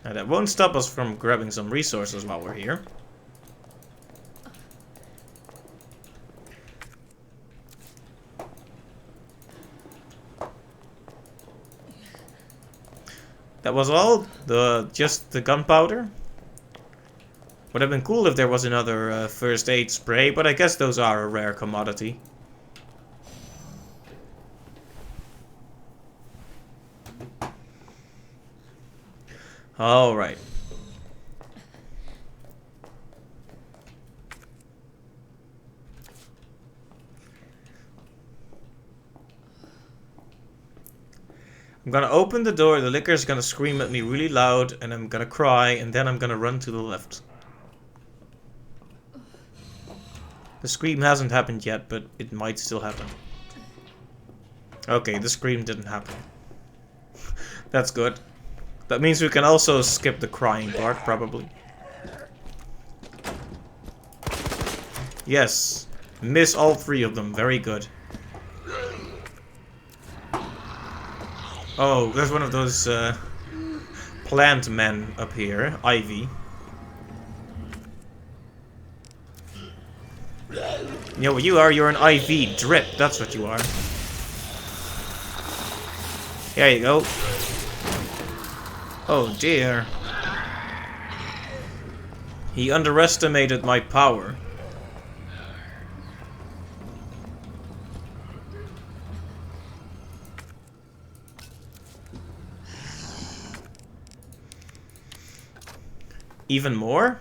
Now that won't stop us from grabbing some resources while we're here. That was all? Just the gunpowder? Would have been cool if there was another first aid spray, but I guess those are a rare commodity. Alright. I'm gonna open the door, the Licker's gonna scream at me really loud, and I'm gonna cry, and then I'm gonna run to the left. The scream hasn't happened yet, but it might still happen. Okay, the scream didn't happen. That's good. That means we can also skip the crying part, probably. Yes. Miss all 3 of them. Very good. Oh, there's one of those plant men up here. Ivy. You know what you are? You're an IV drip. That's what you are. There you go. Oh dear. He underestimated my power. Even more?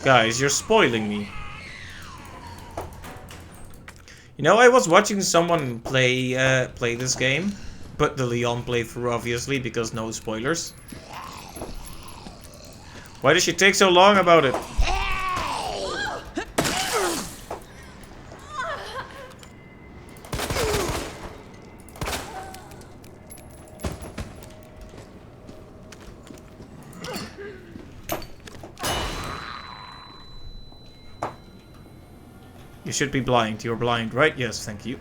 Guys, you're spoiling me. You know, I was watching someone play this game, but the Leon playthrough, obviously, because no spoilers. Why does she take so long about it? You should be blind. You're blind, right? Yes, thank you.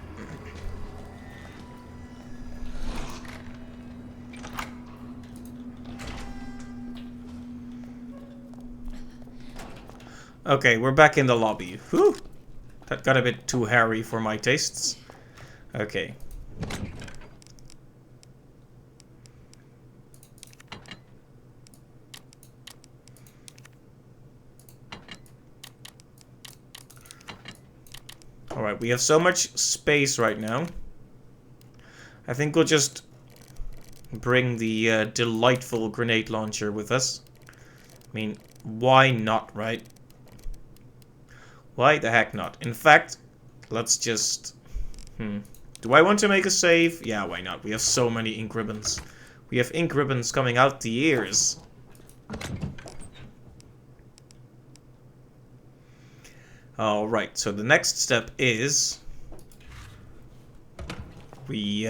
Okay, we're back in the lobby. Whew! That got a bit too hairy for my tastes. Okay. Alright, we have so much space right now. I think we'll just bring the delightful grenade launcher with us. I mean, why not, right? Why the heck not? In fact, let's just... Do I want to make a save? Yeah, why not? We have so many ink ribbons. We have ink ribbons coming out the ears. Alright, so the next step is... We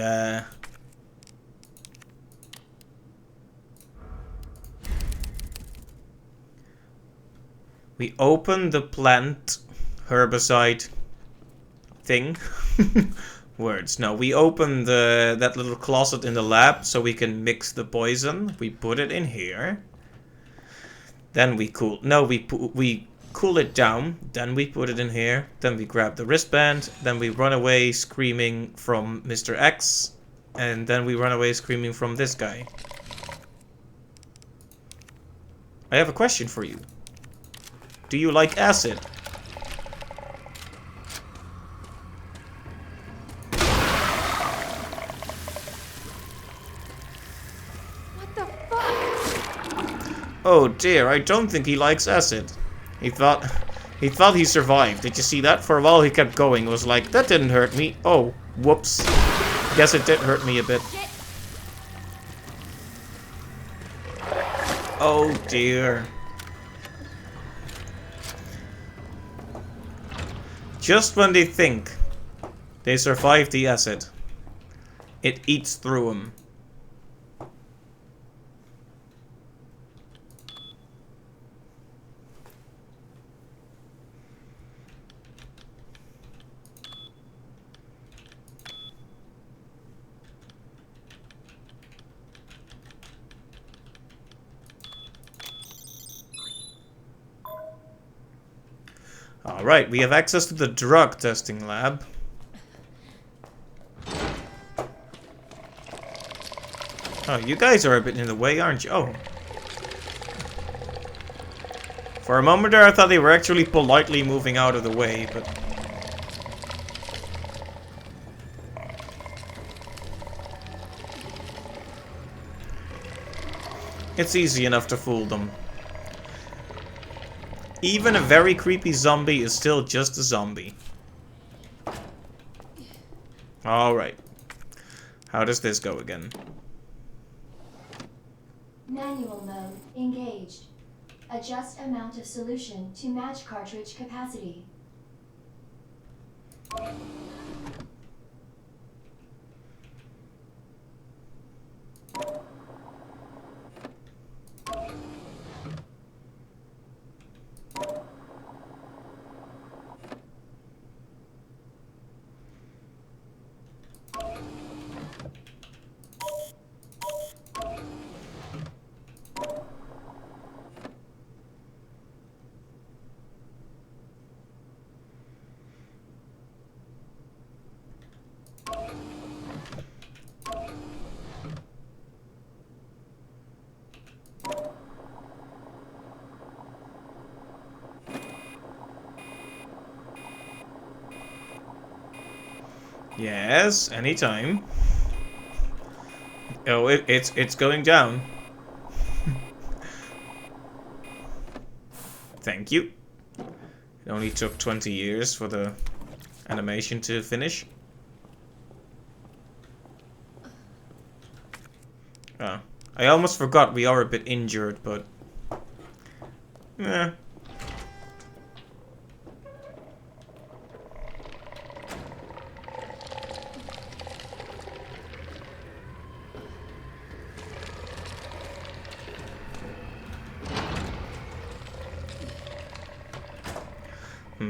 open the plant herbicide thing. Words. No, we open that little closet in the lab so we can mix the poison. We put it in here. Then we cool. No, we cool it down. Then we put it in here. Then we grab the wristband. Then we run away screaming from Mr. X. And then we run away screaming from this guy. I have a question for you. Do you like acid? What the fuck? Oh dear, I don't think he likes acid. He thought he survived. Did you see that? For a while he kept going. It was like, that didn't hurt me. Oh, whoops. Guess it did hurt me a bit. Oh dear. Just when they think they survived the acid, it eats through them. Alright, we have access to the drug testing lab. Oh, you guys are a bit in the way, aren't you? Oh. For a moment there I thought they were actually politely moving out of the way, but... It's easy enough to fool them. Even a very creepy zombie is still just a zombie. Alright. How does this go again? Manual mode engaged. Adjust amount of solution to match cartridge capacity. Yes, anytime. Oh, it's going down. Thank you. It only took 20 years for the animation to finish. Oh, I almost forgot we are a bit injured, but... eh.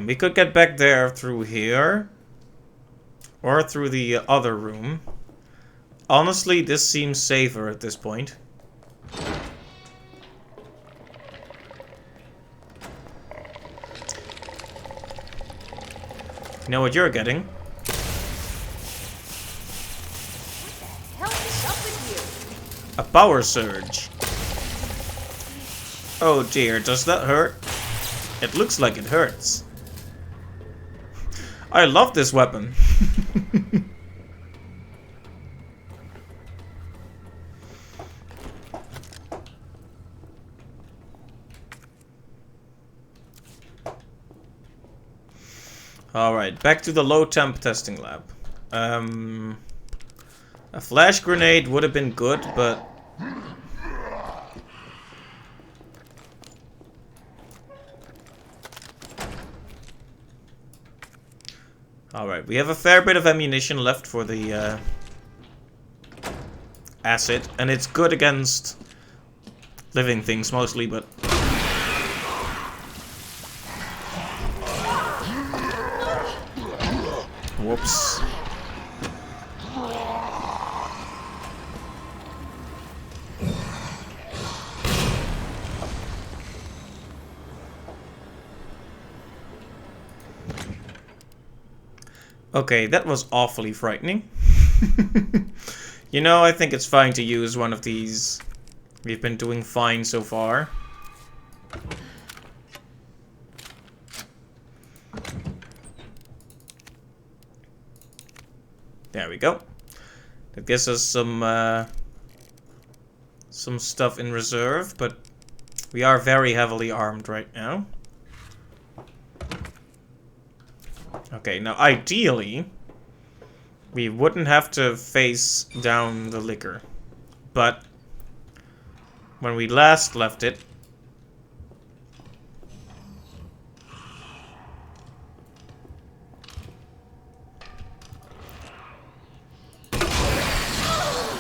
We could get back there through here. Or through the other room. Honestly, this seems safer at this point. You know what you're getting? What the hell is up with you? A power surge. Oh dear, does that hurt? It looks like it hurts. I love this weapon. Alright, back to the low temp testing lab. A flash grenade would have been good, but... Alright, we have a fair bit of ammunition left for the acid, and it's good against living things mostly, but... Whoops. Okay, that was awfully frightening. You know, I think it's fine to use one of these. We've been doing fine so far. There we go. That gives us some stuff in reserve, but we are very heavily armed right now. Okay, now ideally, we wouldn't have to face down the liquor. But when we last left it,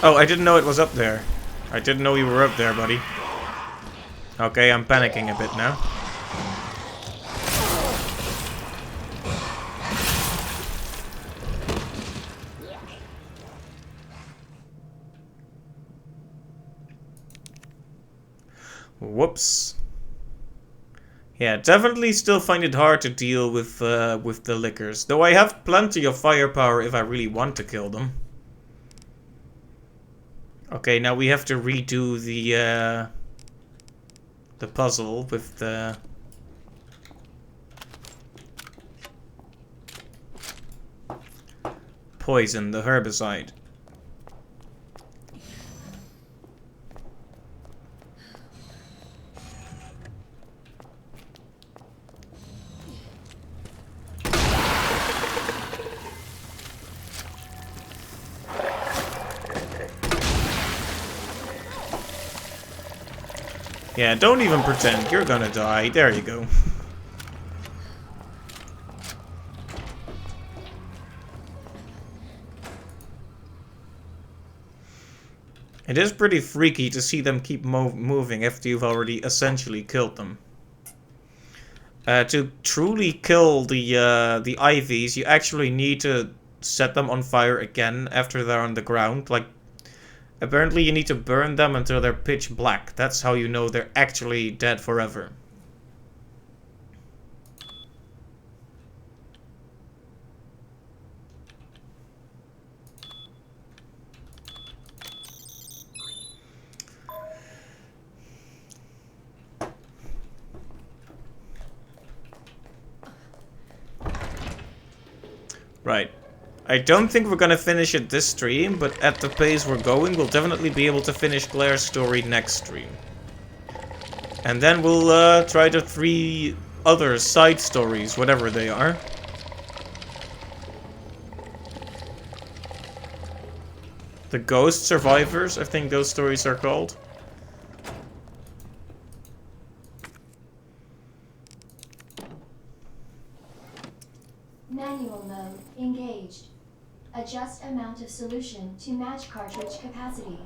oh, I didn't know it was up there. I didn't know you were up there, buddy. Okay, I'm panicking a bit now. Whoops. Yeah, definitely still find it hard to deal with the lickers. Though I have plenty of firepower if I really want to kill them. Okay, now we have to redo the puzzle with the... poison, the herbicide. Yeah, don't even pretend. You're gonna die. There you go. It is pretty freaky to see them keep moving after you've already essentially killed them. To truly kill the IVs, you actually need to set them on fire again after they're on the ground. Like, apparently you need to burn them until they're pitch black. That's how you know they're actually dead forever. Right. I don't think we're gonna finish it this stream, but at the pace we're going, we'll definitely be able to finish Claire's story next stream. And then we'll try the 3 other side stories, whatever they are. The Ghost Survivors, I think those stories are called. Manual mode engaged. Adjust amount of solution to match cartridge capacity.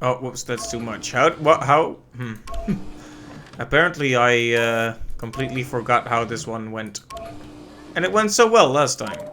Oh, whoops, that's too much. How? Apparently I completely forgot how this one went. And it went so well last time.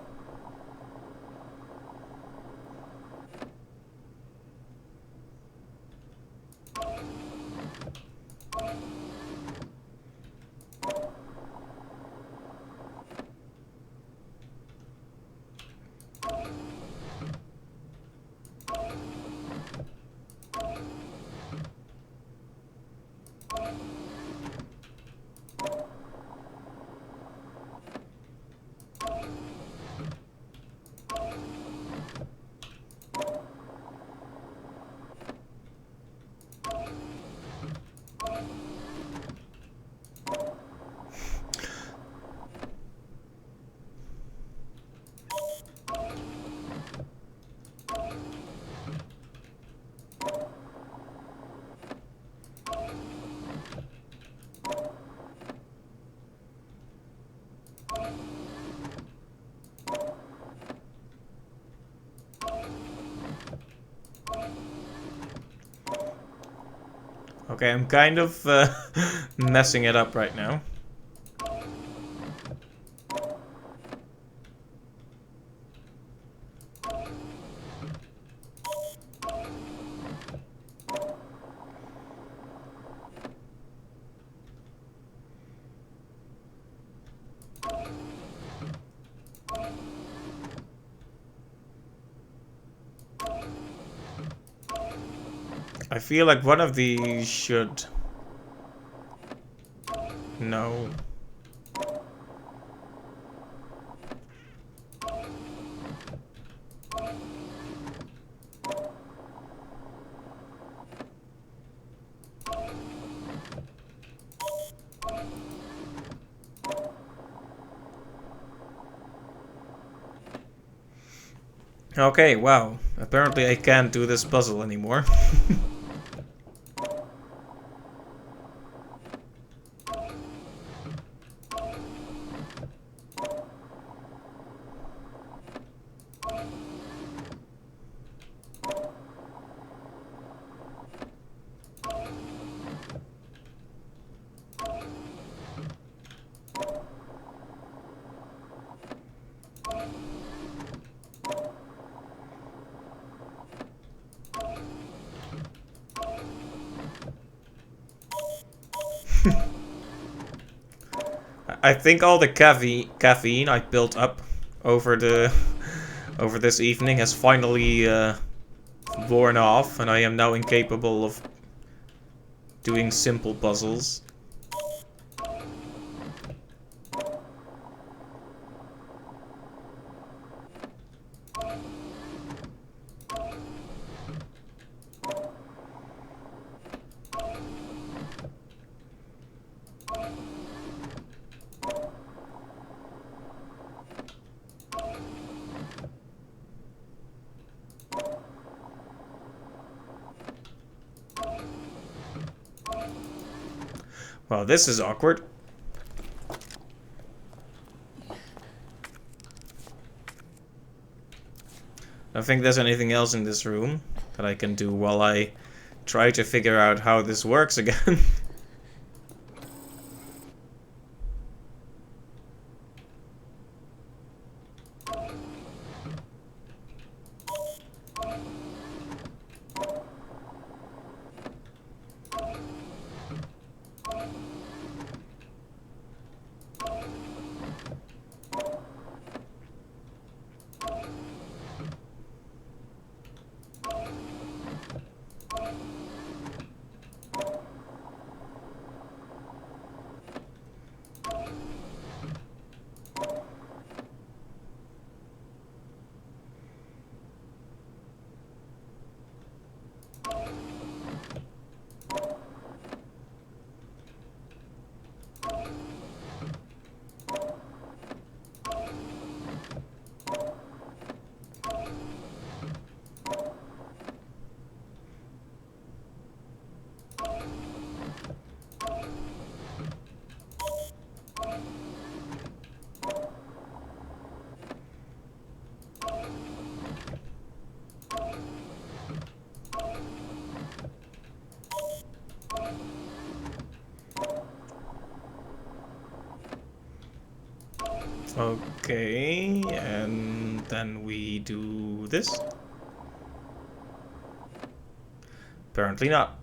Okay, I'm kind of messing it up right now. I feel like one of these should... No. Okay, wow. Apparently I can't do this puzzle anymore. I think all the caffeine I built up over this evening has finally worn off, and I am now incapable of doing simple puzzles. Well, this is awkward. I don't think there's anything else in this room that I can do while I try to figure out how this works again. Okay, and then we do this. Apparently not.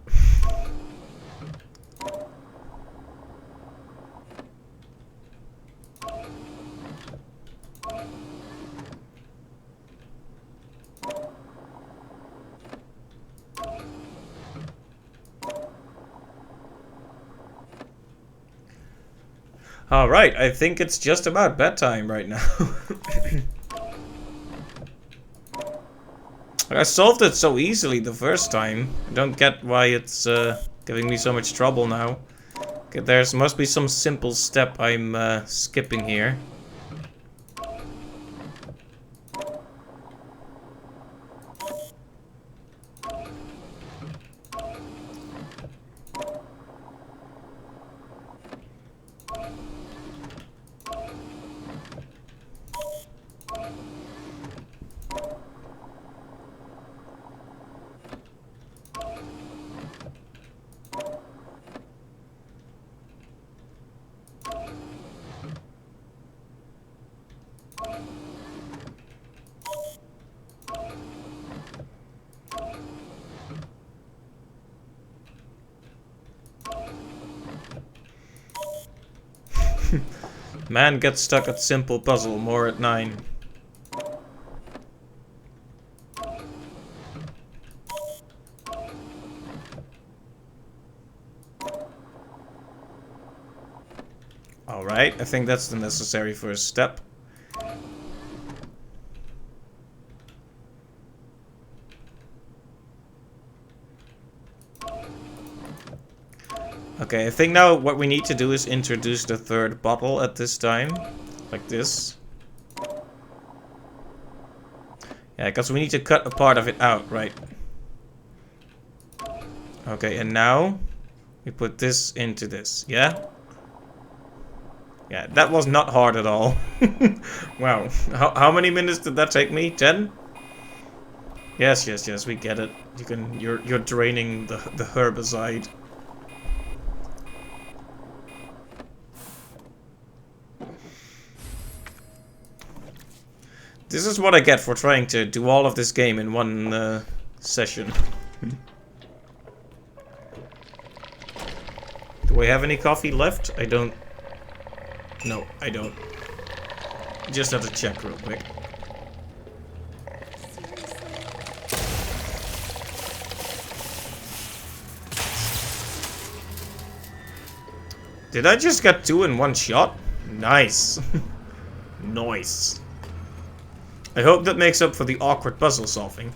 Alright, I think it's just about bedtime right now. I solved it so easily the first time. I don't get why it's giving me so much trouble now. Okay, there's must be some simple step I'm skipping here. Man gets stuck at simple puzzle, more at 9. Alright, I think that's the necessary first step. Okay, I think now what we need to do is introduce the third bottle at this time. Like this. Yeah, because we need to cut a part of it out, right? Okay, and now we put this into this, yeah? Yeah, that was not hard at all. Wow, how many minutes did that take me? 10? Yes, we get it. You're draining the herbicide. This is what I get for trying to do all of this game in one session. Do I have any coffee left? I don't. No, I don't. Just have to check real quick. Did I just get 2 in one shot? Nice. Nice. I hope that makes up for the awkward puzzle solving.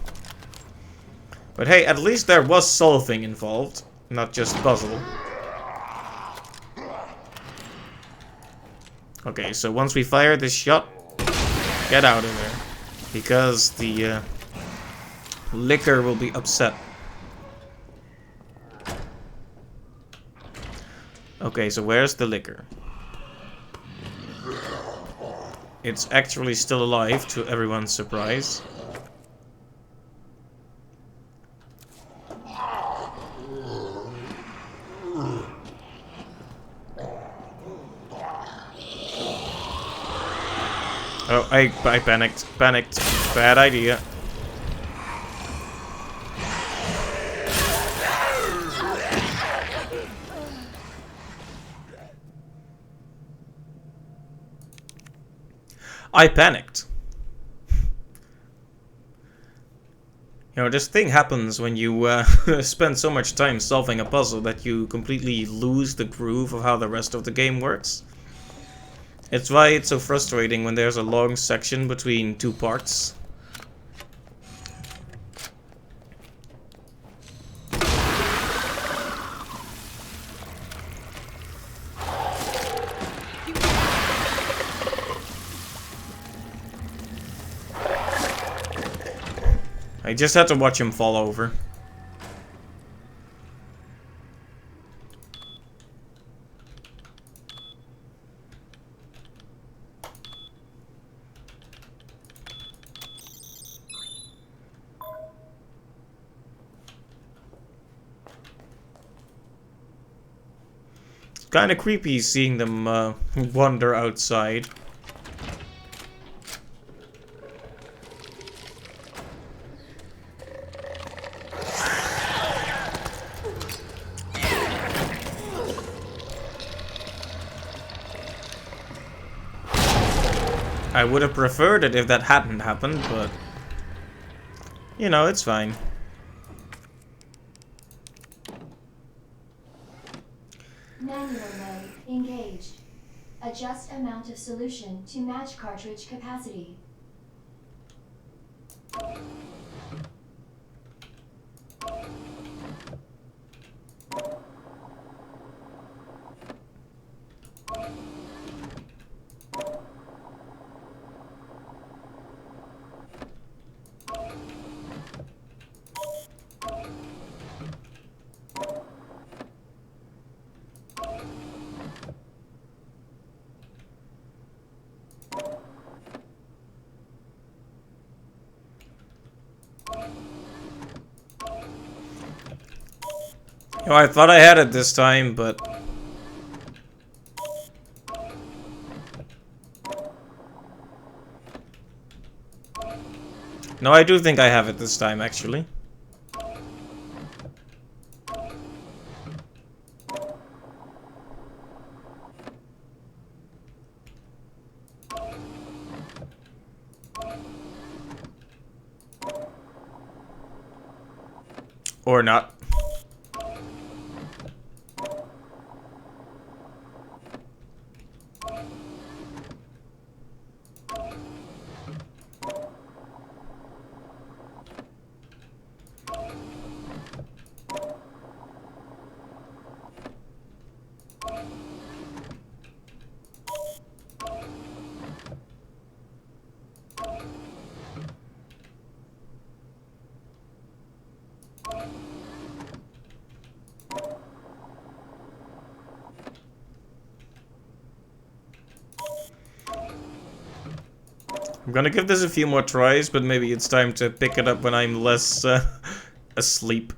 But hey, at least there was solving involved, not just puzzle. Okay, so once we fire this shot, get out of there. Because the liquor will be upset. Okay, so where's the liquor? It's actually still alive, to everyone's surprise. Oh, I panicked. Panicked. Bad idea. I panicked. You know, this thing happens when you spend so much time solving a puzzle that you completely lose the groove of how the rest of the game works. It's why it's so frustrating when there's a long section between 2 parts. I just had to watch him fall over. It's kind of creepy seeing them wander outside. I would have preferred it if that hadn't happened, but you know, it's fine. Manual mode engaged. Adjust amount of solution to match cartridge capacity. You know, I thought I had it this time, but no, I do think I have it this time, actually. Or not. I'm gonna give this a few more tries, but maybe it's time to pick it up when I'm less asleep.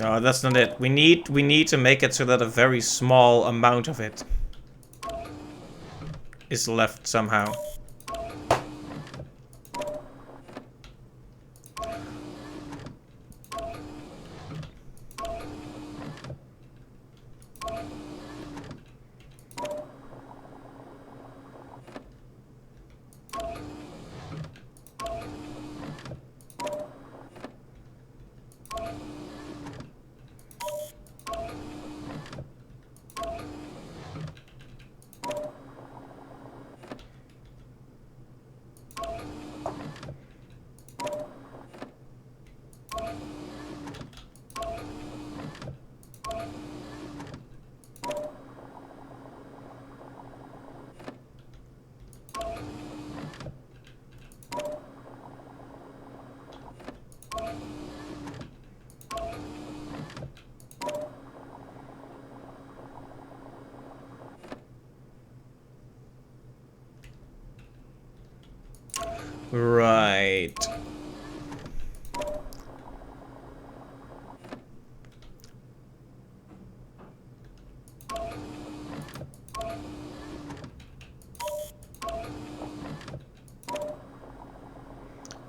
No, that's not it. We need to make it so that a very small amount of it is left somehow. Right.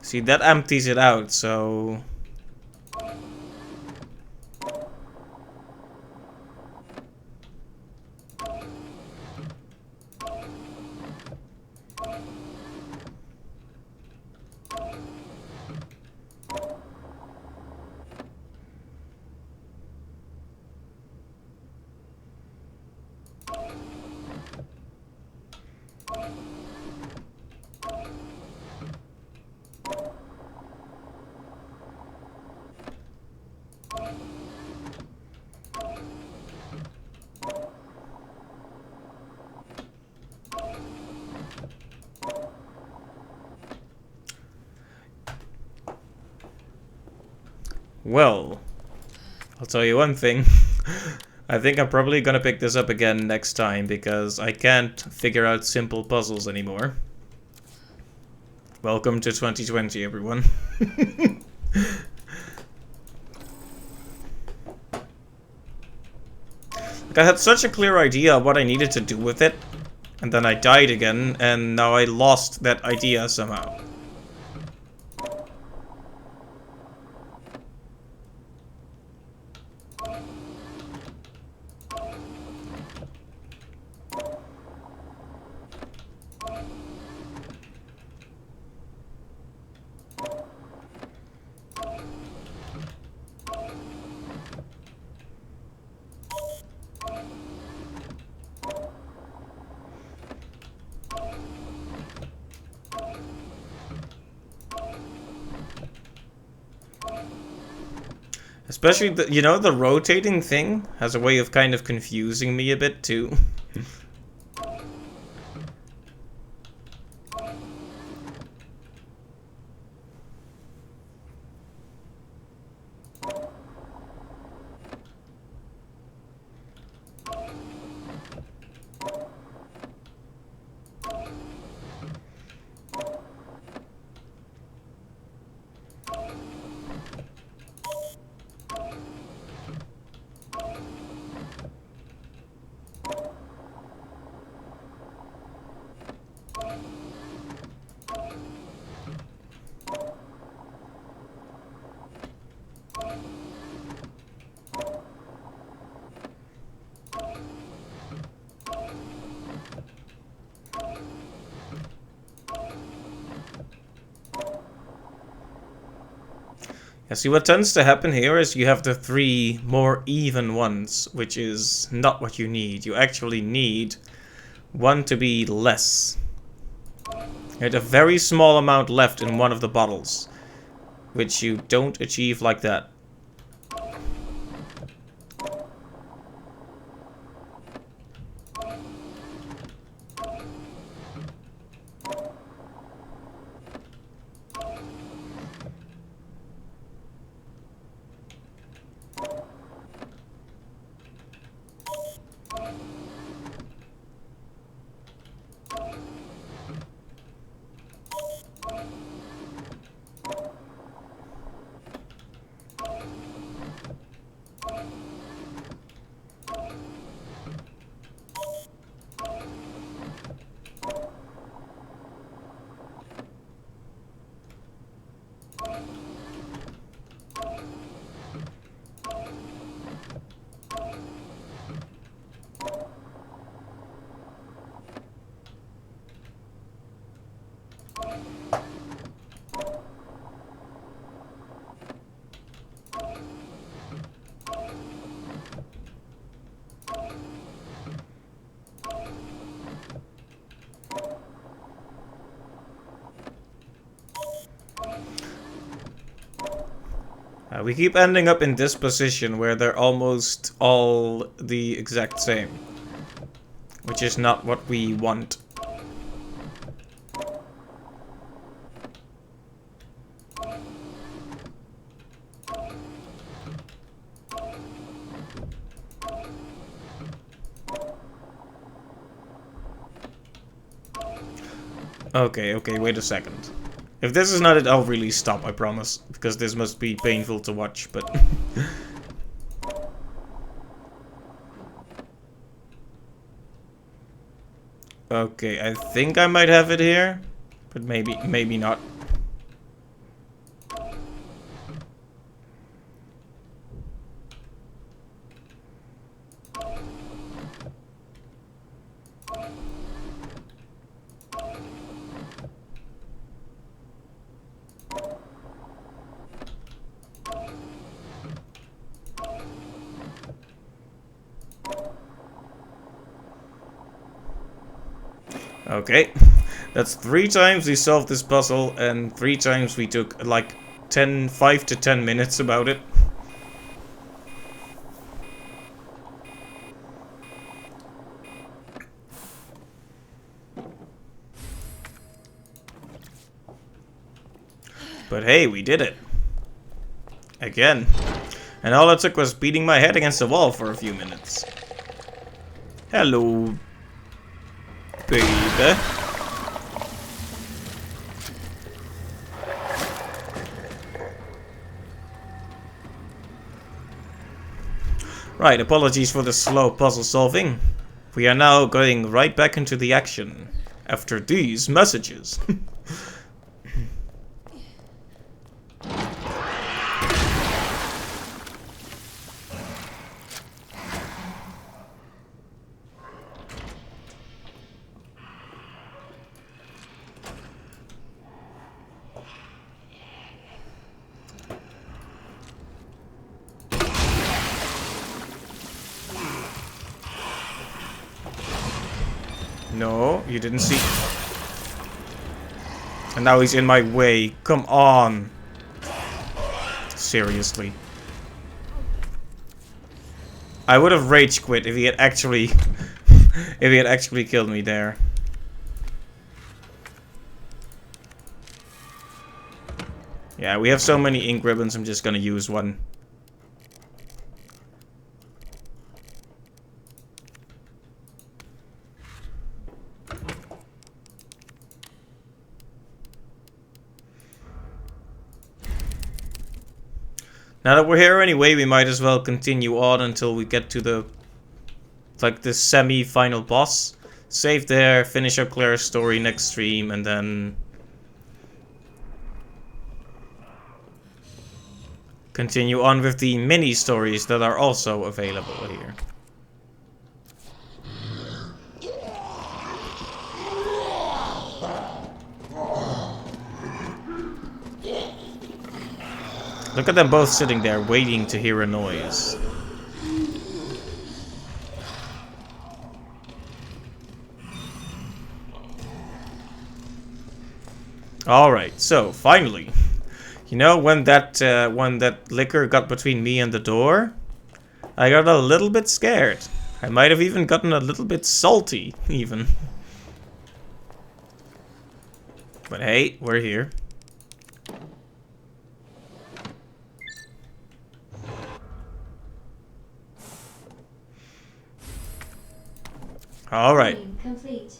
See, that empties it out, so... Well, I'll tell you one thing. I think I'm probably gonna pick this up again next time, because I can't figure out simple puzzles anymore. Welcome to 2020, everyone. Like, I had such a clear idea of what I needed to do with it, and then I died again, and now I lost that idea somehow. Especially, you know, the rotating thing has a way of kind of confusing me a bit, too. Yeah, see, what tends to happen here is you have the 3 more even ones, which is not what you need. You actually need one to be less. You had a very small amount left in one of the bottles, which you don't achieve like that. Yeah, we keep ending up in this position where they're almost all the exact same. Which is not what we want. Okay, wait a second. If this is not it, I'll really stop, I promise. Because this must be painful to watch, but... Okay, I think I might have it here. But maybe not. Okay, that's 3 times we solved this puzzle, and 3 times we took like 5 to 10 minutes about it. But hey, we did it. Again. And all it took was beating my head against the wall for a few minutes. Hello, baby. Right, apologies for the slow puzzle solving. We are now going right back into the action after these messages. No, you didn't see. And now he's in my way. Come on. Seriously. I would have rage quit if he had actually killed me there. Yeah, we have so many ink ribbons, I'm just gonna use one. Now that we're here anyway, we might as well continue on until we get to the semi-final boss. Save there, finish up Claire's story next stream, and then continue on with the mini stories that are also available here. Look at them both sitting there waiting to hear a noise. Alright, so finally. You know, when that liquor got between me and the door, I got a little bit scared. I might have even gotten a little bit salty, even. But hey, we're here. Alright. Complete.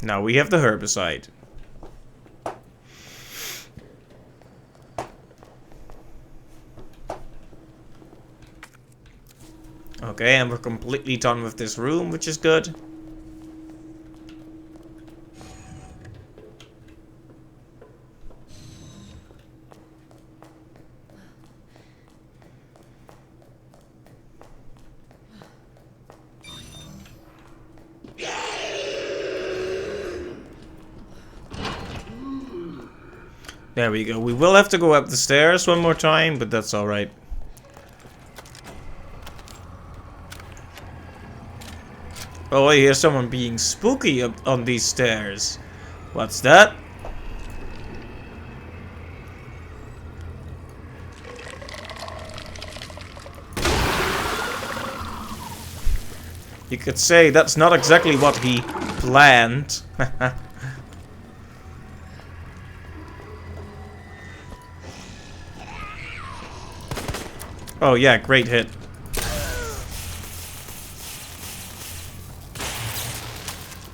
Now we have the herbicide. Okay, and we're completely done with this room, which is good. There we go. We will have to go up the stairs one more time, but that's alright. Oh, I hear someone being spooky up on these stairs. What's that? You could say that's not exactly what he planned. Oh yeah, great hit.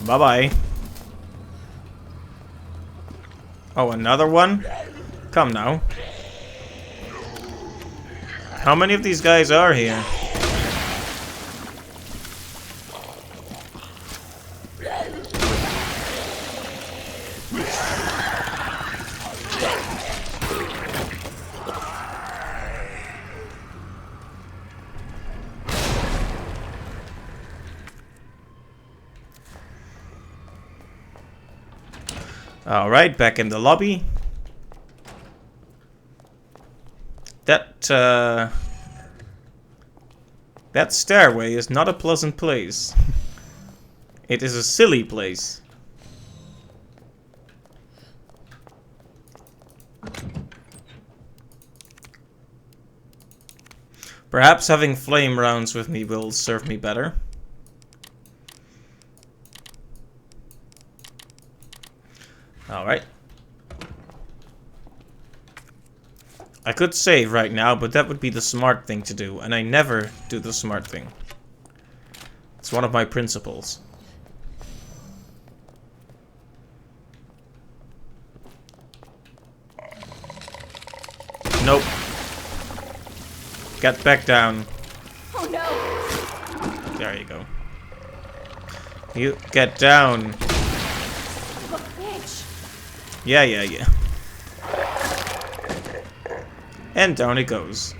Bye-bye. Oh, another one? Come now. How many of these guys are here? Alright, back in the lobby. That stairway is not a pleasant place. It is a silly place. Perhaps having flame rounds with me will serve me better. Alright. I could save right now, but that would be the smart thing to do, and I never do the smart thing. It's one of my principles. Nope. Get back down. Oh no! There you go. You get down. Look, bitch! Yeah. And down it goes.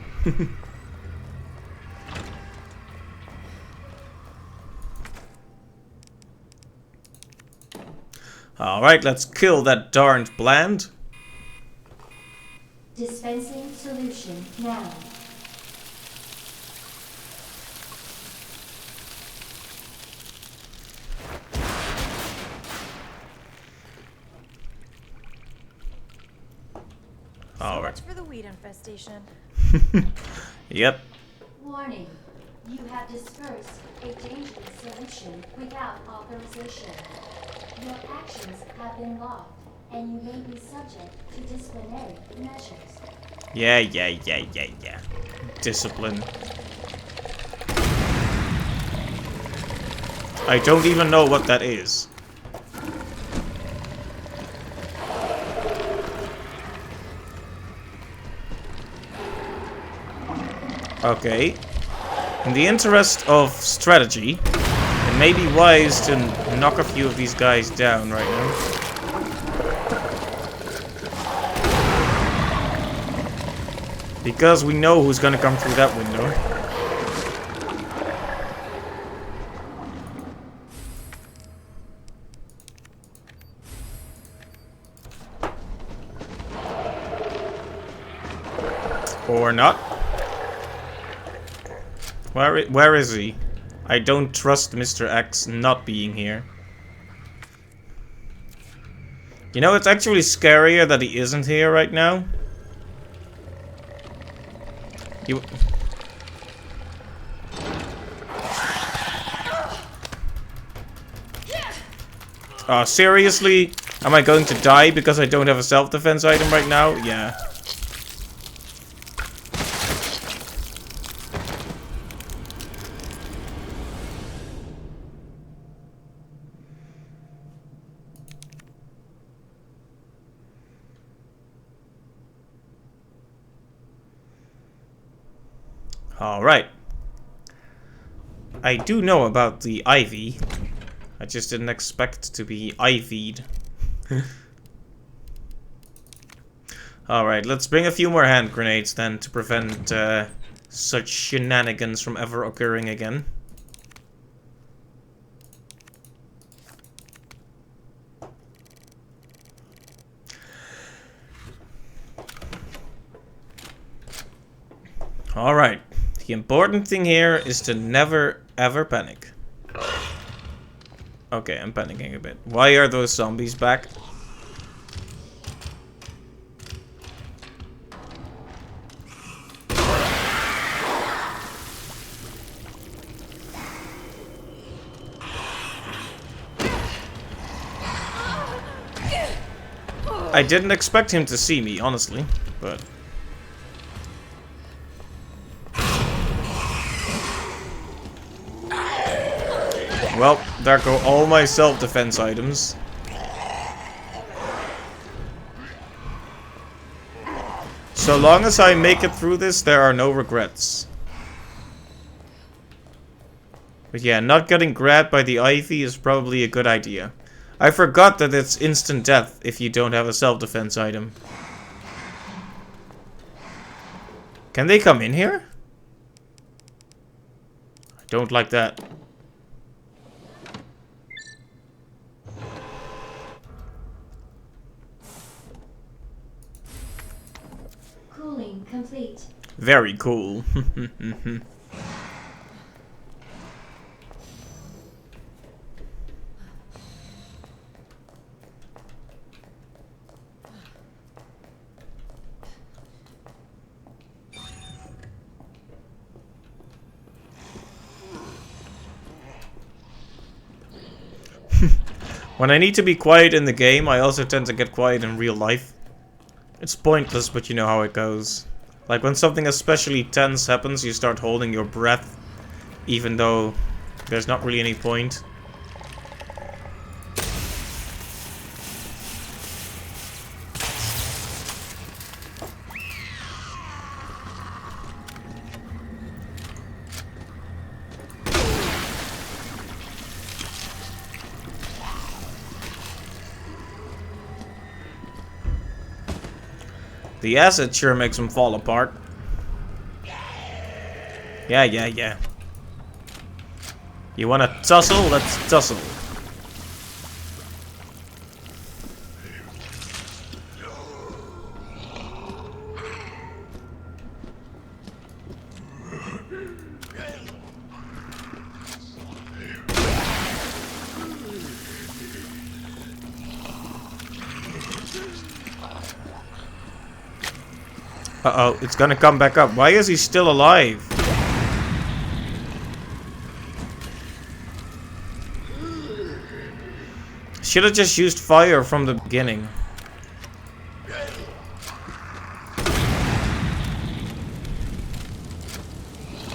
Alright, let's kill that darned Bland. Dispensing solution now. Alright. For the weed infestation. Yep. Warning. You have dispersed a dangerous solution without authorization. Your actions have been logged, and you may be subject to disciplinary measures. Yeah. Discipline. I don't even know what that is. Okay. In the interest of strategy, it may be wise to knock a few of these guys down right now. Because we know who's gonna come through that window. Or not. Where is he? I don't trust Mr. X not being here. You know, it's actually scarier that he isn't here right now. Seriously? Am I going to die because I don't have a self-defense item right now? Yeah. Alright. I do know about the Ivy. I just didn't expect to be IV'd. Alright, let's bring a few more hand grenades then to prevent such shenanigans from ever occurring again. Alright. The important thing here is to never ever panic. Okay, I'm panicking a bit. Why are those zombies back? I didn't expect him to see me, honestly, but... Well, there go all my self-defense items. So long as I make it through this, there are no regrets. But yeah, not getting grabbed by the ivy is probably a good idea. I forgot that it's instant death if you don't have a self-defense item. Can they come in here? I don't like that. Cooling complete. Very cool. When I need to be quiet in the game, I also tend to get quiet in real life. It's pointless, but you know how it goes. Like when something especially tense happens, you start holding your breath, even though there's not really any point. The acid sure makes them fall apart. Yeah. You wanna tussle? Let's tussle. Uh-oh, it's gonna come back up. Why is he still alive? Should have just used fire from the beginning.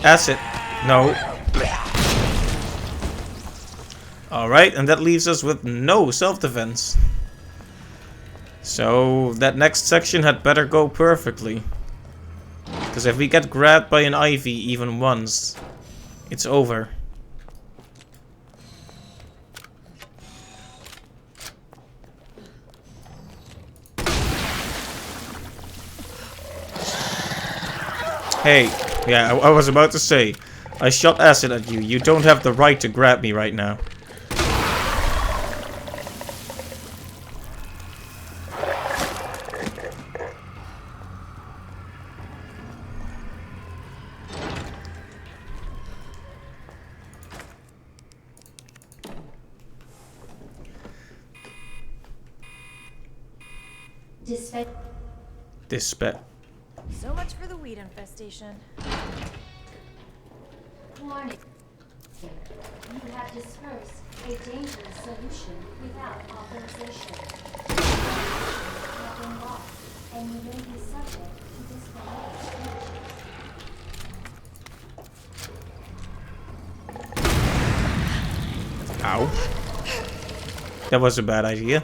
Acid. No. Alright, and that leaves us with no self-defense. So that next section had better go perfectly. Because if we get grabbed by an ivy even once, it's over. Hey, yeah, I was about to say, I shot acid at you. You don't have the right to grab me right now. Dispet. So much for the weed infestation. Warning. You have dispersed a dangerous solution without authorization. Have been lost, and you may be subject to disciplinary. Ow. That was a bad idea.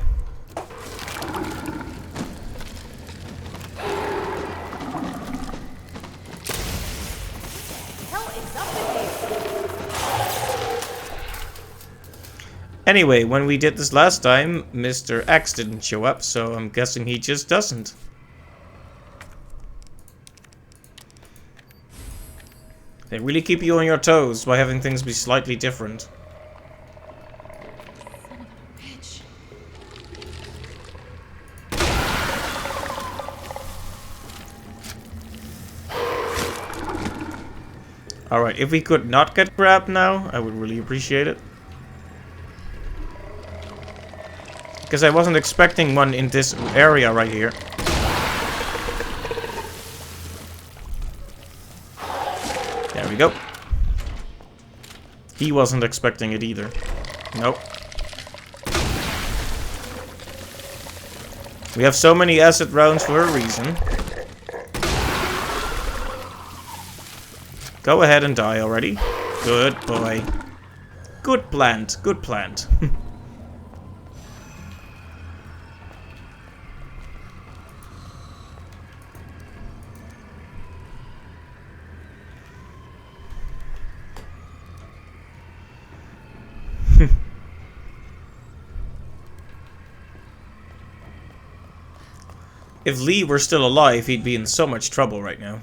Anyway, when we did this last time, Mr. X didn't show up, so I'm guessing he just doesn't. They really keep you on your toes by having things be slightly different. Alright, if we could not get grabbed now, I would really appreciate it. Because I wasn't expecting one in this area right here. There we go. He wasn't expecting it either. Nope. We have so many acid rounds for a reason. Go ahead and die already. Good boy. Good plant. Good plant. If Lee were still alive, he'd be in so much trouble right now.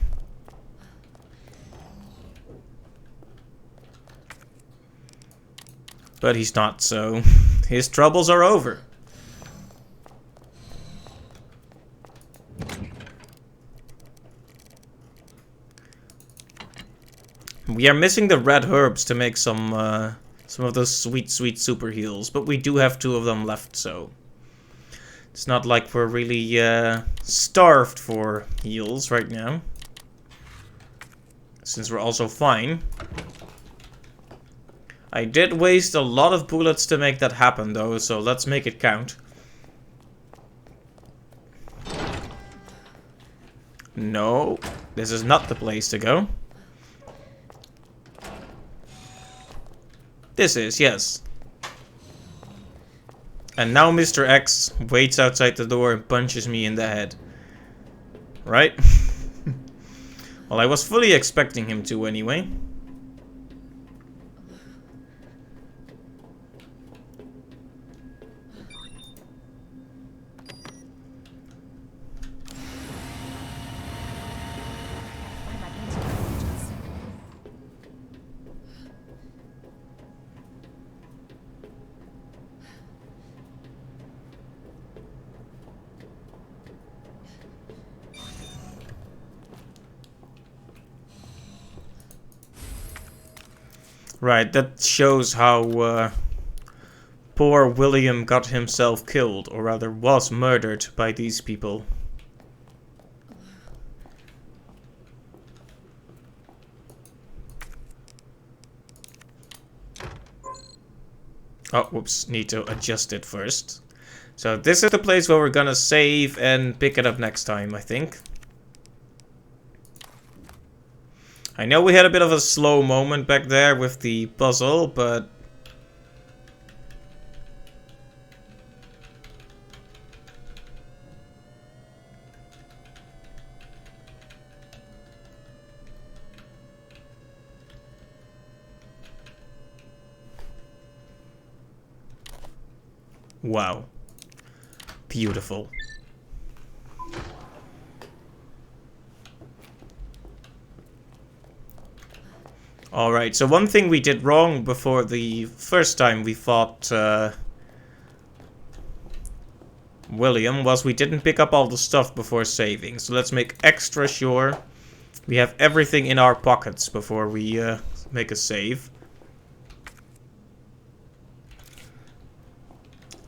But he's not, so his troubles are over. We are missing the red herbs to make some of those sweet, sweet super heals, but we do have 2 of them left, so it's not like we're really starved for heals right now. Since we're also fine. I did waste a lot of bullets to make that happen though, so let's make it count. No, this is not the place to go. This is, yes. And now Mr. X waits outside the door and punches me in the head. Right? Well, I was fully expecting him to anyway. Right, that shows how poor William got himself killed, or rather was murdered by these people. Oh, whoops, need to adjust it first. So this is the place where we're gonna save and pick it up next time, I think. I know we had a bit of a slow moment back there with the puzzle, but... wow. Beautiful. Alright, so one thing we did wrong before the first time we fought William was we didn't pick up all the stuff before saving. So let's make extra sure we have everything in our pockets before we make a save.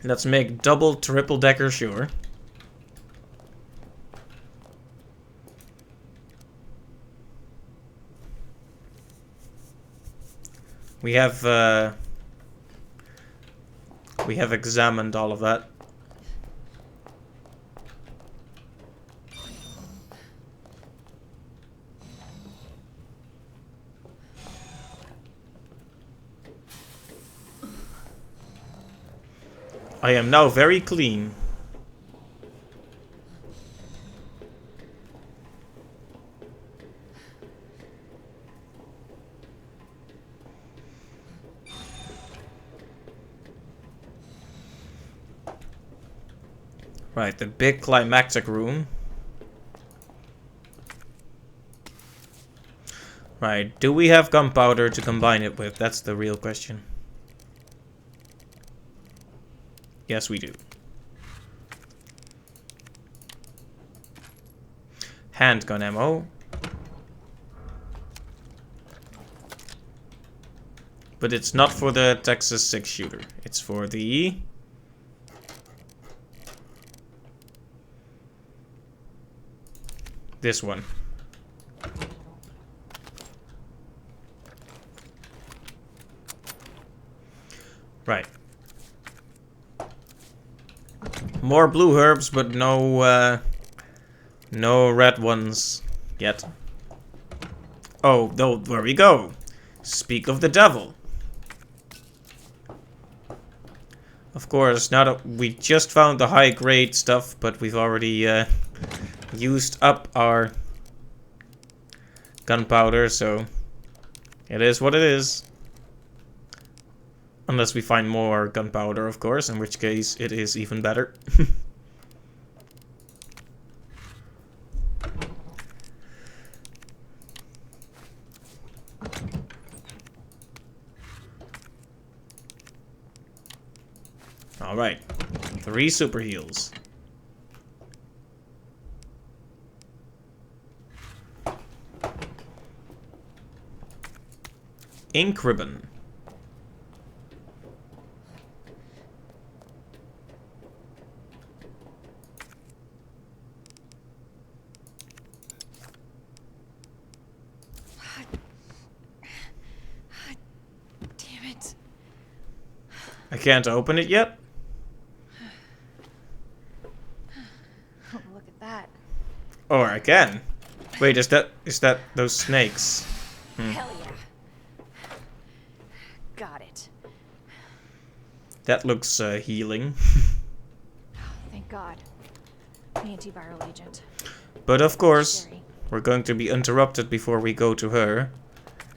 Let's make double, triple decker sure. We have examined all of that. I am now very clean. Right, the big climactic room. Right, do we have gunpowder to combine it with? That's the real question. Yes, we do. Handgun ammo. But it's not for the Texas 6 shooter. It's for the... this one. Right. more blue herbs, but no red ones yet. Oh, no, there we go. Speak of the devil. Of course, now that we just found the high grade stuff, but we've already used up our gunpowder, so it is what it is. Unless we find more gunpowder, of course, in which case it is even better. Alright, 3 super heals. Ink ribbon. Damn it. I can't open it yet? Oh, look at that. Or I can. Wait, is that those snakes? Hell yeah. Got it. That looks healing. Thank God. Antiviral agent. But of course, Sherry. we're going to be interrupted before we go to her.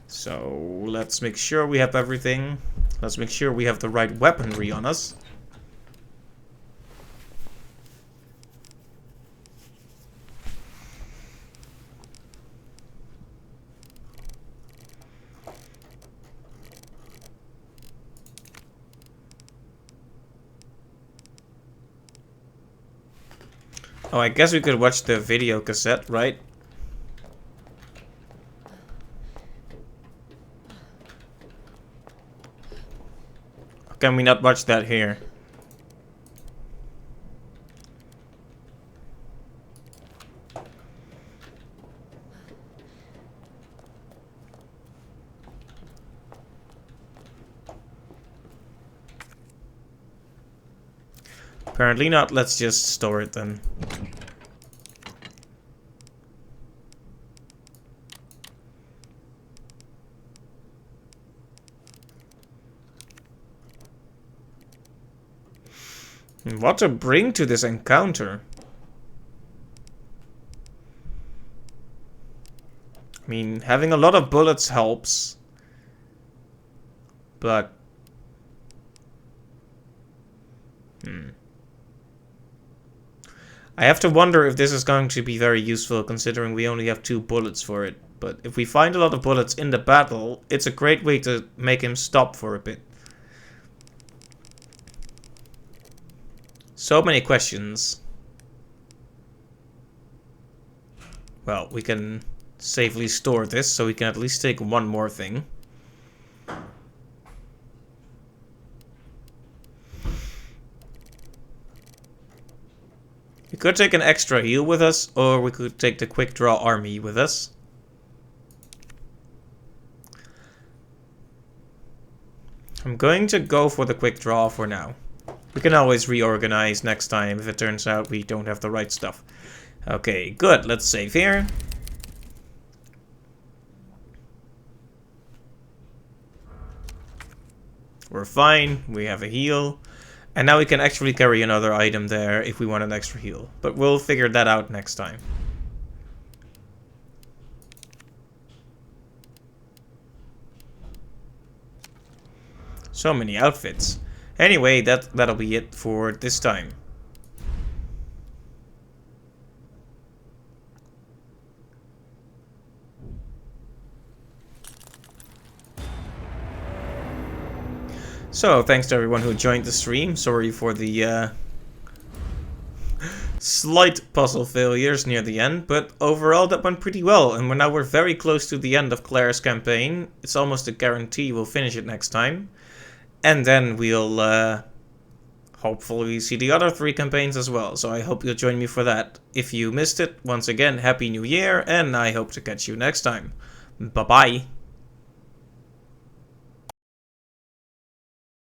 So let's make sure we have everything. Let's make sure we have the right weaponry on us. Oh, I guess we could watch the video cassette, right? Can we not watch that here? Apparently not. Let's just store it then. What to bring to this encounter? I mean, having a lot of bullets helps. But... I have to wonder if this is going to be very useful, considering we only have 2 bullets for it. But if we find a lot of bullets in the battle, it's a great way to make him stop for a bit. So many questions. Well, we can safely store this, so we can at least take one more thing. We could take an extra heal with us, or we could take the quick draw army with us. I'm going to go for the quick draw for now. We can always reorganize next time if it turns out we don't have the right stuff. Okay, good. Let's save here. We're fine. We have a heal. And now we can actually carry another item there if we want an extra heal. But we'll figure that out next time. So many outfits. Anyway, that'll be it for this time. So, thanks to everyone who joined the stream. Sorry for the slight puzzle failures near the end, but overall that went pretty well. And now we're very close to the end of Claire's campaign. It's almost a guarantee we'll finish it next time. And then we'll hopefully see the other 3 campaigns as well. So I hope you'll join me for that. If you missed it, once again, Happy New Year, and I hope to catch you next time. Bye-bye.